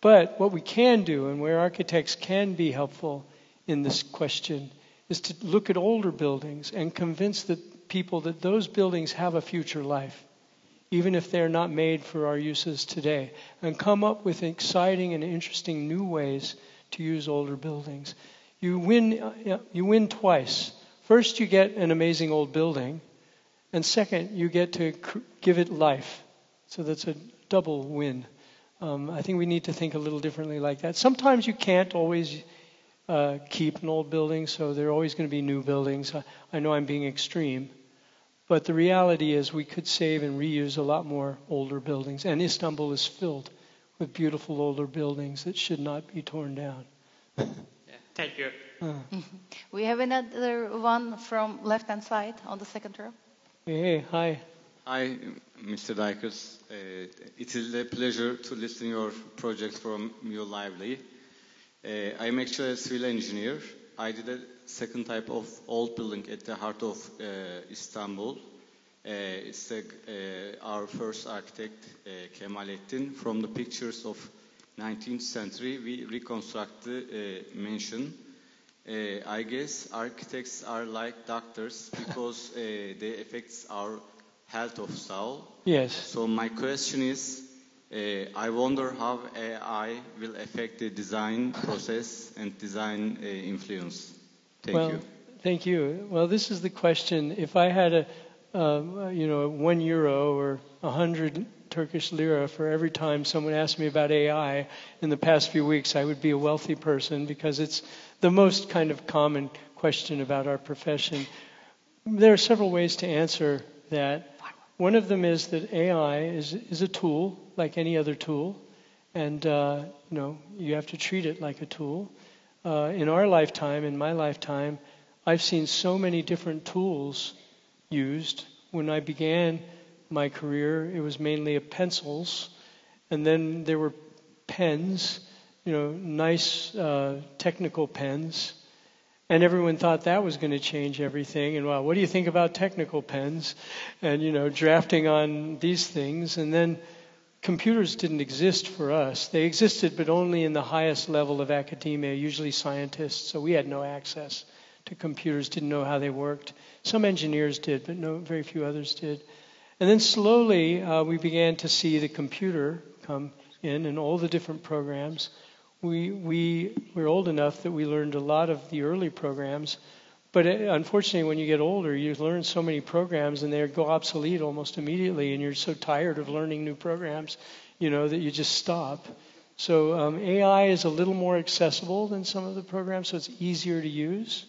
But what we can do, and where architects can be helpful in this question, is to look at older buildings and convince the people that those buildings have a future life, even if they're not made for our uses today, and come up with exciting and interesting new ways to use older buildings. You win twice. First, you get an amazing old building, and second, you get to give it life. So that's a double win. I think we need to think a little differently like that. Sometimes you can't always keep an old building, so there are always going to be new buildings. I know I'm being extreme. But the reality is we could save and reuse a lot more older buildings. And Istanbul is filled with beautiful older buildings that should not be torn down. Thank you. We have another one from left-hand side on the second row. Hey, hi. Hi, Mr. Dykers. It is a pleasure to listen to your project from your library. I'm actually a civil engineer. I did a second type of old building at the heart of Istanbul. It's our first architect, Kemalettin. From the pictures of 19th century, we reconstruct the mansion. I guess architects are like doctors because they affect our health of soul. Yes. So my question is, I wonder how AI will affect the design process and design influence. Thank you. Thank you. Well, this is the question. If I had €1 or 100 Turkish lira for every time someone asked me about AI in the past few weeks, I would be a wealthy person because it's the most kind of common question about our profession. There are several ways to answer that. One of them is that AI is a tool like any other tool, and you have to treat it like a tool. In our lifetime, in my lifetime, I've seen so many different tools used. When I began my career, it was mainly pencils, and then there were pens, nice technical pens, and everyone thought that was going to change everything. And well, what do you think about technical pens? And drafting on these things. And then computers didn't exist for us. They existed, but only in the highest level of academia, usually scientists. So we had no access to computers, didn't know how they worked. Some engineers did, but very few others did. And then slowly we began to see the computer come in and all the different programs. We were old enough that we learned a lot of the early programs, but unfortunately when you get older, you learn so many programs and they go obsolete almost immediately, and you're so tired of learning new programs, that you just stop. So AI is a little more accessible than some of the programs, so it's easier to use.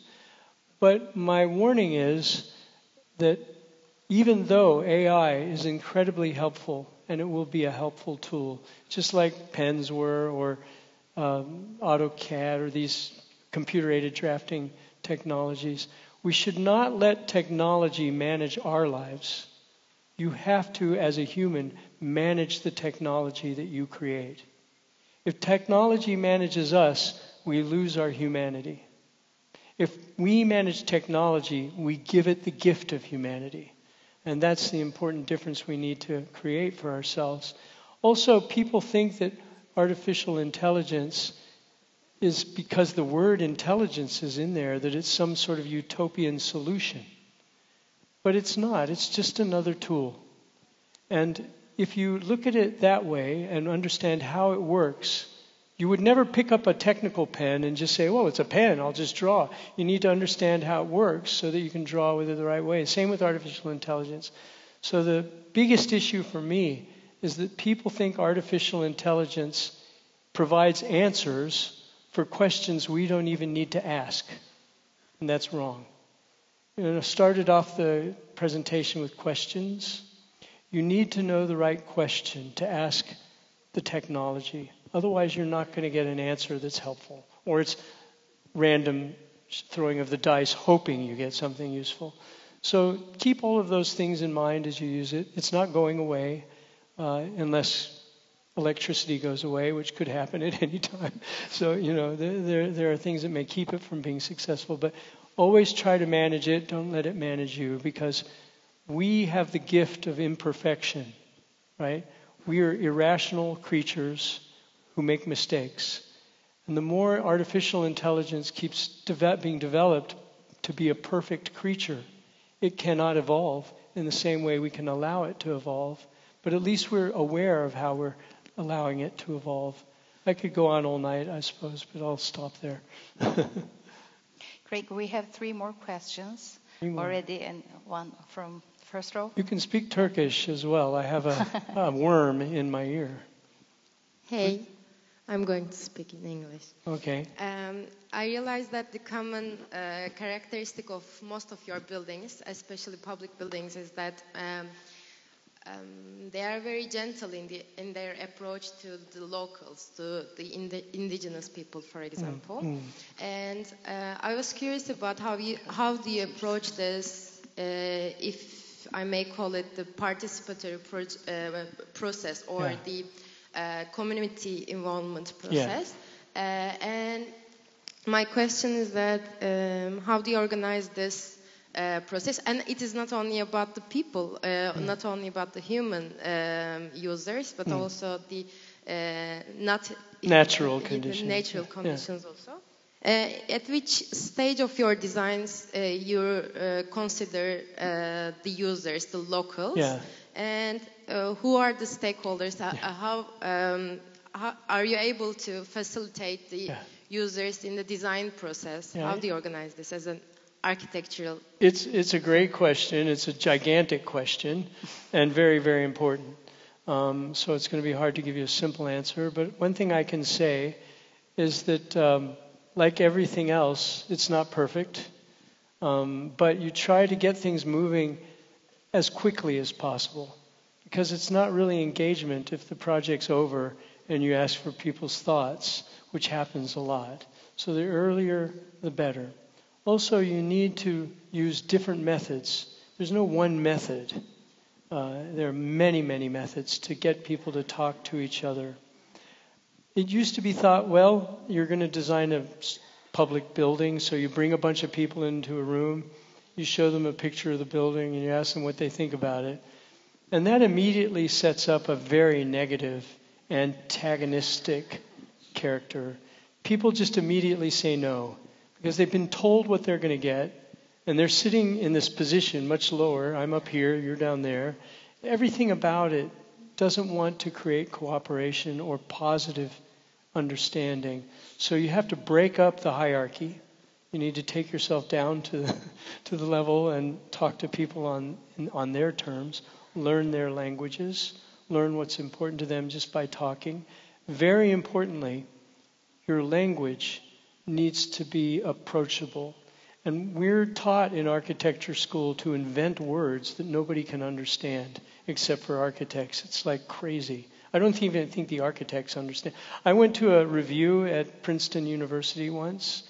But my warning is that even though AI is incredibly helpful, and it will be a helpful tool, just like pens were, or AutoCAD, or these computer-aided drafting technologies, we should not let technology manage our lives. You have to, as a human, manage the technology that you create. If technology manages us, we lose our humanity. If we manage technology, we give it the gift of humanity. And that's the important difference we need to create for ourselves. Also, people think that artificial intelligence is, because the word intelligence is in there, that it's some sort of utopian solution. But it's not. It's just another tool. And if you look at it that way and understand how it works, you would never pick up a technical pen and just say, well, it's a pen, I'll just draw. You need to understand how it works so that you can draw with it the right way. Same with artificial intelligence. So the biggest issue for me is that people think artificial intelligence provides answers for questions we don't even need to ask. And that's wrong. I started off the presentation with questions. You need to know the right question to ask the technology. Otherwise, you're not going to get an answer that's helpful. Or it's random throwing of the dice, hoping you get something useful. So keep all of those things in mind as you use it. It's not going away unless electricity goes away, which could happen at any time. So, there are things that may keep it from being successful. But always try to manage it. Don't let it manage you, because we have the gift of imperfection, right? We are irrational creatures who make mistakes. And the more artificial intelligence keeps being developed to be a perfect creature, it cannot evolve in the same way we can allow it to evolve. But at least we're aware of how we're allowing it to evolve. I could go on all night, I suppose, but I'll stop there. Great. We have 3 more questions already, and one from first row. You can speak Turkish as well. I have a worm in my ear. Hey, I'm going to speak in English. Okay. I realized that the common characteristic of most of your buildings, especially public buildings, is that they are very gentle in their approach to the locals, to the indigenous people, for example. And I was curious about how do you approach this, if I may call it the participatory process or the community involvement process. And my question is that how do you organize this process? And it is not only about the people, not only about the human users, but also the natural conditions. Natural conditions also. At which stage of your designs you consider the users, the locals, and who are the stakeholders? How are you able to facilitate the users in the design process? How do you organize this as an architectural? It's a great question. It's a gigantic question, and very, very important. So it's going to be hard to give you a simple answer. But one thing I can say is that, like everything else, it's not perfect. But you try to get things moving as quickly as possible, because it's not really engagement if the project's over and you ask for people's thoughts, which happens a lot. So the earlier, the better. Also, you need to use different methods. There's no one method. There are many, many methods to get people to talk to each other. It used to be thought, well, you're going to design a public building, so you bring a bunch of people into a room, you show them a picture of the building, and you ask them what they think about it. And that immediately sets up a very negative, antagonistic character. People just immediately say no, because they've been told what they're going to get, and they're sitting in this position much lower. I'm up here, you're down there. Everything about it doesn't want to create cooperation or positive understanding. So you have to break up the hierarchy. You need to take yourself down to the level and talk to people on their terms, learn their languages, learn what's important to them just by talking. Very importantly, your language needs to be approachable. And we're taught in architecture school to invent words that nobody can understand except for architects. It's like crazy. I don't even think the architects understand. I went to a review at Princeton University once,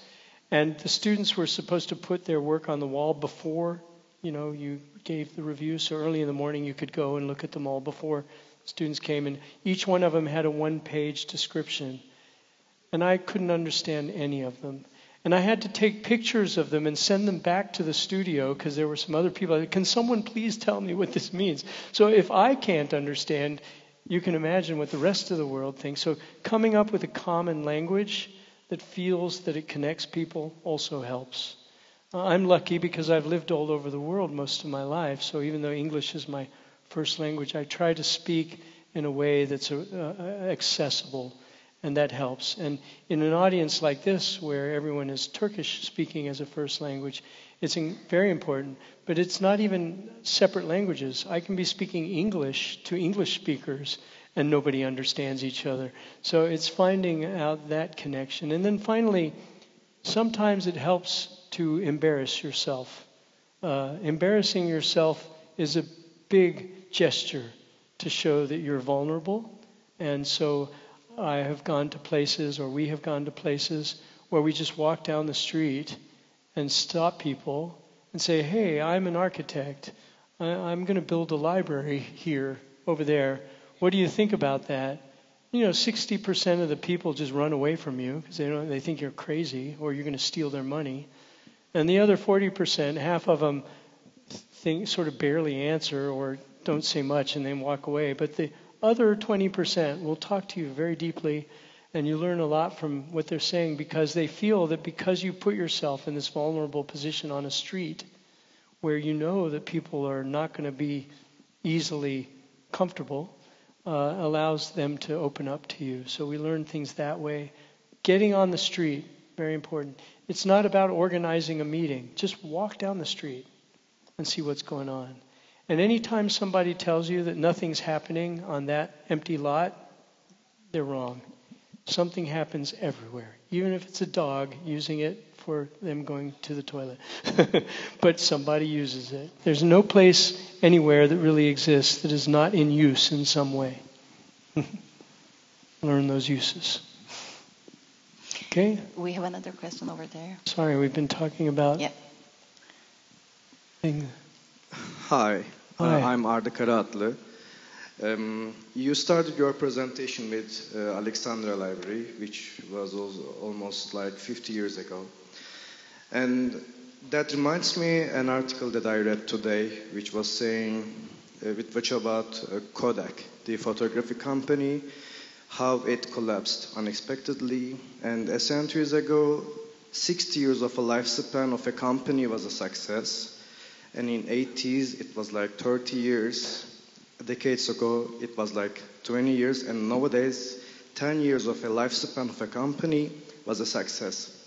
and the students were supposed to put their work on the wall before, you gave the review. So early in the morning you could go and look at them all before students came, and each one of them had a one-page description. And I couldn't understand any of them. And I had to take pictures of them and send them back to the studio because there were some other people. Can someone please tell me what this means? So if I can't understand, you can imagine what the rest of the world thinks. So coming up with a common language that feels that it connects people also helps. I'm lucky because I've lived all over the world most of my life. So even though English is my first language, I try to speak in a way that's accessible. And that helps. And in an audience like this, where everyone is Turkish speaking as a first language, it's very important. But it's not even separate languages. I can be speaking English to English speakers, and nobody understands each other. So it's finding out that connection. And then finally, sometimes it helps to embarrass yourself. Embarrassing yourself is a big gesture to show that you're vulnerable. And so I have gone to places, or we have gone to places, where we just walk down the street and stop people and say, hey, I'm an architect. I'm going to build a library here, over there. What do you think about that? 60% of the people just run away from you because they think you're crazy or you're going to steal their money. And the other 40%, half of them sort of barely answer or don't say much and then walk away. But the other 20% will talk to you very deeply, and you learn a lot from what they're saying because they feel that because you put yourself in this vulnerable position on a street where you know that people are not going to be easily comfortable, allows them to open up to you. So we learn things that way. Getting on the street, very important. It's not about organizing a meeting. Just walk down the street and see what's going on. And anytime somebody tells you that nothing's happening on that empty lot, they're wrong. Something happens everywhere, even if it's a dog using it for them going to the toilet. But somebody uses it. There's no place anywhere that really exists that is not in use in some way. Learn those uses. Okay? We have another question over there. Sorry, we've been talking about... Yeah. Hi. I'm Arda Karaatlı. You started your presentation with Alexandra Library, which was almost like 50 years ago. And that reminds me an article that I read today, which was saying, which about Kodak, the photography company, how it collapsed unexpectedly. And a century ago, 60 years of a lifespan of a company was a success. And in 80s, it was like 30 years. Decades ago, it was like 20 years. And nowadays, 10 years of a lifespan of a company was a success.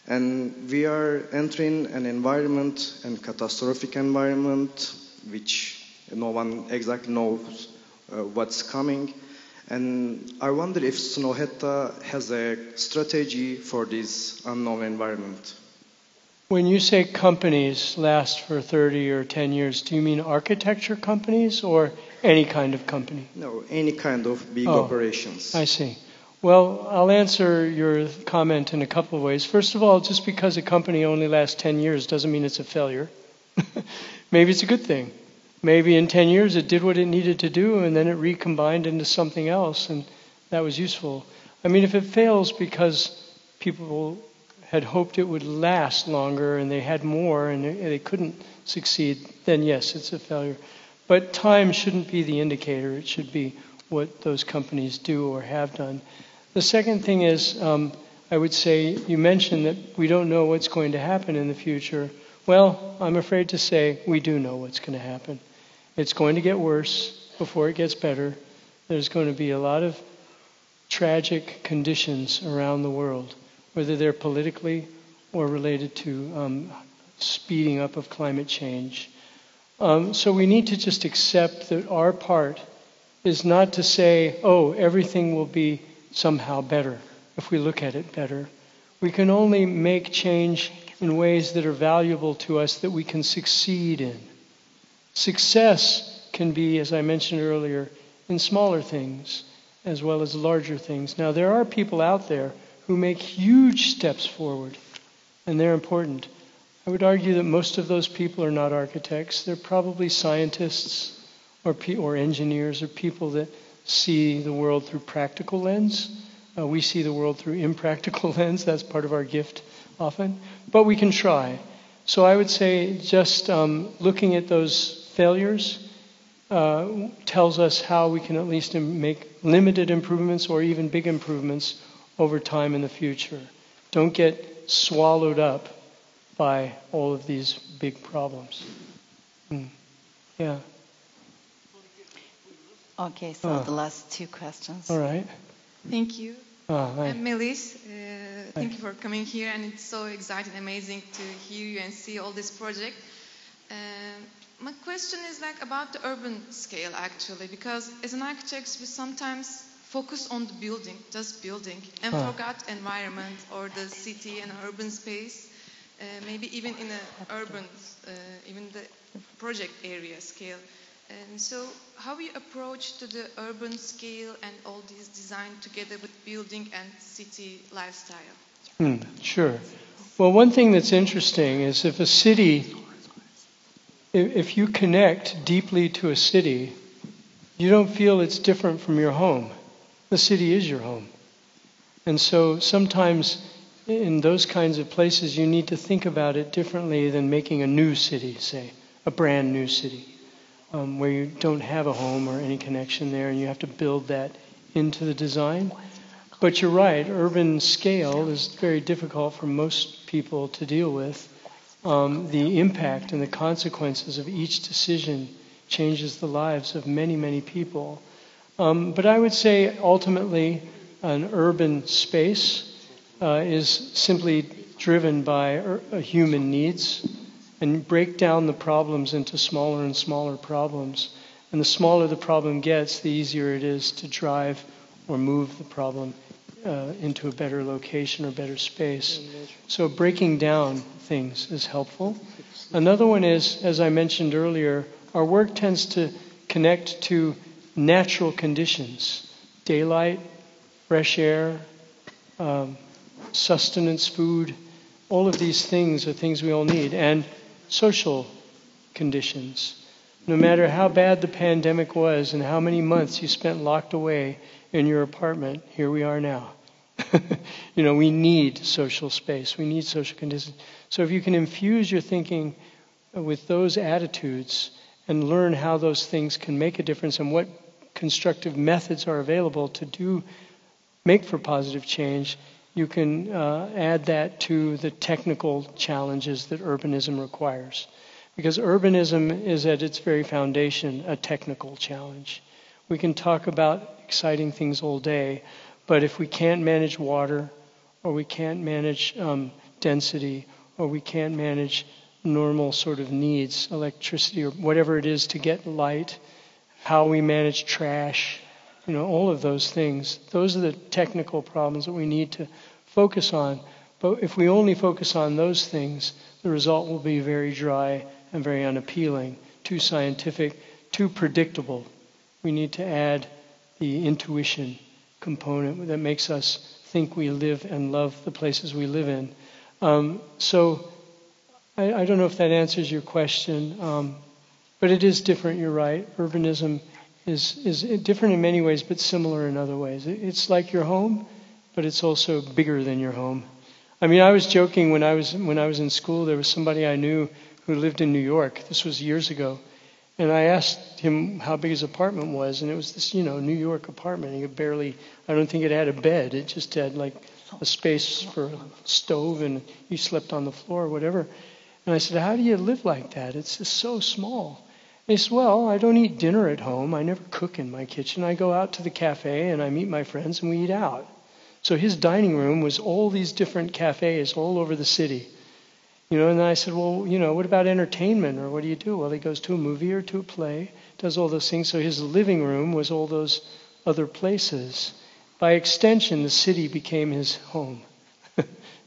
And we are entering an environment, a catastrophic environment, which no one exactly knows what's coming. And I wonder if Snøhetta has a strategy for this unknown environment. When you say companies last for 30 or 10 years, do you mean architecture companies or any kind of company? No, any kind of big operations. I see. Well, I'll answer your comment in a couple of ways. First of all, just because a company only lasts 10 years doesn't mean it's a failure. Maybe it's a good thing. Maybe in 10 years it did what it needed to do and then it recombined into something else and that was useful. I mean, if it fails because people had hoped it would last longer and they had more and they couldn't succeed, then yes, it's a failure. But time shouldn't be the indicator. It should be what those companies do or have done. The second thing is, I would say, you mentioned that we don't know what's going to happen in the future. Well, I'm afraid to say we do know what's going to happen. It's going to get worse before it gets better. There's going to be a lot of tragic conditions around the world, whether they're politically or related to speeding up of climate change. So we need to just accept that our part is not to say, oh, everything will be somehow better if we look at it better. We can only make change in ways that are valuable to us, that we can succeed in. Success can be, as I mentioned earlier, in smaller things as well as larger things. Now, there are people out there who make huge steps forward, and they're important. I would argue that most of those people are not architects. They're probably scientists or engineers or people that see the world through practical lens. We see the world through impractical lens. That's part of our gift often. But we can try. So I would say just looking at those failures tells us how we can at least make limited improvements or even big improvements over time in the future. Don't get swallowed up by all of these big problems. Yeah. Okay, so the last two questions. All right. Thank you. Hi. I'm Melis. Thank you for coming here, and it's so exciting, amazing to hear you and see all this project. My question is about the urban scale, actually, because as an architect, we sometimes focus on the building, just building, and forgot environment or the city and urban space, maybe even in a urban, even the project area scale. And so how you approach to the urban scale and all these design together with building and city lifestyle? Sure. Well, one thing that's interesting is if a city, if you connect deeply to a city, you don't feel it's different from your home. The city is your home. And so sometimes in those kinds of places you need to think about it differently than making a new city, say, a brand new city. Where you don't have a home or any connection there, and you have to build that into the design. But you're right, urban scale is very difficult for most people to deal with. The impact and the consequences of each decision changes the lives of many, many people. But I would say ultimately an urban space is simply driven by human needs, and break down the problems into smaller and smaller problems. And the smaller the problem gets, the easier it is to drive or move the problem into a better location or better space. So breaking down things is helpful. Another one is, as I mentioned earlier, our work tends to connect to natural conditions. Daylight, fresh air, sustenance, food, all of these things are things we all need. And social conditions. No matter how bad the pandemic was and how many months you spent locked away in your apartment, here we are now. We need social space. We need social conditions. So if you can infuse your thinking with those attitudes and learn how those things can make a difference and what constructive methods are available to make for positive change, you can add that to the technical challenges that urbanism requires. Because urbanism is at its very foundation a technical challenge. We can talk about exciting things all day, but if we can't manage water, or we can't manage density, or we can't manage normal sort of needs, electricity or whatever it is to get light, how we manage trash, all of those things, those are the technical problems that we need to focus on. But if we only focus on those things, the result will be very dry and very unappealing, too scientific, too predictable. We need to add the intuition component that makes us think we live and love the places we live in. So I don't know if that answers your question, but it is different, you're right. Urbanism is different in many ways, but similar in other ways. It's like your home, but it's also bigger than your home. I mean, I was joking when I was in school, there was somebody I knew who lived in New York. This was years ago. And I asked him how big his apartment was, and it was this, New York apartment. He could barely, I don't think it had a bed. It just had like a space for a stove, and he slept on the floor or whatever. And I said, how do you live like that? It's just so small. And he said, well, I don't eat dinner at home. I never cook in my kitchen. I go out to the cafe, and I meet my friends, and we eat out. So his dining room was all these different cafes all over the city. And then I said, well, what about entertainment, or what do you do? Well, he goes to a movie or to a play, does all those things. So his living room was all those other places. By extension, the city became his home.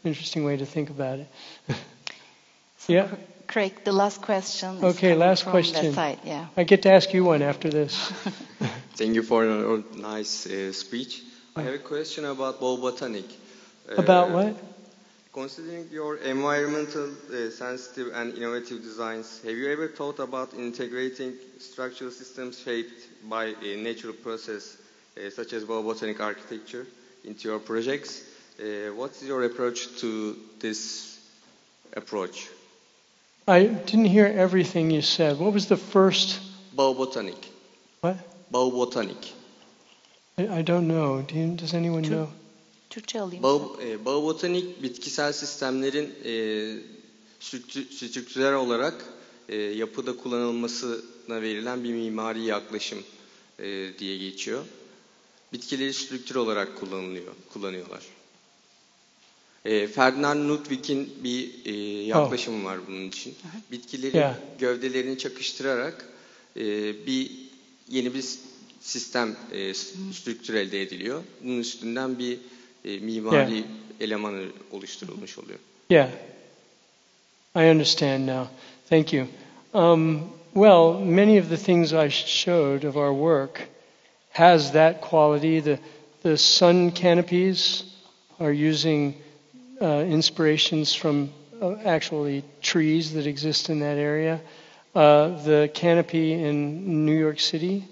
Interesting way to think about it. So yeah. Craig, the last question. Okay, last from question. That side, yeah. I get to ask you one after this. Thank you for your nice speech. I have a question about botanic. About what? Considering your environmental, sensitive and innovative designs, have you ever thought about integrating structural systems shaped by a natural process, such as botanic architecture, into your projects? What's your approach to this approach? I didn't hear everything you said. What was the first? Botanic. What? Botanic. I don't know. Does anyone know? Türkçe alayım. Botanik bitkisel sistemlerin strüktürel olarak yapıda kullanılmasına verilen bir mimari yaklaşım diye geçiyor. Bitkileri strüktür olarak kullanıyorlar. Ferdinand Ludwig'in bir yaklaşımı var bunun için. Bitkileri gövdelerini çakıştırarak yeni bir sistem strüktür elde ediliyor. Bunun üstünden bir mimari elemanı oluşturulmuş oluyor. Yeah, I understand now. Thank you. Well, many of the things I showed of our work has that quality. The sun canopies are using inspirations from actually trees that exist in that area. The canopy in New York City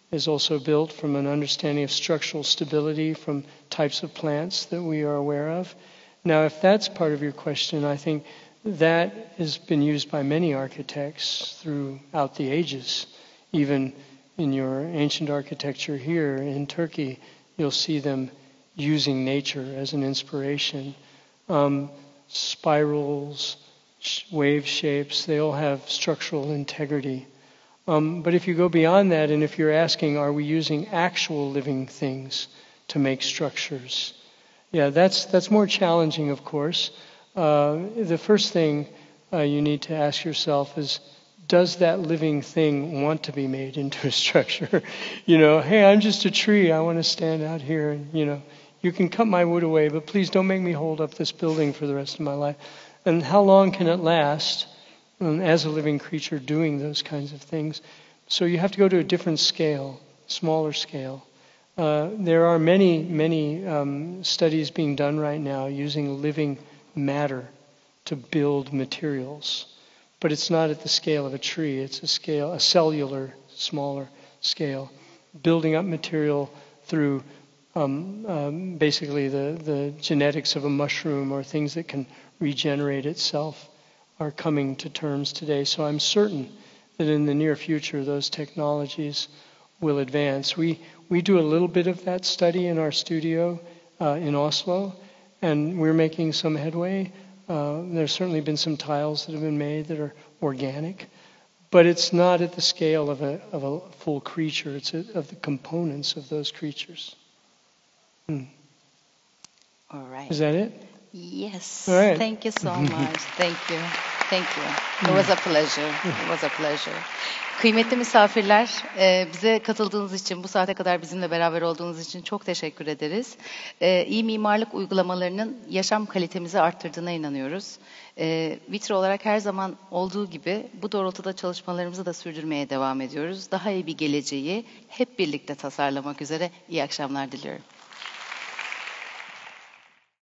is also built from an understanding of structural stability from types of plants that we are aware of. Now, if that's part of your question, I think that has been used by many architects throughout the ages. Even in your ancient architecture here in Turkey, you'll see them using nature as an inspiration. Spirals, wave shapes, they all have structural integrity. But if you go beyond that, and if you're asking, are we using actual living things to make structures? Yeah, that's more challenging, of course. The first thing you need to ask yourself is, does that living thing want to be made into a structure? Hey, I'm just a tree. I want to stand out here. And, you you can cut my wood away, but please don't make me hold up this building for the rest of my life. And how long can it last as a living creature doing those kinds of things? So you have to go to a different scale, smaller scale. There are many studies being done right now using living matter to build materials. But it's not at the scale of a tree. It's a cellular, smaller scale. Building up material through basically the genetics of a mushroom or things that can regenerate itself are coming to terms today. So I'm certain that in the near future those technologies will advance. We do a little bit of that study in our studio in Oslo, and we're making some headway. There's certainly been some tiles that have been made that are organic, but it's not at the scale of a full creature. It's of the components of those creatures. All right. Is that it? Yes. All right. Thank you so much. Thank you. It was a pleasure. It was a pleasure. Kıymetli misafirler, bize katıldığınız için, bu saate kadar bizimle beraber olduğunuz için çok teşekkür ederiz. İyi mimarlık uygulamalarının yaşam kalitemizi arttırdığına inanıyoruz. Vitra olarak her zaman olduğu gibi bu doğrultuda çalışmalarımızı da sürdürmeye devam ediyoruz. Daha iyi bir geleceği hep birlikte tasarlamak üzere iyi akşamlar diliyorum.